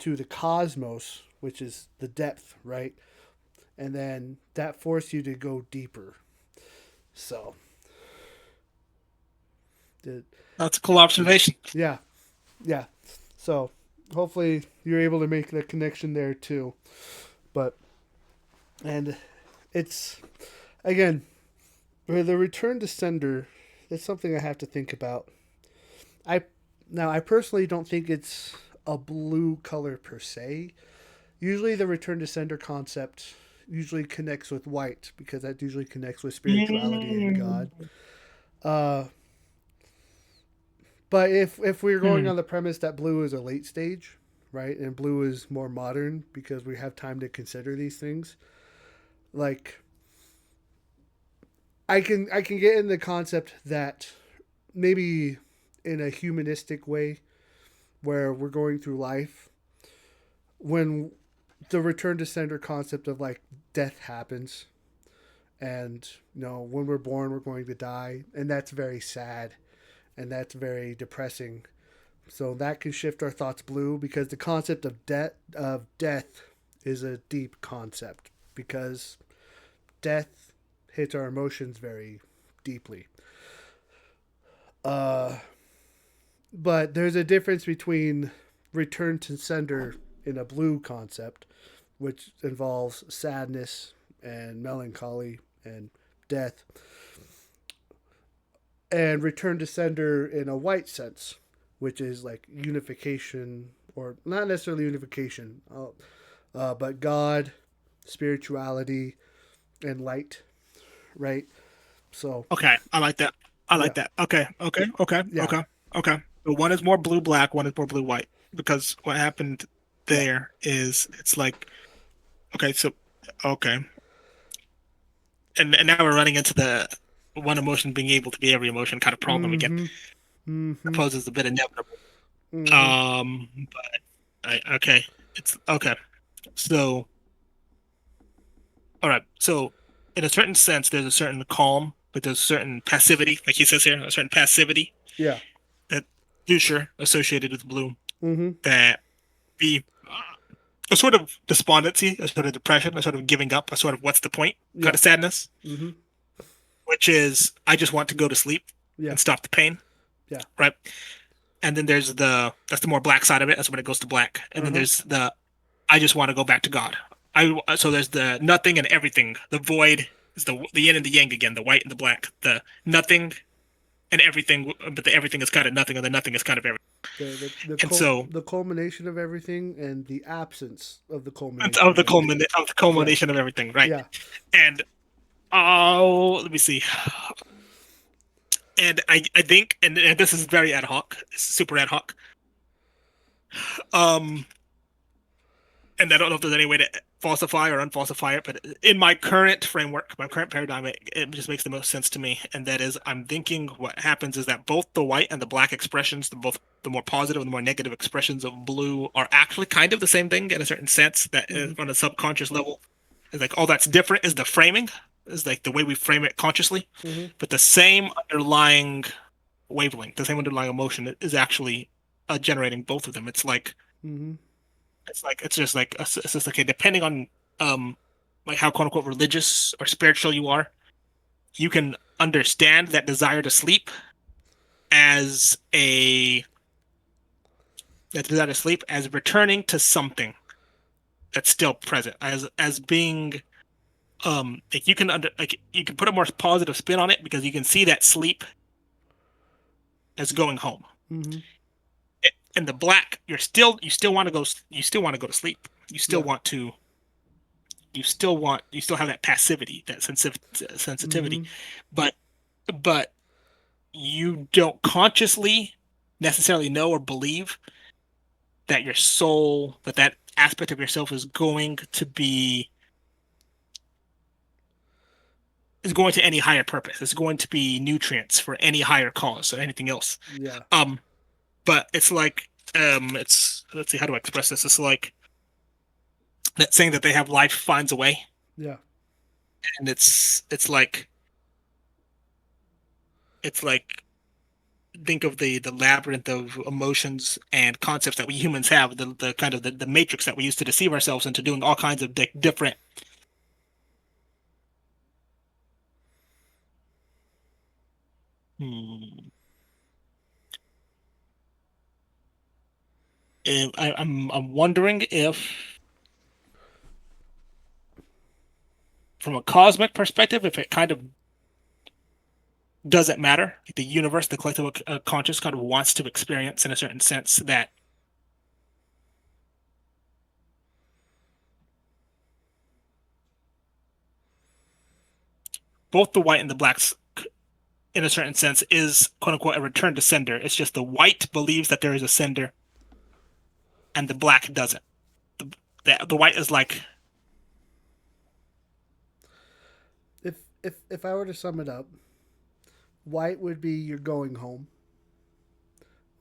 to the cosmos, which is the depth, right? And then that forced you to go deeper. So, the, That's a cool observation. yeah, yeah. So, hopefully you're able to make that connection there too. But, and it's, again, for the return to sender, it's something I have to think about. I I personally don't think it's a blue color per se. Usually the return to sender concept usually connects with white because that usually connects with spirituality and Mm. God. Uh, but if we're going Hmm. on the premise that blue is a late stage, right, and blue is more modern because we have time to consider these things, like I can get in the concept that maybe in a humanistic way where we're going through life when the return to sender concept of like death happens and you know when we're born we're going to die and that's very sad and that's very depressing, so that can shift our thoughts blue because the concept of death is a deep concept because death hits our emotions very deeply. uh but there's a difference between return to sender in a blue concept, which involves sadness and melancholy and death, and return to sender in a white sense, which is like unification, or not necessarily unification, but God, spirituality, and light, right? So, Okay, I like that. I yeah, like that. Okay, okay, okay, yeah, okay, okay. So one is more blue black, one is more blue white. Because what happened yeah, there is it's like okay, so okay. and now we're running into the one emotion being able to be every emotion kind of problem again. Mm-hmm. I Mm-hmm. suppose it's a bit inevitable. Mm-hmm. But okay, it's okay. So, all right. So, in a certain sense, there's a certain calm, but there's a certain passivity, like he says here, a certain passivity Yeah. that future associated with blue Mm-hmm. that be a sort of despondency, a sort of depression, a sort of giving up, a sort of what's the point kind Yeah. of sadness, Mm-hmm. which is I just want to go to sleep Yeah. and stop the pain, Yeah. right? And then there's that's the more black side of it. That's when it goes to black. And then Uh-huh. there's the I just want to go back to God. So there's the nothing and everything. The void is the yin and the yang again, the white and the black. The nothing and everything, but the everything is kind of nothing, and the nothing is kind of everything. And so The culmination of everything and the absence of the it's culmination of everything. of the Yeah. culmination of everything, right? Yeah. And oh, let me see. And I think, and this is very ad hoc, super ad hoc. Um, and I don't know if there's any way to falsify or unfalsify it, but in my current framework, my current paradigm, it just makes the most sense to me. And that is, I'm thinking what happens is that both the white and the black expressions, both the more positive and the more negative expressions of blue, are actually kind of the same thing in a certain sense. That Mm-hmm. on a subconscious level, is like all that's different is the framing, is like the way we frame it consciously, Mm-hmm. but the same underlying wavelength, the same underlying emotion is actually generating both of them. Mm-hmm. It's just like it's just okay. Depending on um like how quote unquote religious or spiritual you are, you can understand that desire to sleep as a that desire to sleep as returning to something that's still present, as being like you can put a more positive spin on it because you can see that sleep as going home. Mm-hmm. In the black, you still want to go to sleep. You still Yeah. want to you still have that passivity, that sensitivity, Mm-hmm. but but you don't consciously necessarily know or believe that your soul, that aspect of yourself is going to any higher purpose. It's going to be nutrients for any higher cause or anything else. Yeah. Um, but it's like it's let's see how do I express this. It's like that saying that they have life finds a way, Yeah. and it's like think of the labyrinth of emotions and concepts that we humans have, the kind of the matrix that we use to deceive ourselves into doing all kinds of different. Hmm, I'm wondering if, from a cosmic perspective, if it kind of doesn't matter. Like the universe, the collective conscious, kind of wants to experience, in a certain sense, that both the white and the blacks, in a certain sense, is quote unquote a return to sender. It's just the white believes that there is a sender, and the black doesn't. The white is like, If I were to sum it up, white would be you're going home.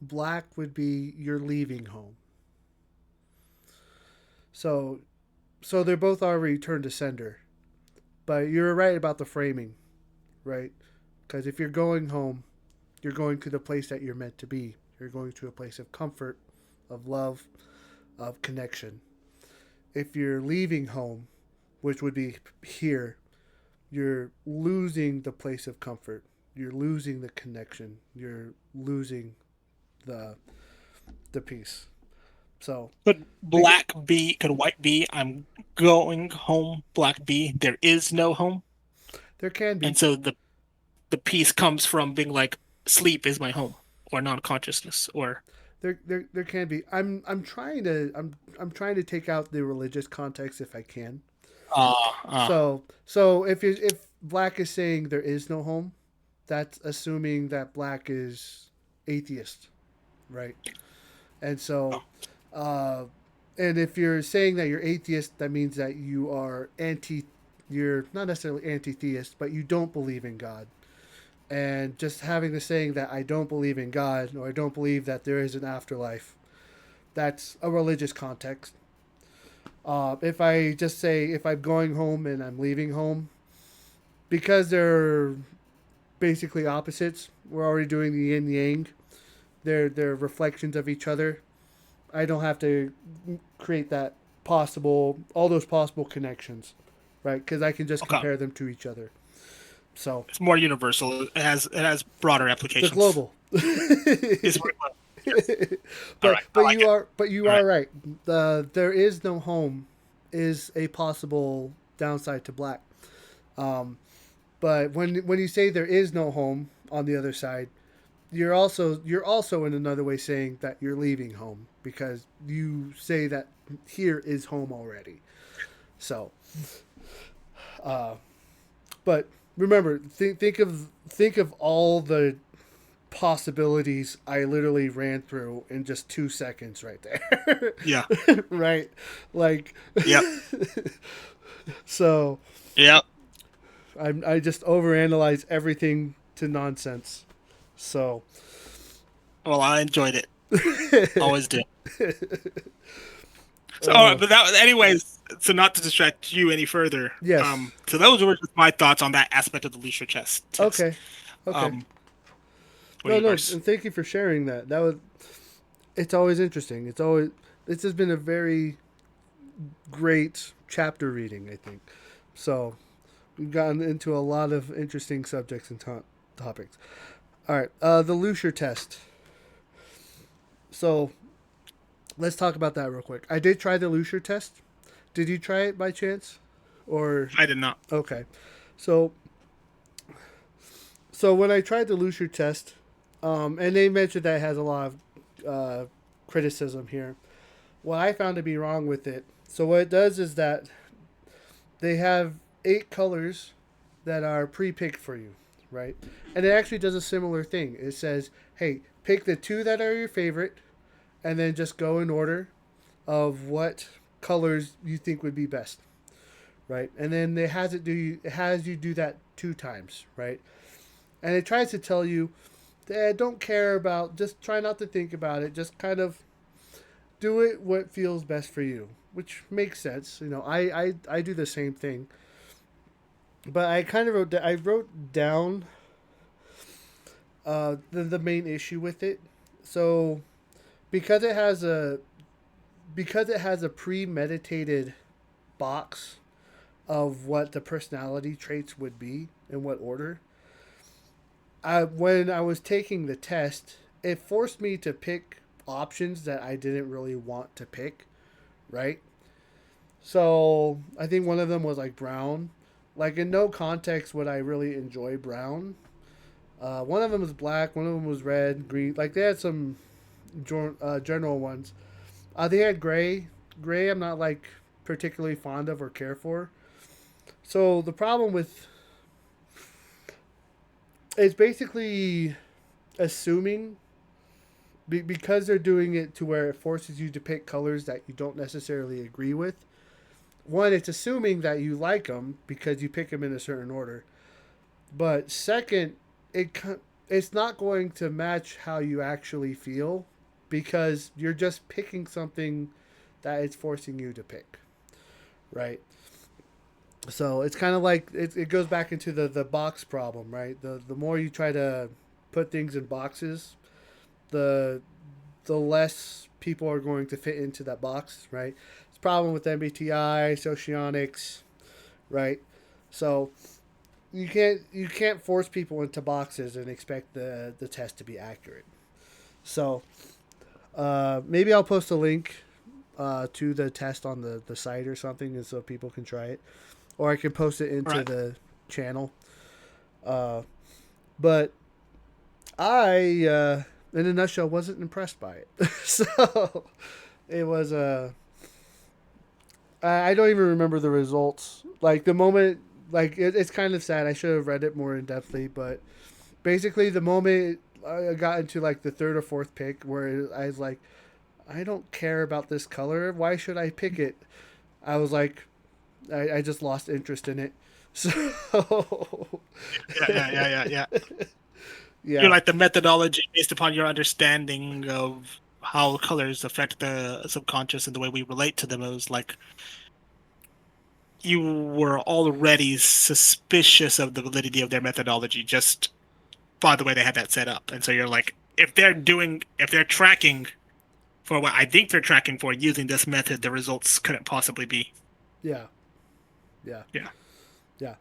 Black would be you're leaving home. So they're both already return to sender. But you're right about the framing, right? Because if you're going home, you're going to the place that you're meant to be. You're going to a place of comfort, of love, of connection. If you're leaving home, which would be here, you're losing the place of comfort. You're losing the connection. You're losing the peace. So it, could white be, I'm going home, black be, there is no home. there can And be so the peace comes from being like, sleep is my home, or non-consciousness, or there can be. I'm trying to take out the religious context if I can. uh, uh, So if black is saying there is no home, that's assuming that black is atheist, right? And so, uh, and if you're saying that you're atheist, that means that you are anti. you're not necessarily anti-theist, but you don't believe in God. And just having the saying that I don't believe in God or I don't believe that there is an afterlife, that's a religious context. If I just say if I'm going home and I'm leaving home, because they're basically opposites, we're already doing the yin yang. They're reflections of each other. I don't have to create that possible, all those possible connections, right? Because I can just Okay. compare them to each other. So It's more universal. It has broader the applications. global. It's more, yes. All but right. I like it. you All right. are right. There is no home is a possible downside to black. Um, but when you say there is no home on the other side, you're also in another way saying that you're leaving home because you say that here is home already. So, uh, but remember, think of all the possibilities I literally ran through in just 2 seconds right there. Yeah. Right? Like, Yep. so Yep. I just overanalyze everything to nonsense. So, Well, I enjoyed it. Always do. So, all right, uh, but that, anyways, so not to distract you any further. yes. So those were just my thoughts on that aspect of the leisure test. Okay. Okay. Um, what are No, no, yours? and thank you for sharing that. That was. It's always interesting. It's always. This has been a very great chapter reading. I think. So, we've gotten into a lot of interesting subjects and topics. All right. The Lucier test. So let's talk about that real quick. I did try the Lucier test. Did you try it by chance? Or I did not. okay. So when I tried the Lucier test, and they mentioned that it has a lot of criticism here. What I found to be wrong with it. So what it does is that they have 8 colors that are pre-picked for you, right? And it actually does a similar thing. It says, "Hey, pick the 2 that are your favorite, and then just go in order of what colors you think would be best." Right? And then it has you do that 2 times, right? And it tries to tell you that don't care about, just try not to think about it, just kind of do it what feels best for you, which makes sense. I do the same thing, but I wrote down the main issue with it. So because it has a premeditated box of what the personality traits would be in what order. When I was taking the test, it forced me to pick options that I didn't really want to pick, right? So I think one of them was like brown. Like in no context would I really enjoy brown. One of them was black. One of them was red, green. Like they had some general ones. They had gray. Gray, I'm not like particularly fond of or care for. So the problem with it's basically assuming because they're doing it to where it forces you to pick colors that you don't necessarily agree with. One, it's assuming that you like them because you pick them in a certain order. But second, it it's not going to match how you actually feel because you're just picking something that it's forcing you to pick, right? So it's kind of like it goes back into the box problem, right? The more you try to put things in boxes, the less people are going to fit into that box, right? It's a problem with MBTI, socionics, right? So you can't force people into boxes and expect the test to be accurate. So maybe I'll post a link to the test on the site or something, and so people can try it, or I can post it All into right. the channel. Uh, but I, in a nutshell, wasn't impressed by it. So it was I don't even remember the results. Like the moment, like it's kind of sad. I should have read it more in depthly, but basically the moment I got into like the third or fourth pick, where I was like, I don't care about this color. Why should I pick it? I was like, I just lost interest in it. So Yeah. You're yeah, like the methodology based upon your understanding of how colors affect the subconscious and the way we relate to them. It was like you were already suspicious of the validity of their methodology just by the way they had that set up. And so you're like, if they're tracking for what I think they're tracking for using this method, the results couldn't possibly be. yeah, yeah, Yeah. yeah.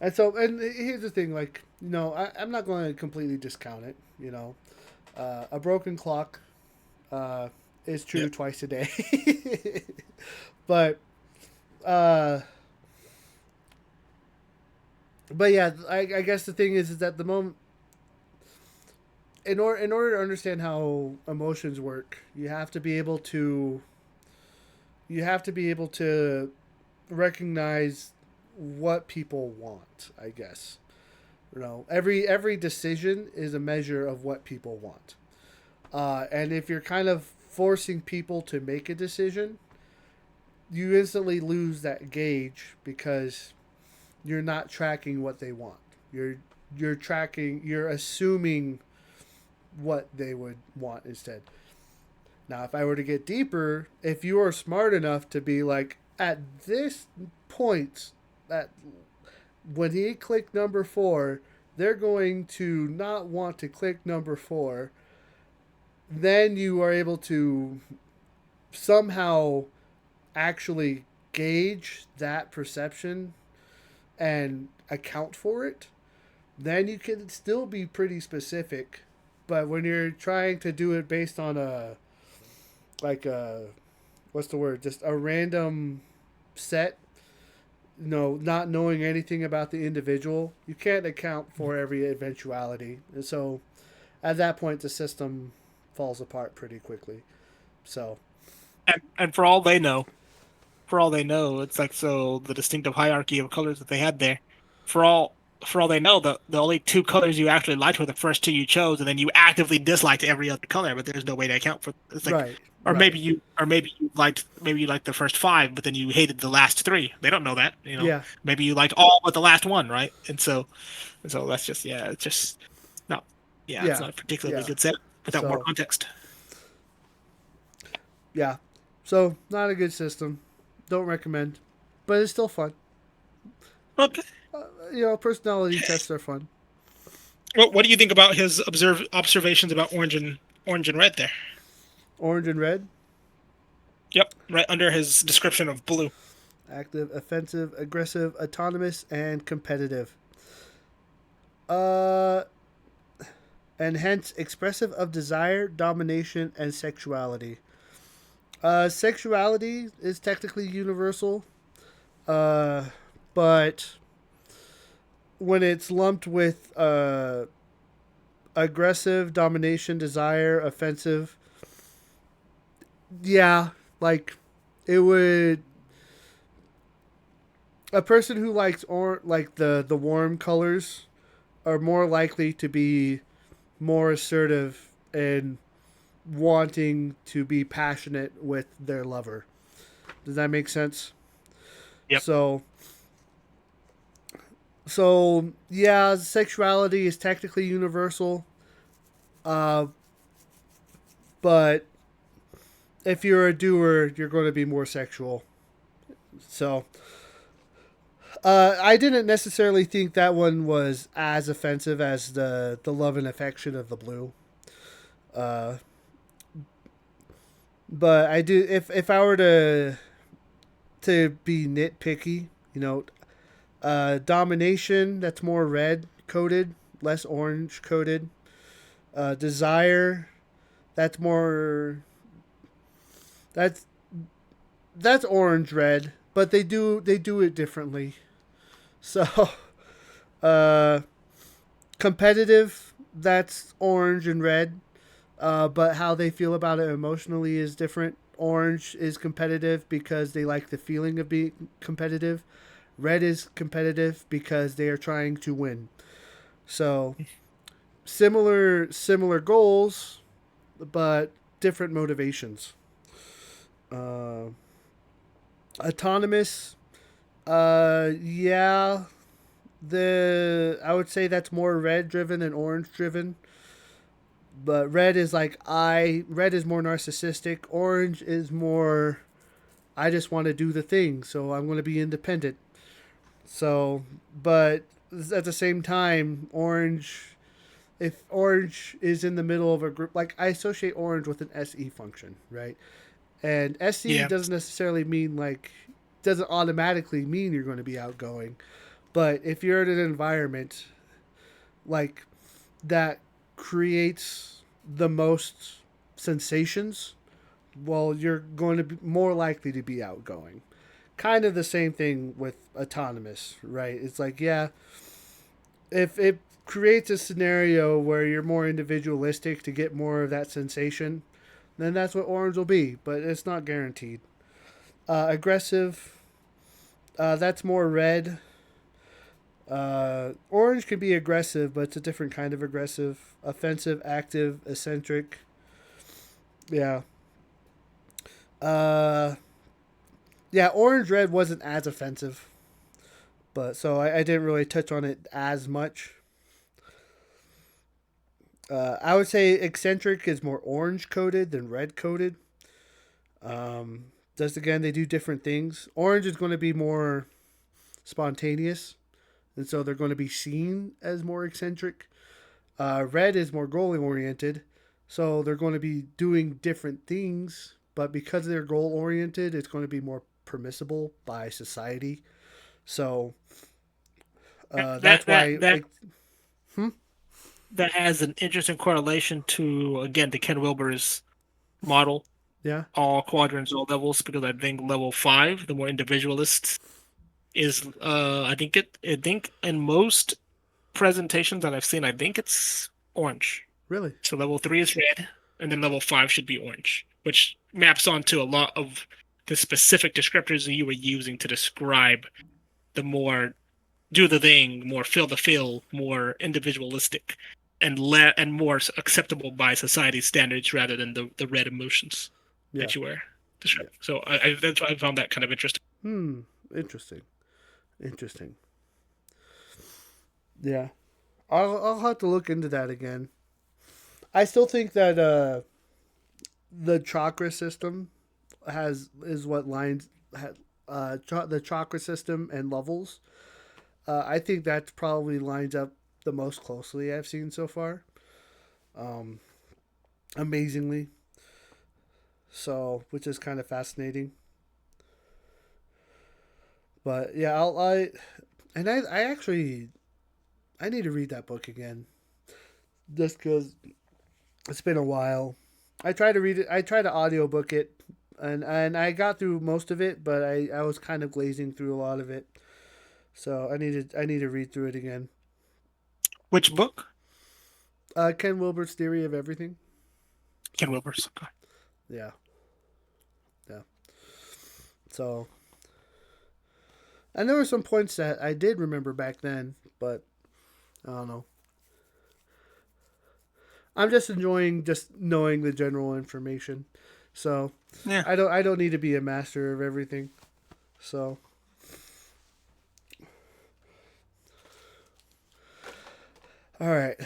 And so, and here's the thing, like, I'm not going to completely discount it. A broken clock uh, is true Yep. twice a day, but uh, but yeah, I guess the thing is that the moment, in order to understand how emotions work, you have to be able to recognize what people want. I guess every decision is a measure of what people want. And if you're kind of forcing people to make a decision, you instantly lose that gauge because you're not tracking what they want. You're assuming what they would want instead. Now, if I were to get deeper, if you are smart enough to be like, at this point, that when he clicked number 4, they're going to not want to click number 4, then you are able to somehow actually gauge that perception and account for it. Then you can still be pretty specific. But when you're trying to do it based on like a, what's the word? Just a random set, not knowing anything about the individual, you can't account for every eventuality. And so at that point, the system falls apart pretty quickly. So, And for all they know, it's like so the distinctive hierarchy of colors that they had there. For all for all they know, the only two colors you actually liked were the first two you chose, and then you actively disliked every other color, but there's no way to account for it's like right, right. maybe you liked the first five, but then you hated the last three. They don't know that, you know. Yeah, Maybe you liked all but the last one, right? And so that's just it's just no it's yeah, not a particularly yeah. good set without more So, context. yeah. So, not a good system. Don't recommend. But it's still fun. Okay. Personality tests are fun. What do you think about his observations about orange and red there? Orange and red. Yep, right under his description of blue. Active, offensive, aggressive, autonomous, and competitive. Uh, and hence expressive of desire, domination, and sexuality. Sexuality is technically universal, uh, but when it's lumped with aggressive, domination, desire, offensive, yeah, like it would. A person who likes like the warm colors are more likely to be more assertive and wanting to be passionate with their lover. Does that make sense? Yep. So yeah, sexuality is technically universal. Uh but if you're a doer, you're going to be more sexual. So I didn't necessarily think that one was as offensive as the love and affection of the blue. Uh, but I do, if I were to be nitpicky, domination, that's more red coated, less orange coated. Desire, that's more that's that's orange red, but they do it differently. So, uh, competitive, that's orange and red, but how they feel about it emotionally is different. Orange is competitive because they like the feeling of being competitive. Red is competitive because they are trying to win. So similar goals, but different motivations. Uh, autonomous. Yeah, the I would say that's more red driven than orange driven. But red is like red is more narcissistic. Orange is more I just want to do the thing, so I'm going to be independent. So, but at the same time, orange if orange is in the middle of a group, like I associate orange with an SE function, right? And SE Yeah. doesn't necessarily mean like doesn't automatically mean you're going to be outgoing, but if you're in an environment like that creates the most sensations, well, you're going to be more likely to be outgoing. Kind of the same thing with autonomous, right? It's like, yeah, if it creates a scenario where you're more individualistic to get more of that sensation, then that's what orange will be, but it's not guaranteed. Aggressive, that's more red. Orange can be aggressive, but it's a different kind of aggressive. Offensive, active, eccentric. Yeah. Uh, yeah, orange red wasn't as offensive, but so I didn't really touch on it as much. I would say eccentric is more orange coated than red coated. Just again, they do different things. Orange is going to be more spontaneous, and so they're going to be seen as more eccentric. Red is more goal oriented, so they're going to be doing different things, but because they're goal oriented, it's going to be more permissible by society. So That that's that why. that Hmm? that has an interesting correlation to, again, the Ken Wilber's model, Yeah, all quadrants, all levels, because I think level 5, the more individualist, is I think in most presentations that I've seen, I think it's orange. really. So level 3 is red, and then level 5 should be orange, which maps onto a lot of the specific descriptors that you were using to describe the more do the thing, more feel the feel, more individualistic, and more acceptable by society standards rather than the red emotions Yeah, that you were yeah. describing. So that's why I found that kind of interesting. Hmm. Interesting. Interesting. Yeah, I'll have to look into that again. I still think that the chakra system has is what lines the chakra system and levels. I think that probably lines up the most closely I've seen so far. Um, Amazingly, so which is kind of fascinating. But yeah, I actually I need to read that book again just because it's been a while. I tried to read it. I tried to audiobook it, and I got through most of it, but I was kind of glazing through a lot of it. So I need to read through it again. Which book? Ken Wilber's Theory of Everything. Ken Wilber's. Okay. Yeah, yeah. So, and there were some points that I did remember back then, but I don't know. I'm just enjoying just knowing the general information. So, Yeah. I don't need to be a master of everything. So, all right.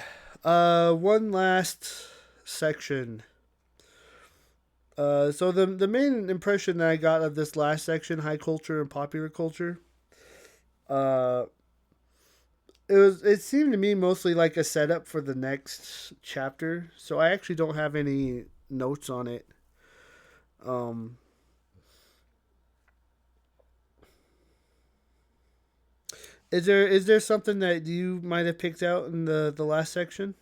One last section. So the main impression that I got of this last section, high culture and popular culture, uh, it seemed to me mostly like a setup for the next chapter. So I actually don't have any notes on it. Um, is there something that you might have picked out in the last section?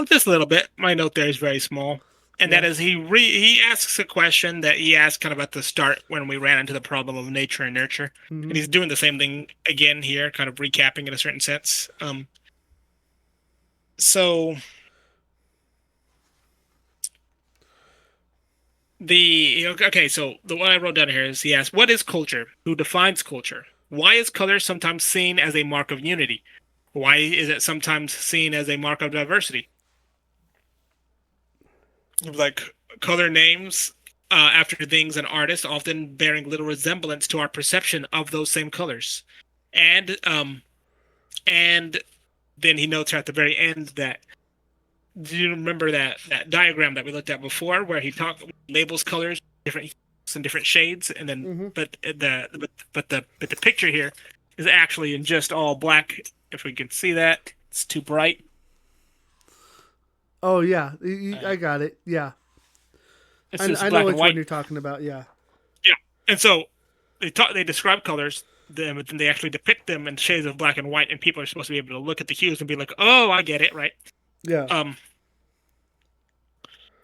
Just a little bit. My note there is very small, and that Yeah. is he asks a question that he asked kind of at the start when we ran into the problem of nature and nurture, and Mm-hmm. he's doing the same thing again here, kind of recapping in a certain sense. So okay, so the one I wrote down here is he asked, "What is culture? Who defines culture? Why is color sometimes seen as a mark of unity? Why is it sometimes seen as a mark of diversity?" Like color names. after things and artists, often bearing little resemblance to our perception of those same colors. And then he notes at the very end that, do you remember that diagram that we looked at before, where he labels colors different hues and different shades, and then Mm-hmm. but the picture here is actually in just all black. If we can see that, it's too bright. Oh yeah, Uh, I got it. Yeah, it's just I know black and which one white. you're talking about. Yeah. Yeah, and so they describe colors, then they actually depict them in shades of black and white, and people are supposed to be able to look at the hues and be like, "Oh, I get it," right? Yeah. Um,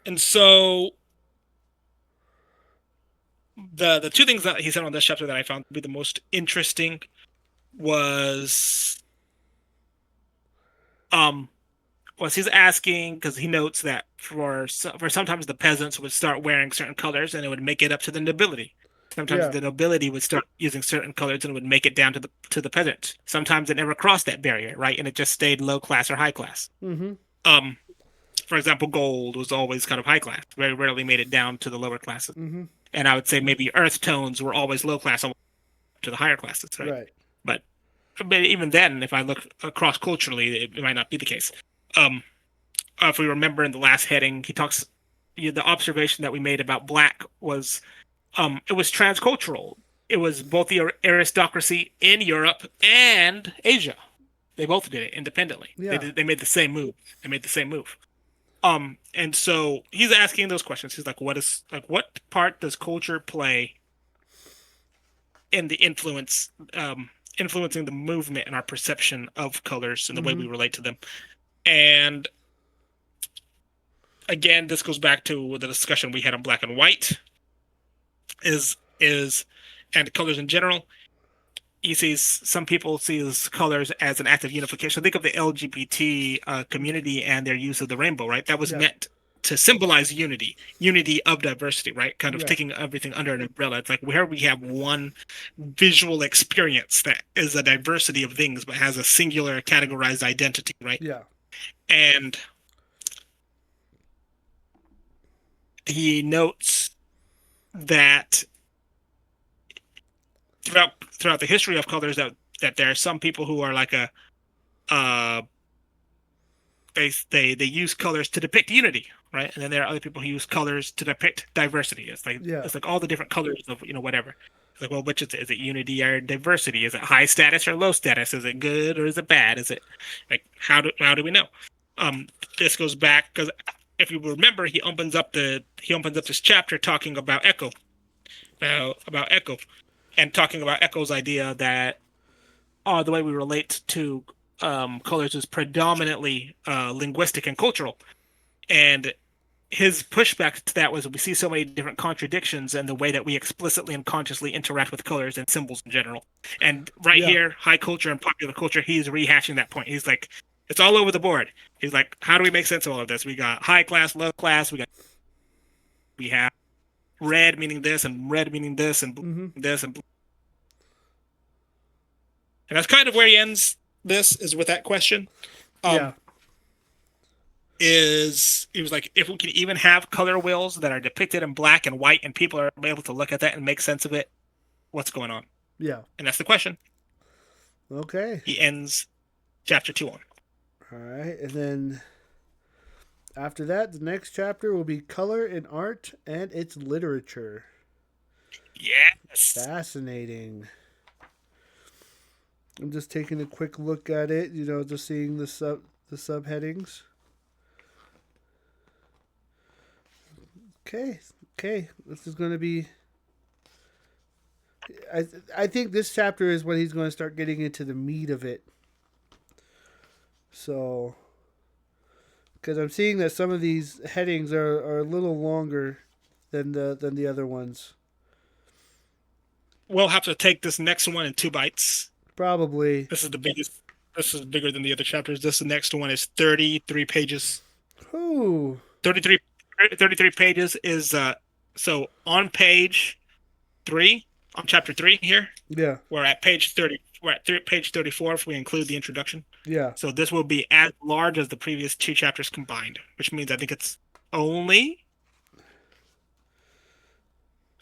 and so the two things that he said on this chapter that I found to be the most interesting was um was he's asking, because he notes that for sometimes the peasants would start wearing certain colors and it would make it up to the nobility. Sometimes Yeah. the nobility would start using certain colors and it would make it down to the peasant. Sometimes it never crossed that barrier, right? And it just stayed low class or high class. Mm-hmm. Um, for example, gold was always kind of high class. Very rarely made it down to the lower classes. Mm-hmm. And I would say maybe earth tones were always low class to the higher classes, right? Right. But even then, if I look across culturally, it might not be the case. Um, if we remember in the last heading, he talks. The observation that we made about black was, it was transcultural. It was both the aristocracy in Europe and Asia. They both did it independently. Yeah. They made the same move. They made the same move. And so he's asking those questions. He's like, what part does culture play in the influencing the movement and our perception of colors and the way Mm-hmm. we relate to them? And again, this goes back to the discussion we had on black and white, is and colors in general. Some people see these colors as an act of unification. Think of the LGBT community and their use of the rainbow, right? That was Yeah. meant to symbolize unity of diversity, right? Kind of Yeah. taking everything under an umbrella. It's like where we have one visual experience that is a diversity of things, but has a singular categorized identity, right? Yeah. And he notes that throughout the history of colors, that there are some people who are like uh they use colors to depict unity, right? And then there are other people who use colors to depict diversity. Yeah. It's like all the different colors of whatever. It's like, well, which is it? Is it unity or diversity? Is it high status or low status? Is it good or is it bad? Is it like how do we know? This goes back because if you remember, he opens up this chapter talking about echo, about echo, and talking about echo's idea that the way we relate to colors is predominantly linguistic and cultural. And his pushback to that was we see so many different contradictions in the way that we explicitly and consciously interact with colors and symbols in general. And right Yeah. here, high culture and popular culture, he's rehashing that point. He's like, it's all over the board. He's like, how do we make sense of all of this? We got high class, low class. We have red meaning this and red meaning this and blue Mm-hmm. meaning this and blue. And that's kind of where he ends this, is with that question. Yeah. He was like, if we can even have color wheels that are depicted in black and white and people are able to look at that and make sense of it, what's going on? Yeah. And that's the question. Okay. He ends chapter 2 on. All right, and then after that, the next chapter will be color in art and its literature. Yes. Fascinating. I'm just taking a quick look at it, just seeing the subheadings. Okay, this is going to be. I think this chapter is when he's going to start getting into the meat of it. So, because I'm seeing that some of these headings are a little longer than the other ones. We'll have to take this next one in 2 bites. Probably. This is the biggest. This is bigger than the other chapters. This next one is 33 pages. Ooh. 33 pages is so on page 3, on chapter 3 here. Yeah. We're at page 30. We're at page 34 if we include the introduction. Yeah. So this will be as large as the previous 2 chapters combined, which means I think it's only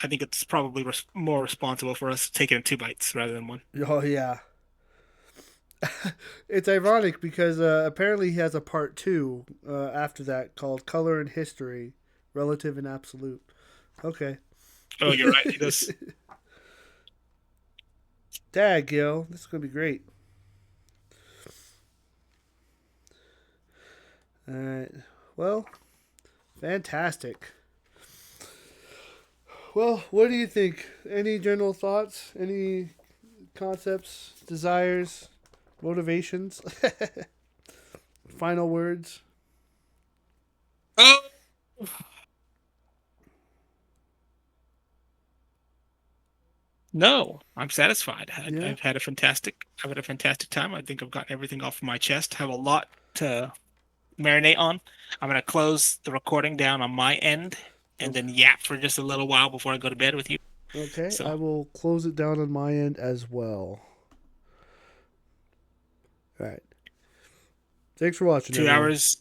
I think it's probably more responsible for us taking it 2 bites rather than one. Oh yeah. It's ironic because apparently he has a part two after that called "Color and History: Relative and Absolute." Okay. Oh, you're right. He does. Dag, yo, this is gonna be great. All right. Well, fantastic. Well, what do you think? Any general thoughts? Any concepts, desires, motivations? Final words? Oh no, I'm satisfied. Yeah. I've had a fantastic time. I think I've gotten everything off my chest. Have a lot to marinate on. I'm gonna close the recording down on my end and then yap for just a little while before I go to bed with you. Okay, So I will close it down on my end as well. All right. Thanks for watching, two everyone. hours